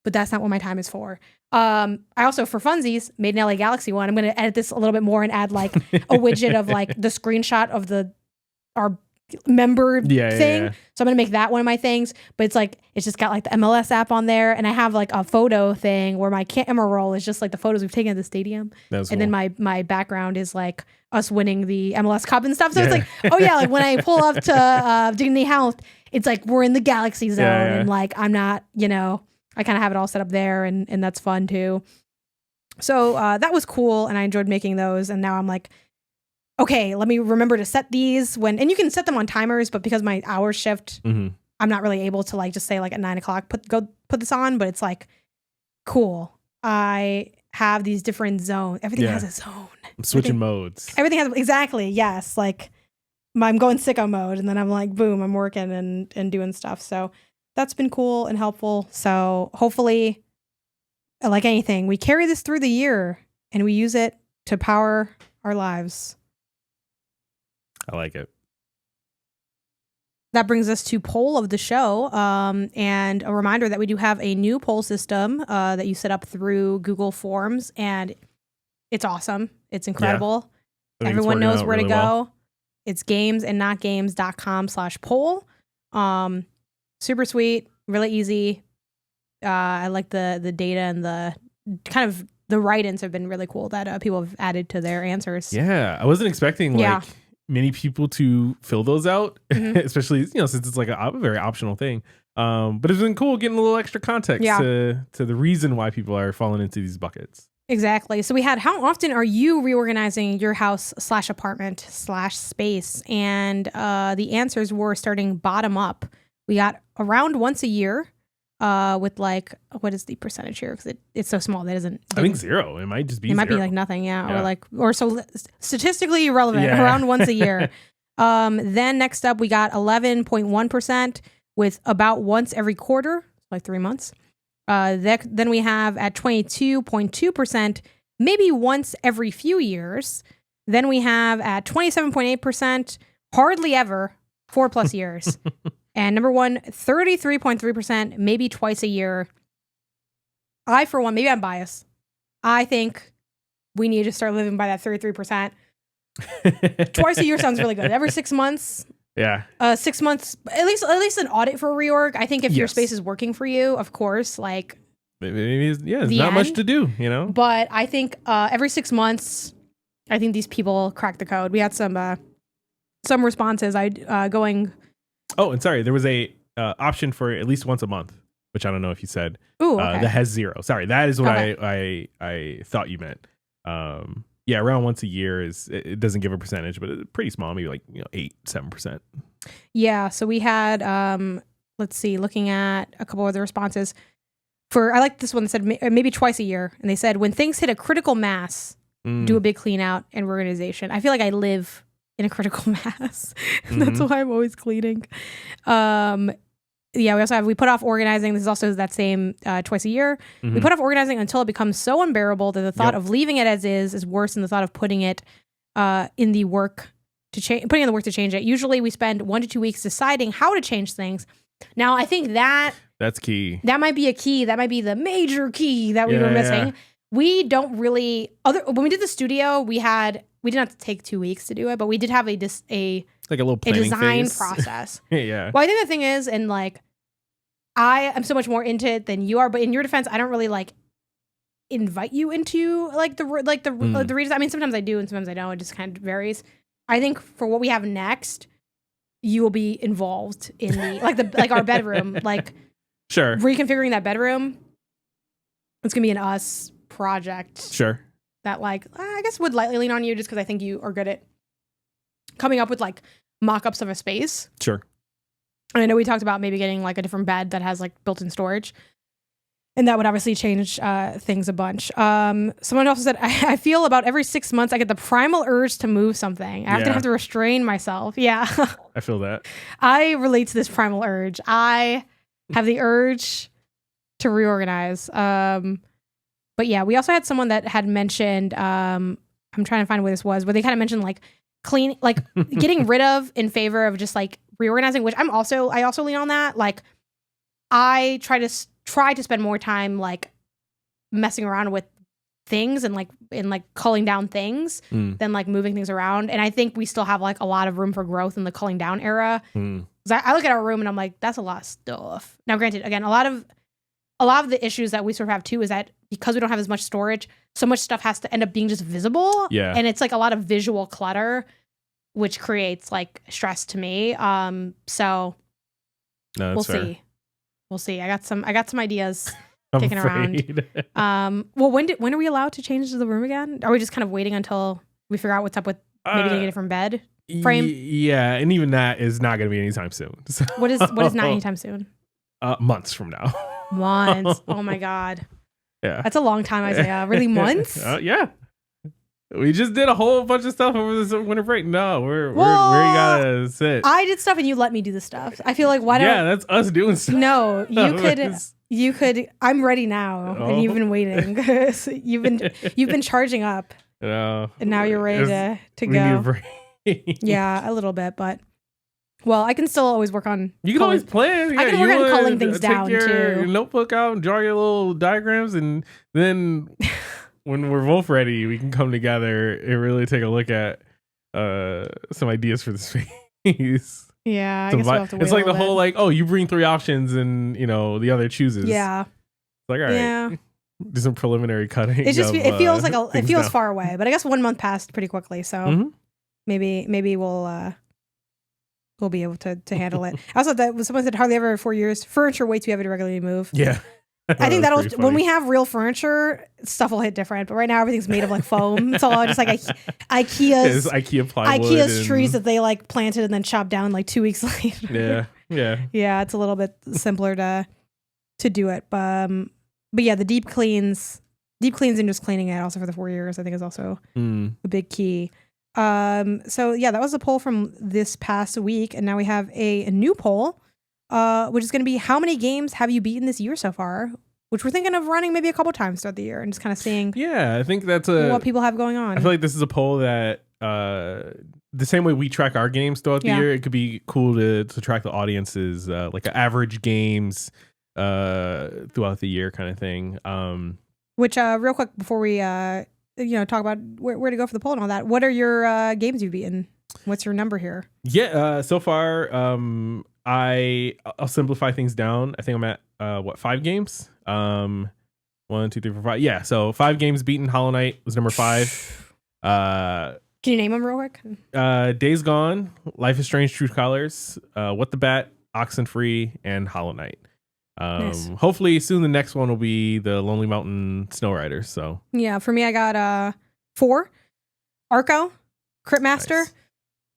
but that's not what my time is for. I also, for funsies, made an LA Galaxy one. I'm going to edit this a little bit more and add like a widget of like the screenshot of our member thing. Yeah. So I'm going to make that one of my things. But it's like, it's just got like the MLS app on there. And I have like a photo thing where my camera roll is just like the photos we've taken at the stadium. And cool. Then my background is like us winning the MLS Cup and stuff. So it's like, oh yeah, like when I pull up to Dignity Health, it's like we're in the Galaxy zone. And like, I'm not, you know, I kind of have it all set up there and that's fun too. So that was cool. And I enjoyed making those. And now I'm like, okay, let me remember to set these and you can set them on timers, but because my hours shift, I'm not really able to like just say like at 9 o'clock, put this on, but it's like, cool. I have these different zones. Everything has a zone. I'm switching modes. Everything has, exactly. Yes. Like I'm going sicko mode and then I'm like, boom, I'm working and doing stuff. So that's been cool and helpful. So hopefully, like anything, we carry this through the year and we use it to power our lives. I like it. That brings us to poll of the show. And a reminder that we do have a new poll system that you set up through Google Forms. And it's awesome. It's incredible. Yeah. Everyone knows where to go. Well. It's gamesandnotgames.com/poll. Super sweet, really easy. I like the data and the kind of the write-ins have been really cool that people have added to their answers. Yeah, I wasn't expecting like many people to fill those out, especially since it's like a very optional thing. But it's been cool getting a little extra context to the reason why people are falling into these buckets. Exactly. So we had, how often are you reorganizing your house / apartment / space? And the answers were starting bottom up. We got around once a year with like, what is the percentage here? Because it's so small. That isn't. I think 0. It might just be 0. It might be like nothing. Yeah. Or so statistically irrelevant around once a year. Then next up, we got 11.1% with about once every quarter, like 3 months. Then we have at 22.2%, maybe once every few years. Then we have at 27.8%, hardly ever, 4+ years. And number one, 33.3%, maybe twice a year. I, for one, maybe I'm biased. I think we need to start living by that 33%. Twice a year sounds really good. Every 6 months. Yeah. 6 months, at least an audit for a reorg. I think if your space is working for you, of course, like maybe there's not much to do, But I think every 6 months, I think these people crack the code. We had some responses. Going. Oh, and sorry, there was a option for at least once a month, which I don't know if you said. Ooh, okay. That has 0. Sorry, that is what I thought you meant. Yeah, around once a year it doesn't give a percentage, but it's pretty small, maybe like 8-7%. Yeah, so we had let's see, looking at a couple of the responses. I like this one that said maybe twice a year, and they said when things hit a critical mass, do a big clean out and reorganization. I feel like I live in a critical mass. That's why I'm always cleaning. We also have, we put off organizing. This is also that same twice a year. We put off organizing until it becomes so unbearable that the thought of leaving it as is worse than the thought of putting it in the work to change, putting in the work to change it. Usually we spend 1 to 2 weeks deciding how to change things. Now, I think that's key. That might be a key. That might be the major key that we were missing. Yeah. We don't really when we did the studio, we didn't have to take 2 weeks to do it, but we did have like a little design phase. process. Yeah. Well, I think the thing is, and like I am so much more into it than you are, but in your defense, I don't really like invite you into like the readers. I mean, sometimes I do and sometimes I don't. It just kind of varies. I think for what we have next, you will be involved in the our bedroom, like sure, reconfiguring that bedroom. It's gonna be an us project. Sure. That I guess would lightly lean on you just because I think you are good at coming up with like mock-ups of a space. Sure. And I know we talked about maybe getting like a different bed that has like built-in storage. And that would obviously change things a bunch. Someone also said, I feel about every 6 months I get the primal urge to move something. I have to restrain myself. Yeah. I feel that. I relate to this primal urge. I have the urge to reorganize. But yeah, we also had someone that had mentioned, I'm trying to find where this was, where they kind of mentioned like getting rid of in favor of just like reorganizing, which I also lean on that. Like I try to spend more time like messing around with things and culling down things than like moving things around. And I think we still have like a lot of room for growth in the culling down era. Because I look at our room and I'm like, that's a lot of stuff. Now, granted, again, a lot of the issues that we sort of have too is that because we don't have as much storage, so much stuff has to end up being just visible. Yeah. And it's like a lot of visual clutter, which creates like stress to me. So no, we'll fair. see. We'll see. I got some ideas kicking around. Well, when are we allowed to change the room again? Are we just kind of waiting until we figure out what's up with maybe getting a different bed frame? Yeah, and even that is not going to be anytime soon. So. What is not anytime soon? Months from now. Months. Oh my God. Yeah. That's a long time, Isaiah. Really, months? Yeah. We just did a whole bunch of stuff over this winter break. No, where you gotta sit. I did stuff and you let me do the stuff. I feel like why don't? Yeah, that's us doing stuff. No, you could. I'm ready now, and you've been waiting. you've been charging up, and now you're ready to go. Yeah, a little bit, but well, I can still always work on. You can always plan. Yeah, I can work on culling things down too. Take your notebook out and draw your little diagrams, and then. When we're both ready, we can come together and really take a look at some ideas for the space. Yeah, I guess we'll have to wait. It's like the whole like, oh, you bring 3 options and the other chooses. Yeah. It's like, all right, do some preliminary cutting. It just it feels like it feels far away, but I guess 1 month passed pretty quickly, so maybe we'll be able to handle it. I also thought someone said hardly ever 4 years. Furniture way too heavy to regularly move. Yeah. I think that'll when we have real furniture, stuff will hit different. But right now, everything's made of like foam. It's all just like IKEA's IKEA plywood, IKEA's trees that they like planted and then chopped down like 2 weeks later. Yeah. It's a little bit simpler to do it. But yeah, the deep cleans and just cleaning it also for the 4 years, I think is also a big key. So yeah, that was the poll from this past week, and now we have a new poll. Which is going to be how many games have you beaten this year so far? Which we're thinking of running maybe a couple times throughout the year and just kind of seeing. Yeah, I think that's what people have going on. I feel like this is a poll that the same way we track our games throughout the year, it could be cool to track the audience's like average games throughout the year kind of thing. Which real quick before we talk about where to go for the poll and all that, what are your games you've beaten? What's your number here? Yeah, so far I'll simplify things down. I think I'm at 5 games. 1, 2, 3, 4, 5. Yeah, so 5 games beaten. Hollow Knight was number 5. Can you name them real quick? Days Gone, Life is Strange, True Colors, What the Bat, Oxenfree, and Hollow Knight. Nice. Hopefully soon the next one will be the Lonely Mountain Snow Riders. So yeah, for me I got 4, Arco, Cryptmaster. Nice.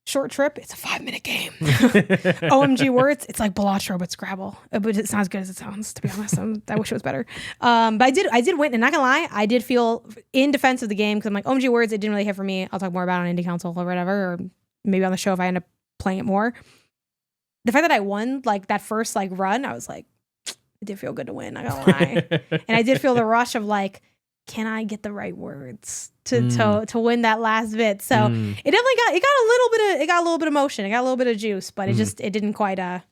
Short Trip, it's a 5-minute game. OMG Words, it's like Balatro but Scrabble, but it's not as good as it sounds. To be honest, I wish it was better. But I did win, and not gonna lie, I did feel in defense of the game because I'm like OMG Words, it didn't really hit for me. I'll talk more about it on Indie Council or whatever, or maybe on the show if I end up playing it more. The fact that I won like that first like run, I was like, it did feel good to win. Not gonna lie, and I did feel the rush of like, can I get the right words to win that last bit. So it definitely got a little bit of motion. It got a little bit of juice, but it didn't quite I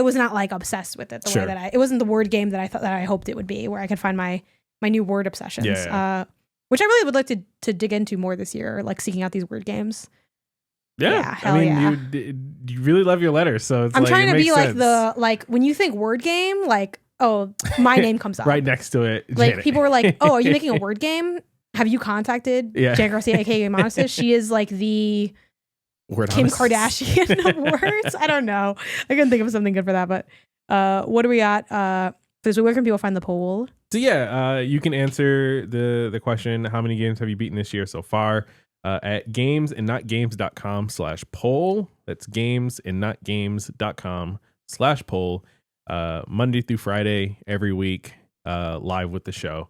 was not like obsessed with it the way that it wasn't the word game that I thought that I hoped it would be, where I could find my new word obsessions. Which I really would like to dig into more this year, like seeking out these word games. You really love your letters, so it's I'm trying to be sense. like when you think word game, like, oh, my name comes up right next to it. Like Janet. people were like, oh, are you making a word game? Have you contacted Jan Garcia, aka Monasis? She is like the word Kim honest. Kardashian of words. I don't know. I couldn't think of something good for that, but what do we got? So where can people find the poll? So you can answer the question, how many games have you beaten this year so far? At gamesandnotgames.com/poll. That's gamesandnotgames.com/poll. Monday through Friday every week, live with the show.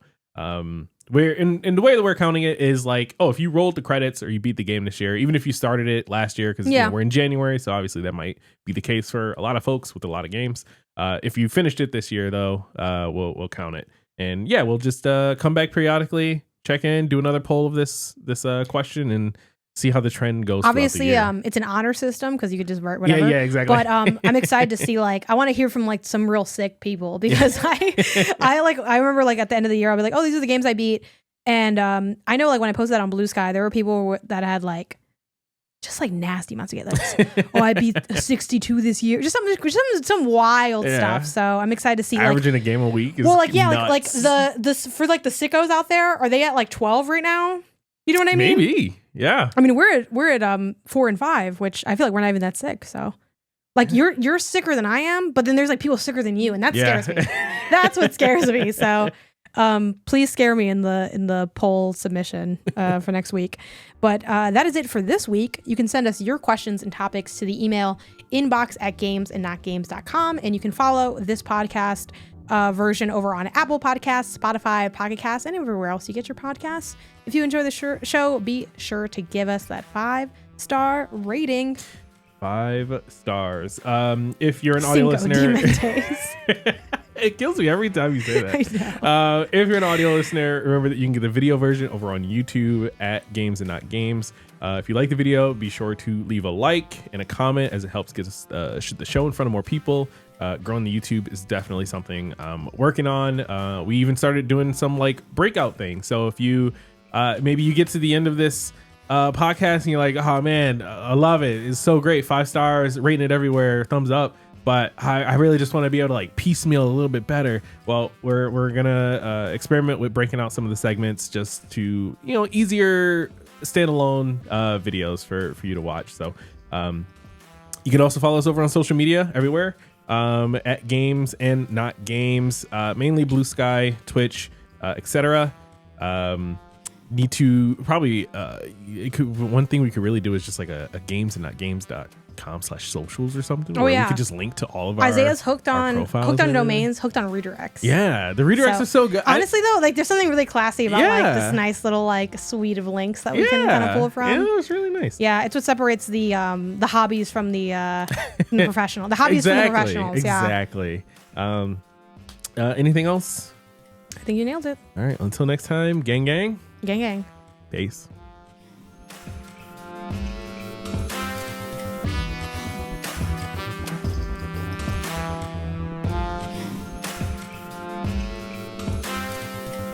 We're in the way that we're counting it is like, oh, if you rolled the credits or you beat the game this year, even if you started it last year, because we're in January, so obviously that might be the case for a lot of folks with a lot of games. If you finished it this year, though, we'll count it. And we'll just come back periodically, check in, do another poll of this question, and see how the trend goes. Obviously, it's an honor system because you could just write whatever. Yeah, exactly. But I'm excited to see, like, I want to hear from like some real sick people, because I remember like at the end of the year I'll be like, oh, these are the games I beat, and I know like when I posted that on BlueSKy, there were people that had like just like nasty amounts of games. Like, oh, I beat 62 this year. Just some wild stuff. So I'm excited to see averaging a game a week. Is nuts. like the for like the sickos out there, are they at like 12 right now? You know what I mean? Maybe. Yeah. I mean, we're at 4 and 5, which I feel like we're not even that sick. So like you're sicker than I am, but then there's like people sicker than you, and that scares me. That's what scares me. So please scare me in the poll submission for next week. But that is it for this week. You can send us your questions and topics to the email inbox@gamesandnotgames.com, and you can follow this podcast version over on Apple Podcasts, Spotify, Pocket Casts, and everywhere else you get your podcasts. If you enjoy the show, be sure to give us that 5-star rating. 5 stars. If you're an audio listener, it kills me every time you say that. I know. If you're an audio listener, remember that you can get the video version over on YouTube at Games and Not Games. If you like the video, be sure to leave a like and a comment, as it helps get us the show in front of more people. Growing the YouTube is definitely something I'm working on. We even started doing some like breakout things. So if you maybe you get to the end of this podcast and you're like, oh man, I love it, it's so great, 5 stars, rating it everywhere, thumbs up, but I really just want to be able to like piecemeal a little bit better. Well, we're gonna experiment with breaking out some of the segments just to, easier standalone videos for you to watch. So you can also follow us over on social media everywhere, at Games and Not Games, mainly BlueSKy, Twitch, etc. Need to probably one thing we could really do is just like a games and not games.com/socials or something. Oh, yeah. We could just link to all of our Isaiah's hooked on domains, hooked on redirects. Yeah, the redirects are so good. Honestly, though, like there's something really classy about like this nice little like suite of links that we can kind of pull from. Yeah, it's really nice. Yeah, it's what separates the hobbies from the professional. The hobbies from the professionals. Exactly. Anything else? I think you nailed it. All right. Until next time, gang. Gang. Peace.